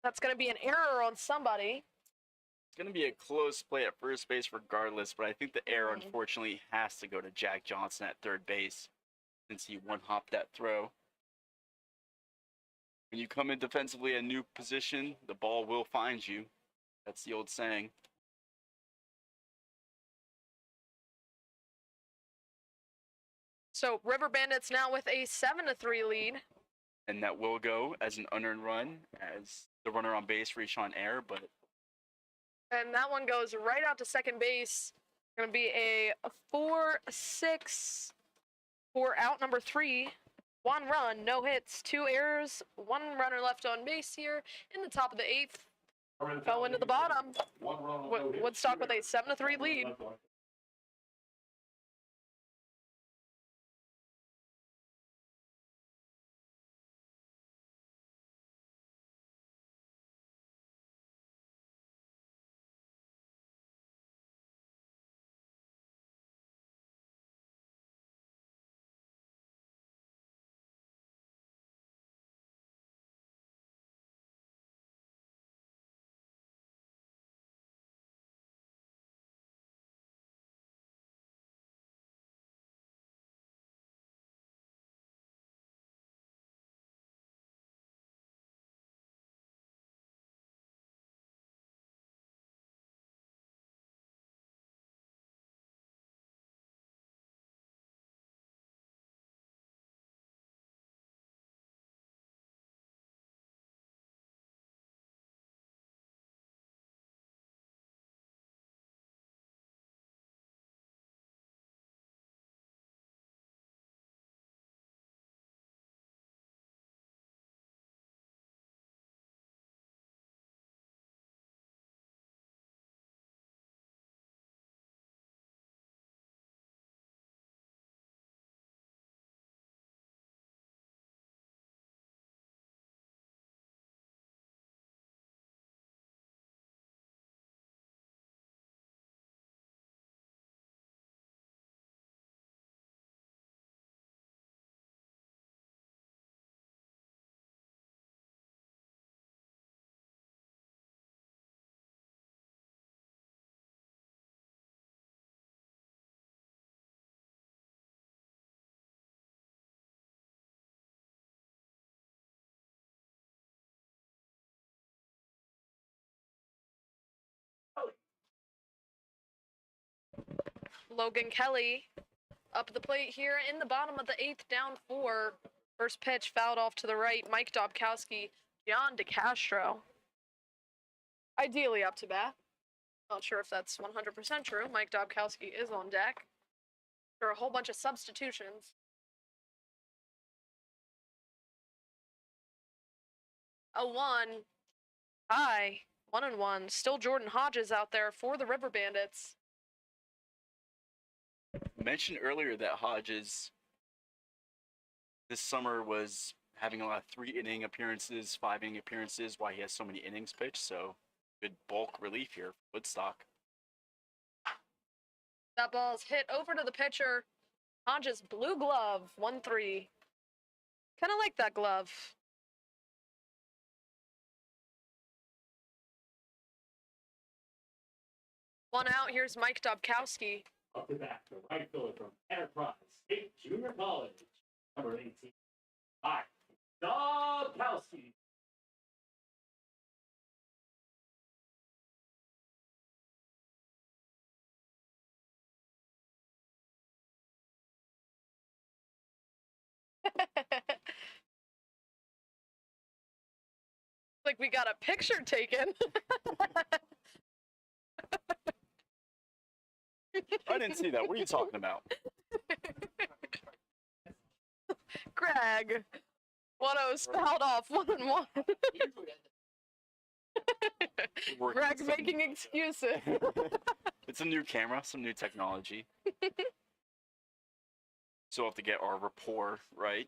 that's going to be an error on somebody. It's going to be a close play at first base regardless, but I think the error, unfortunately, has to go to Jack Johnson at third base since he one-hopped that throw. When you come in defensively a new position, the ball will find you. That's the old saying. So River Bandits now with a 7-3 lead. And that will go as an unearned run as the runner on base reach on air, but And that one goes right out to second base. Going to be a 4-6 for out number 3. 1 run, no hits, 2 errors, 1 runner left on base here in the top of the 8th. Going to the bottom. Woodstock with a 7-3 lead. Logan Kelly up the plate here in the bottom of the 8th, down 4. First pitch fouled off to the right. Mike Dobkowski, John DeCastro. Ideally up to bat. Not sure if that's 100% true. Mike Dobkowski is on deck. There are a whole bunch of substitutions. A 1. High. 1-1. Still Jordan Hodges out there for the River Bandits. mentioned earlier that Hodges this summer was having a lot of 3-inning appearances, 5-inning appearances, why he has so many innings pitched, so good bulk relief here for Woodstock. That ball's hit over to the pitcher. Hodges blue glove, 1-3. Kind of like that glove. One out, here's Mike Dobkowski. Up to bat, the right fielder from Enterprise State Junior College, number 18, Mike Dobkowski. Like we got a picture taken. I didn't see that. What are you talking about? Greg. 1-0 fouled off, 1-1. Greg's making excuses. It's a new camera, some new technology. So we'll have to get our rapport right.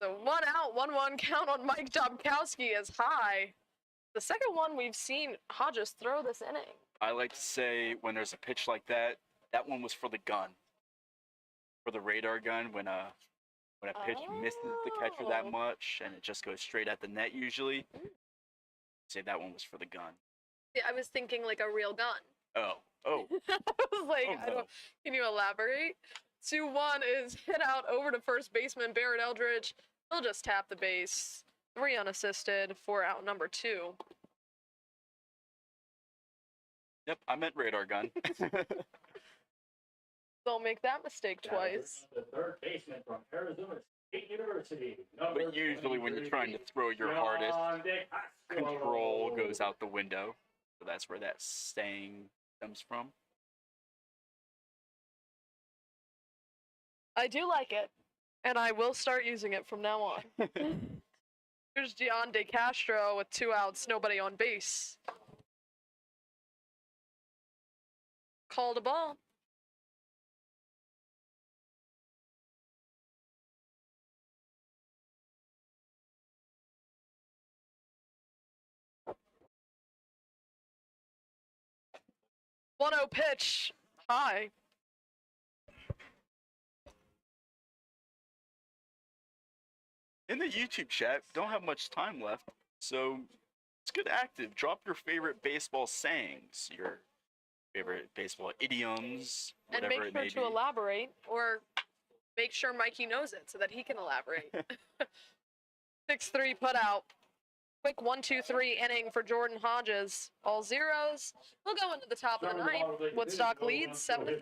So 1 out, 1-1 count on Mike Dobkowski is high. The second one we've seen Hodges throw this inning. I like to say when there's a pitch like that, that one was for the gun. For the radar gun, when a pitch misses the catcher that much and it just goes straight at the net usually. Say that one was for the gun. Yeah, I was thinking like a real gun. Oh. I was like, Oh, I don't. Can you elaborate? 2-1 is hit out over to first baseman Barrett Eldridge. He'll just tap the base. 3 unassisted for out number 2. Yep, I meant radar gun. Don't make that mistake twice. The third baseman from Arizona State University. But usually when you're trying to throw your hardest, control goes out the window. So that's where that saying comes from. I do like it, and I will start using it from now on. Here's Gian De Castro with 2 outs, nobody on base. Called a ball. One-0 pitch. High. In the YouTube chat, don't have much time left, so let's get active. Drop your favorite baseball sayings, your favorite baseball idioms, And whatever make it may sure to be. elaborate, or make sure Mikey knows it so that he can elaborate. 6-3 put out. Quick 1-2-3 inning for Jordan Hodges. All zeros. We'll go into the top of the ninth. Woodstock leads 7-3.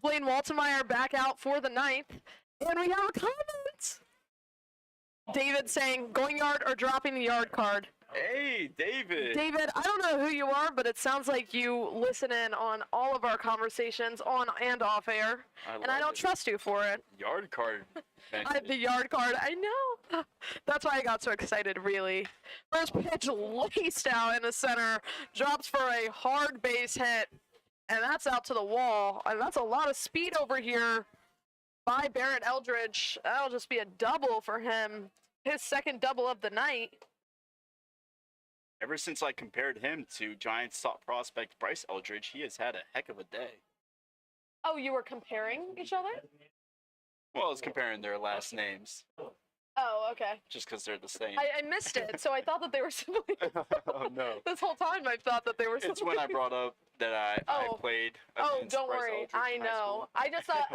Blaine Waltemeyer back out for the ninth. And we have a comment. David saying, going yard or dropping the yard card. Hey, David. David, I don't know who you are, but it sounds like you listen in on all of our conversations on and off air. And I don't trust you for it. Yard card. The yard card, I know. That's why I got so excited, really. First pitch laced out in the center, drops for a hard base hit, and that's out to the wall. And that's a lot of speed over here by Barrett Eldridge. That'll just be a double for him, his second double of the night. Ever since I compared him to Giants top prospect Bryce Eldridge, he has had a heck of a day. Oh, you were comparing each other? Well, I was comparing their last names, Oh, okay. just because they're the same. I missed it, so I thought that they were simply. Oh, no. This whole time I thought that they were It's when I brought up that I Oh. played Oh, against don't Bryce worry. Eldridge I in high know. school. I just thought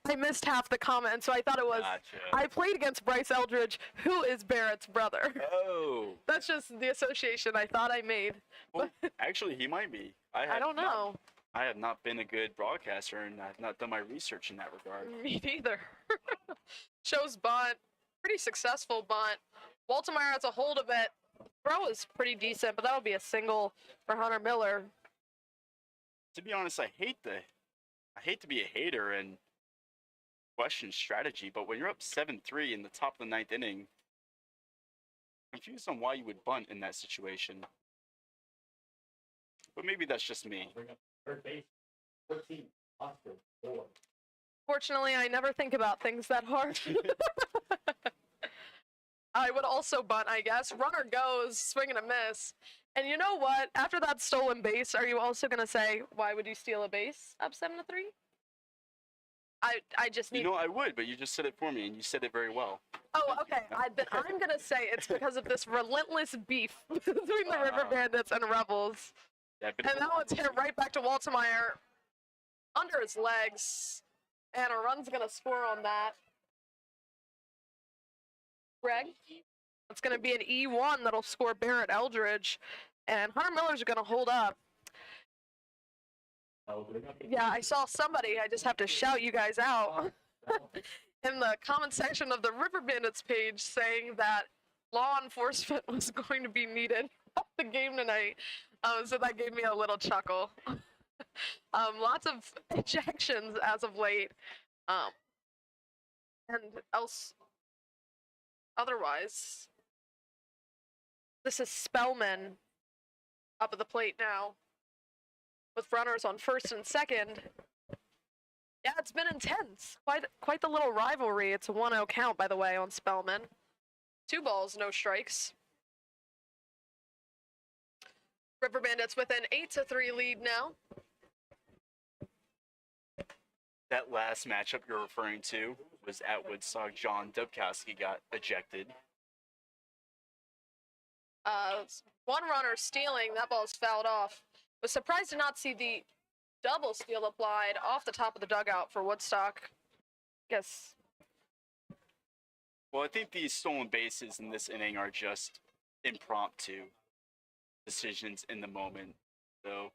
I missed half the comment, so I thought it was Gotcha. I played against Bryce Eldridge, who is Barrett's brother. Oh. That's just the association I thought I made. Well, actually, he might be. I don't know. I have not been a good broadcaster, and I've not done my research in that regard. Me neither. Shows bunt. Pretty successful bunt. Waltemeyer has a hold of it. Throw is pretty decent, but that'll be a single for Hunter Miller. To be honest, I hate the I hate to be a hater and question strategy, but when you're up 7-3 in the top of the ninth inning, confused on why you would bunt in that situation. But maybe that's just me. Bring up third base. 14. Oscar 4. Fortunately, I never think about things that hard. I would also bunt, I guess. Runner goes, swing and a miss. And you know what? After that stolen base, are you also going to say, why would you steal a base up 7-3? I just need... You know, I would, but you just said it for me, and you said it very well. Oh, okay. Then I'm going to say it's because of this relentless beef between the River Bandits and Rebels. Yeah, And that one's hit right back to Waltemeyer under his legs. And a run's going to score on that. Greg? It's going to be an E1 that'll score Barrett Eldridge. And Hunter Miller's going to hold up. Yeah, I saw somebody, I just have to shout you guys out, in the comment section of the River Bandits page saying that law enforcement was going to be needed at the game tonight. So that gave me a little chuckle. Lots of ejections as of late. And otherwise, this is Spellman up at the plate now, with runners on first and second. Yeah, it's been intense. Quite the little rivalry. It's a 1-0 count, by the way, on Spellman. 2 balls, no strikes. River Bandits with an 8-3 lead now. That last matchup you're referring to was at Woodstock. John Dubkowski got ejected. One runner stealing, that ball's fouled off. Was surprised to not see the double steal applied off the top of the dugout for Woodstock. Guess. Well, I think these stolen bases in this inning are just impromptu decisions in the moment. So,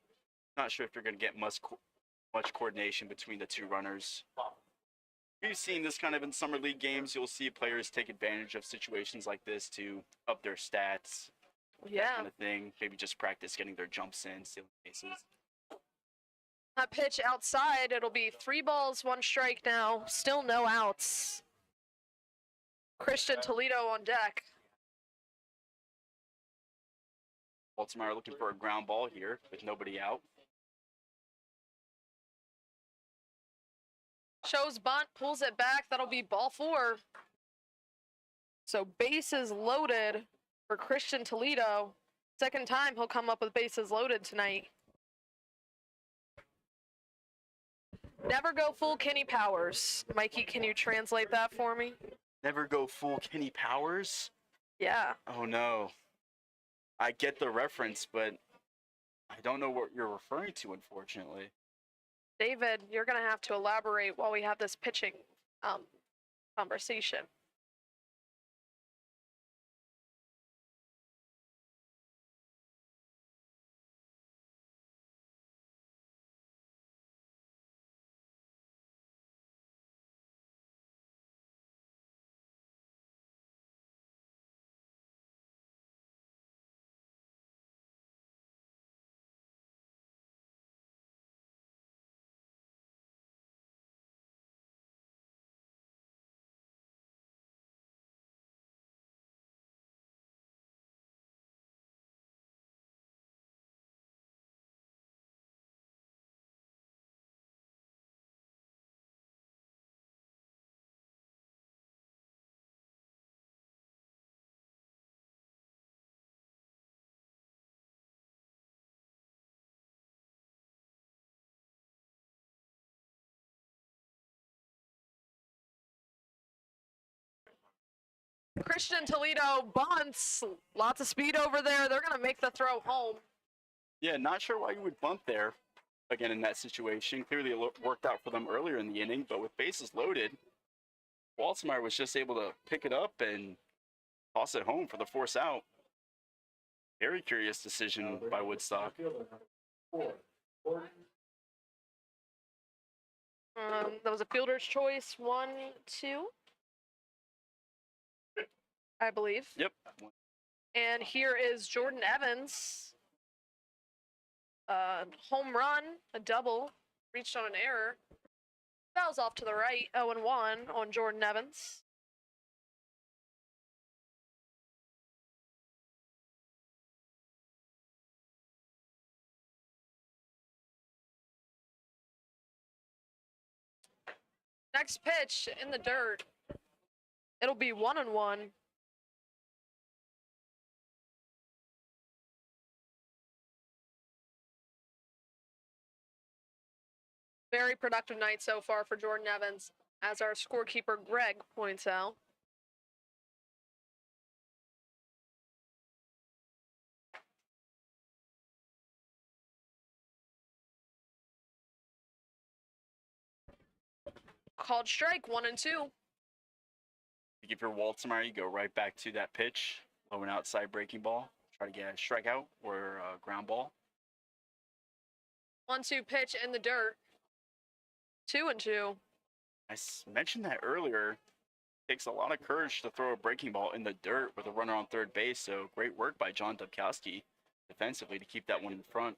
not sure if you're going to get much coordination between the two runners. We've seen this kind of in summer league games. You'll see players take advantage of situations like this to up their stats. Yeah. That kind of thing. Maybe just practice getting their jumps in, stealing bases. That pitch outside, it'll be 3 balls, 1 strike now. Still no outs. Christian Toledo on deck. Baltimore looking for a ground ball here with nobody out. Shows bunt, pulls it back. That'll be ball 4. So bases loaded for Christian Toledo. Second time he'll come up with bases loaded tonight. Never go full Kenny Powers. Mikey, can you translate that for me? Never go full Kenny Powers? Yeah. Oh no. I get the reference, but I don't know what you're referring to, unfortunately. David, you're going to have to elaborate while we have this pitching conversation. Christian Toledo bunts. Lots of speed over there. They're going to make the throw home. Yeah, not sure why you would bunt there, again, in that situation. Clearly it worked out for them earlier in the inning, but with bases loaded, Waltemeyer was just able to pick it up and toss it home for the force out. Very curious decision by Woodstock. That was a fielder's choice. 1, 2. I believe. Yep. And here is Jordan Evans. Home run, a double reached on an error. Fouls off to the right, 0-1 on Jordan Evans. Next pitch in the dirt. It'll be 1-1. Very productive night so far for Jordan Evans, as our scorekeeper Greg points out. Called strike, 1-2. If you're Waltmar, you go right back to that pitch, low and outside breaking ball. Try to get a strikeout or a ground ball. 1-2 pitch in the dirt. 2-2. I mentioned that earlier. It takes a lot of courage to throw a breaking ball in the dirt with a runner on third base. So great work by John Dubkowski defensively to keep that one in front.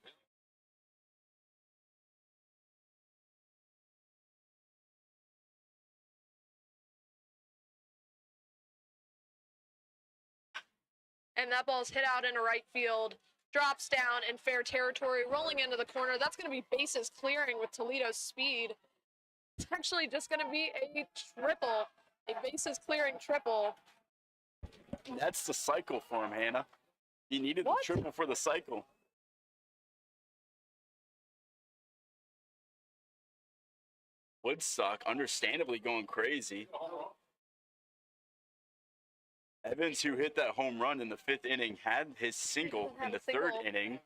And that ball's hit out into right field. Drops down in fair territory, rolling into the corner. That's going to be bases clearing with Toledo's speed. It's actually just going to be a triple, a bases clearing triple. That's the cycle for him, Hannah. He needed What? the triple for the cycle. Woodstock understandably going crazy. Evans, who hit that home run in the 5th inning, had his single in the 3rd inning.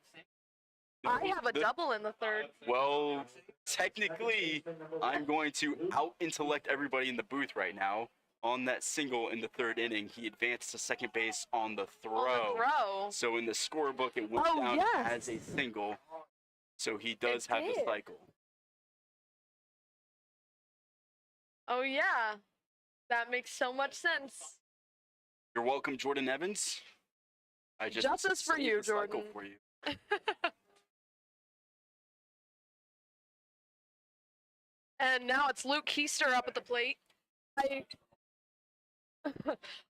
I have a double in the 3rd. Well, technically, I'm going to out-intellect everybody in the booth right now. On that single in the 3rd inning, he advanced to second base on the throw. On the throw. So in the scorebook, it went Oh, down yes. as a single. So he does have the did. cycle. Oh, yeah. That makes so much sense. You're welcome, Jordan Evans. I just Justice for saved you, the cycle Jordan. for you. And now it's Luke Keister up at the plate.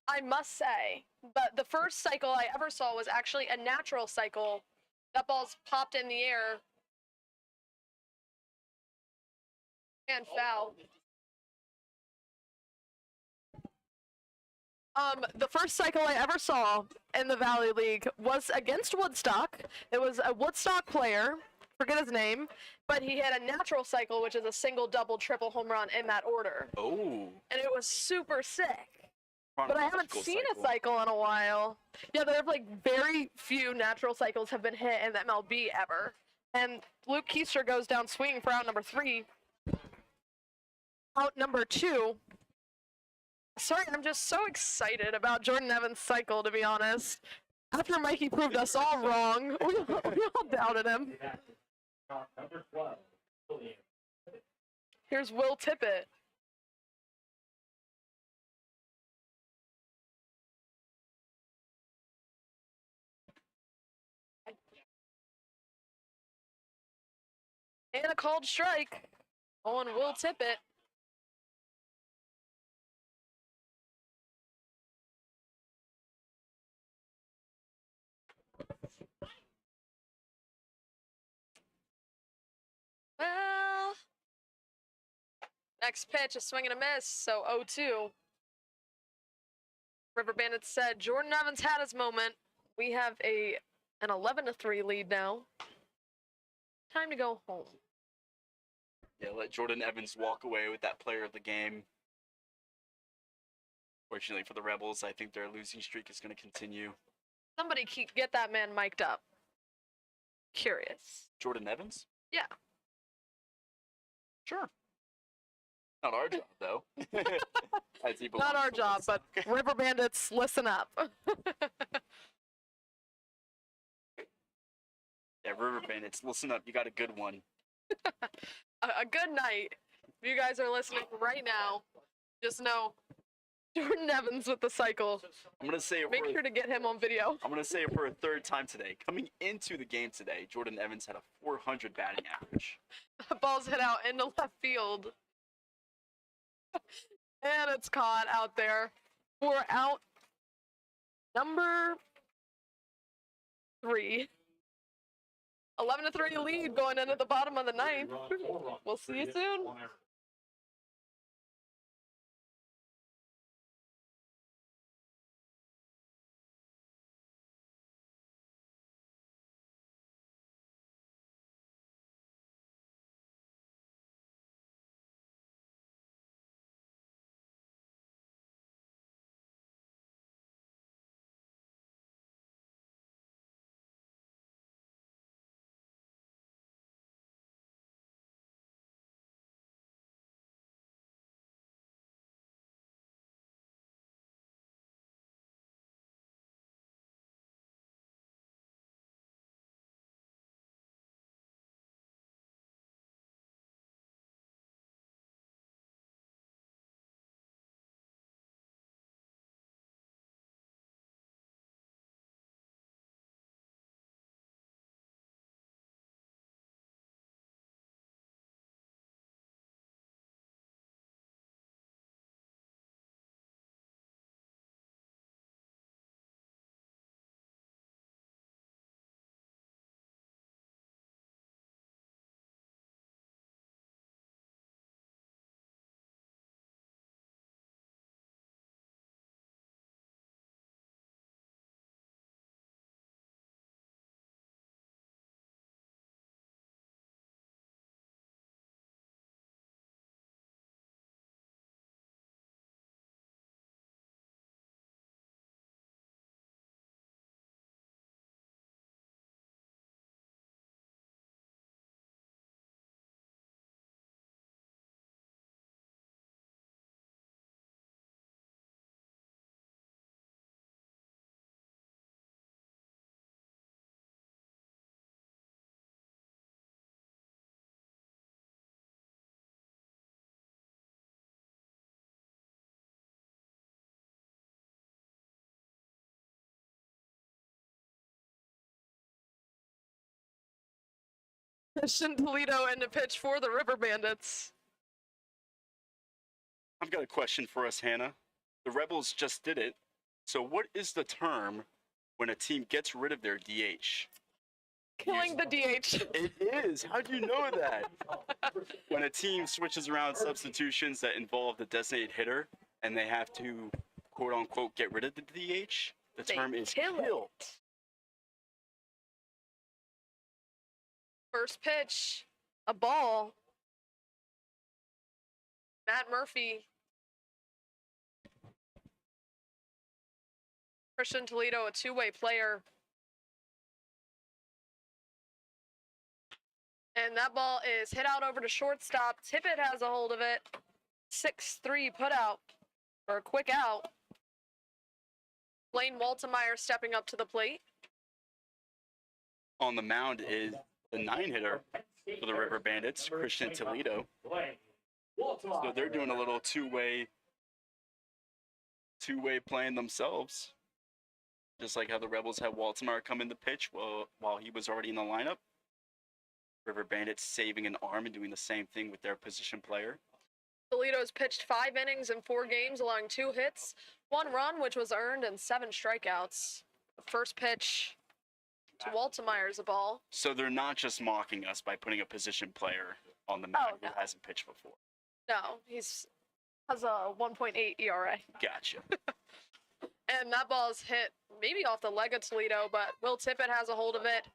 I must say, but the first cycle I ever saw was actually a natural cycle. That ball's popped in the air. And foul. The first cycle I ever saw in the Valley League was against Woodstock. It was a Woodstock player, forget his name, but he had a natural cycle, which is a single, double, triple home run in that order. Oh. And it was super sick. But I haven't chronological seen a cycle in a while. Yeah, there have like very few natural cycles have been hit in the MLB ever. And Luke Keister goes down swinging for out number 3. Out number 2. Sorry, I'm just so excited about Jordan Evans' cycle, to be honest. After Mikey proved us all wrong, we all doubted him. Number 12. William. Here's Will Tippett. And a called strike on Will Tippett. Well, next pitch, a swing and a miss, so 0-2. River Bandits said Jordan Evans had his moment. We have an 11-3 lead now. Time to go home. Yeah, let Jordan Evans walk away with that player of the game. Fortunately for the Rebels, I think their losing streak is going to continue. Somebody get that man mic'd up. Curious. Jordan Evans? Yeah. Sure. Not our job, though. As he Not belongs our to job, but Woodstock. River Bandits, listen up. Yeah, River Bandits, listen up. You got a good one. A good night. If you guys are listening right now, just know Jordan Evans with the cycle. I'm gonna say it Make for sure to get him on video. I'm gonna say it for a third time today. Coming into the game today, Jordan Evans had a 400 batting average. The ball's hit out into left field. And it's caught out there. For out number 3. 11-3 lead going into the bottom of the ninth. We'll see you soon. Christian Toledo in the pitch for the River Bandits. I've got a question for us, Hannah. The Rebels just did it. So what is the term when a team gets rid of their DH? Killing the DH. It is. How do you know that? When a team switches around substitutions that involve the designated hitter and they have to, quote unquote, get rid of the DH, the They term is kill it. kill. First pitch, a ball. Matt Murphy. Christian Toledo, a two-way player. And that ball is hit out over to shortstop. Tippett has a hold of it. 6-3 put out, or a quick out. Blaine Waltemeyer stepping up to the plate. On the mound is the 9-hitter for the River Bandits, Christian Toledo. So they're doing a little two-way playing themselves. Just like how the Rebels had Waltemeyer come in the pitch while he was already in the lineup. River Bandits saving an arm and doing the same thing with their position player. Toledo's pitched 5 innings in 4 games, allowing 2 hits, 1 run, which was earned, and 7 strikeouts. The first pitch to Waltemeyer's a ball. So they're not just mocking us by putting a position player on the mound no. who hasn't pitched before. No, has a 1.8 ERA. Gotcha. And that ball's hit maybe off the leg of Toledo, but Will Tippett has a hold of it.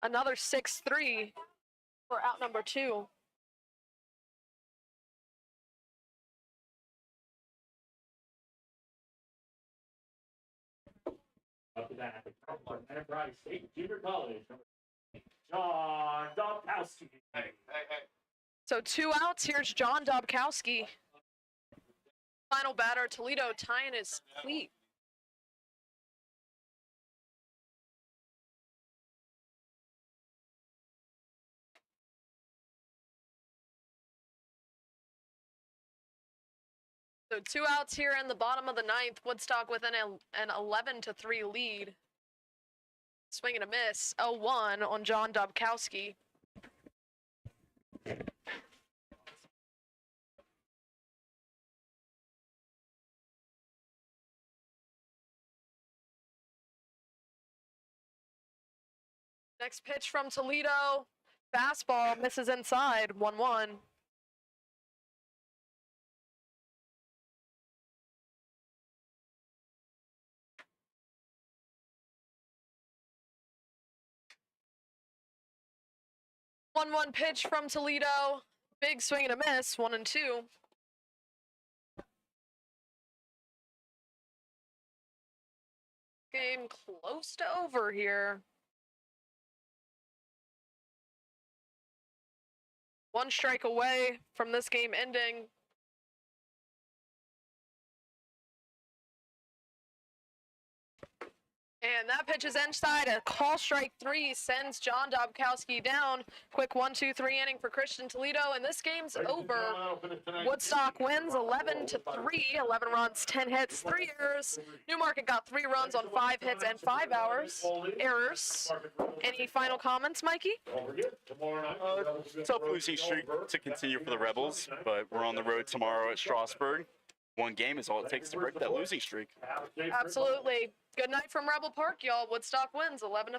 Another 6-3 for out number 2. Up to that, Enterprise State Junior College, John Dobkowski. So 2 outs. Here's John Dobkowski. Final batter, Toledo tying his cleat. So 2 outs here in the bottom of the ninth. Woodstock with an 11-3 lead. Swing and a miss. 0-1 on John Dobkowski. Next pitch from Toledo. Fastball misses inside. 1-1. One pitch from Toledo. Big swing and a miss. 1-2. Game close to over here. One strike away from this game ending. And that pitch is inside. A call strike 3 sends John Dobkowski down. Quick 1-2-3 inning for Christian Toledo, and this game's over. Woodstock wins 11-3. 11 runs, 10 hits, 3 errors. Newmarket got 3 runs on 5 hits and 5 errors. Any final comments, Mikey? Tough losing streak to continue for the Rebels, but we're on the road tomorrow at Strasburg. 1 game is all it takes to break that losing streak. Absolutely. Good night from Rebel Park, y'all. Woodstock wins 11-3.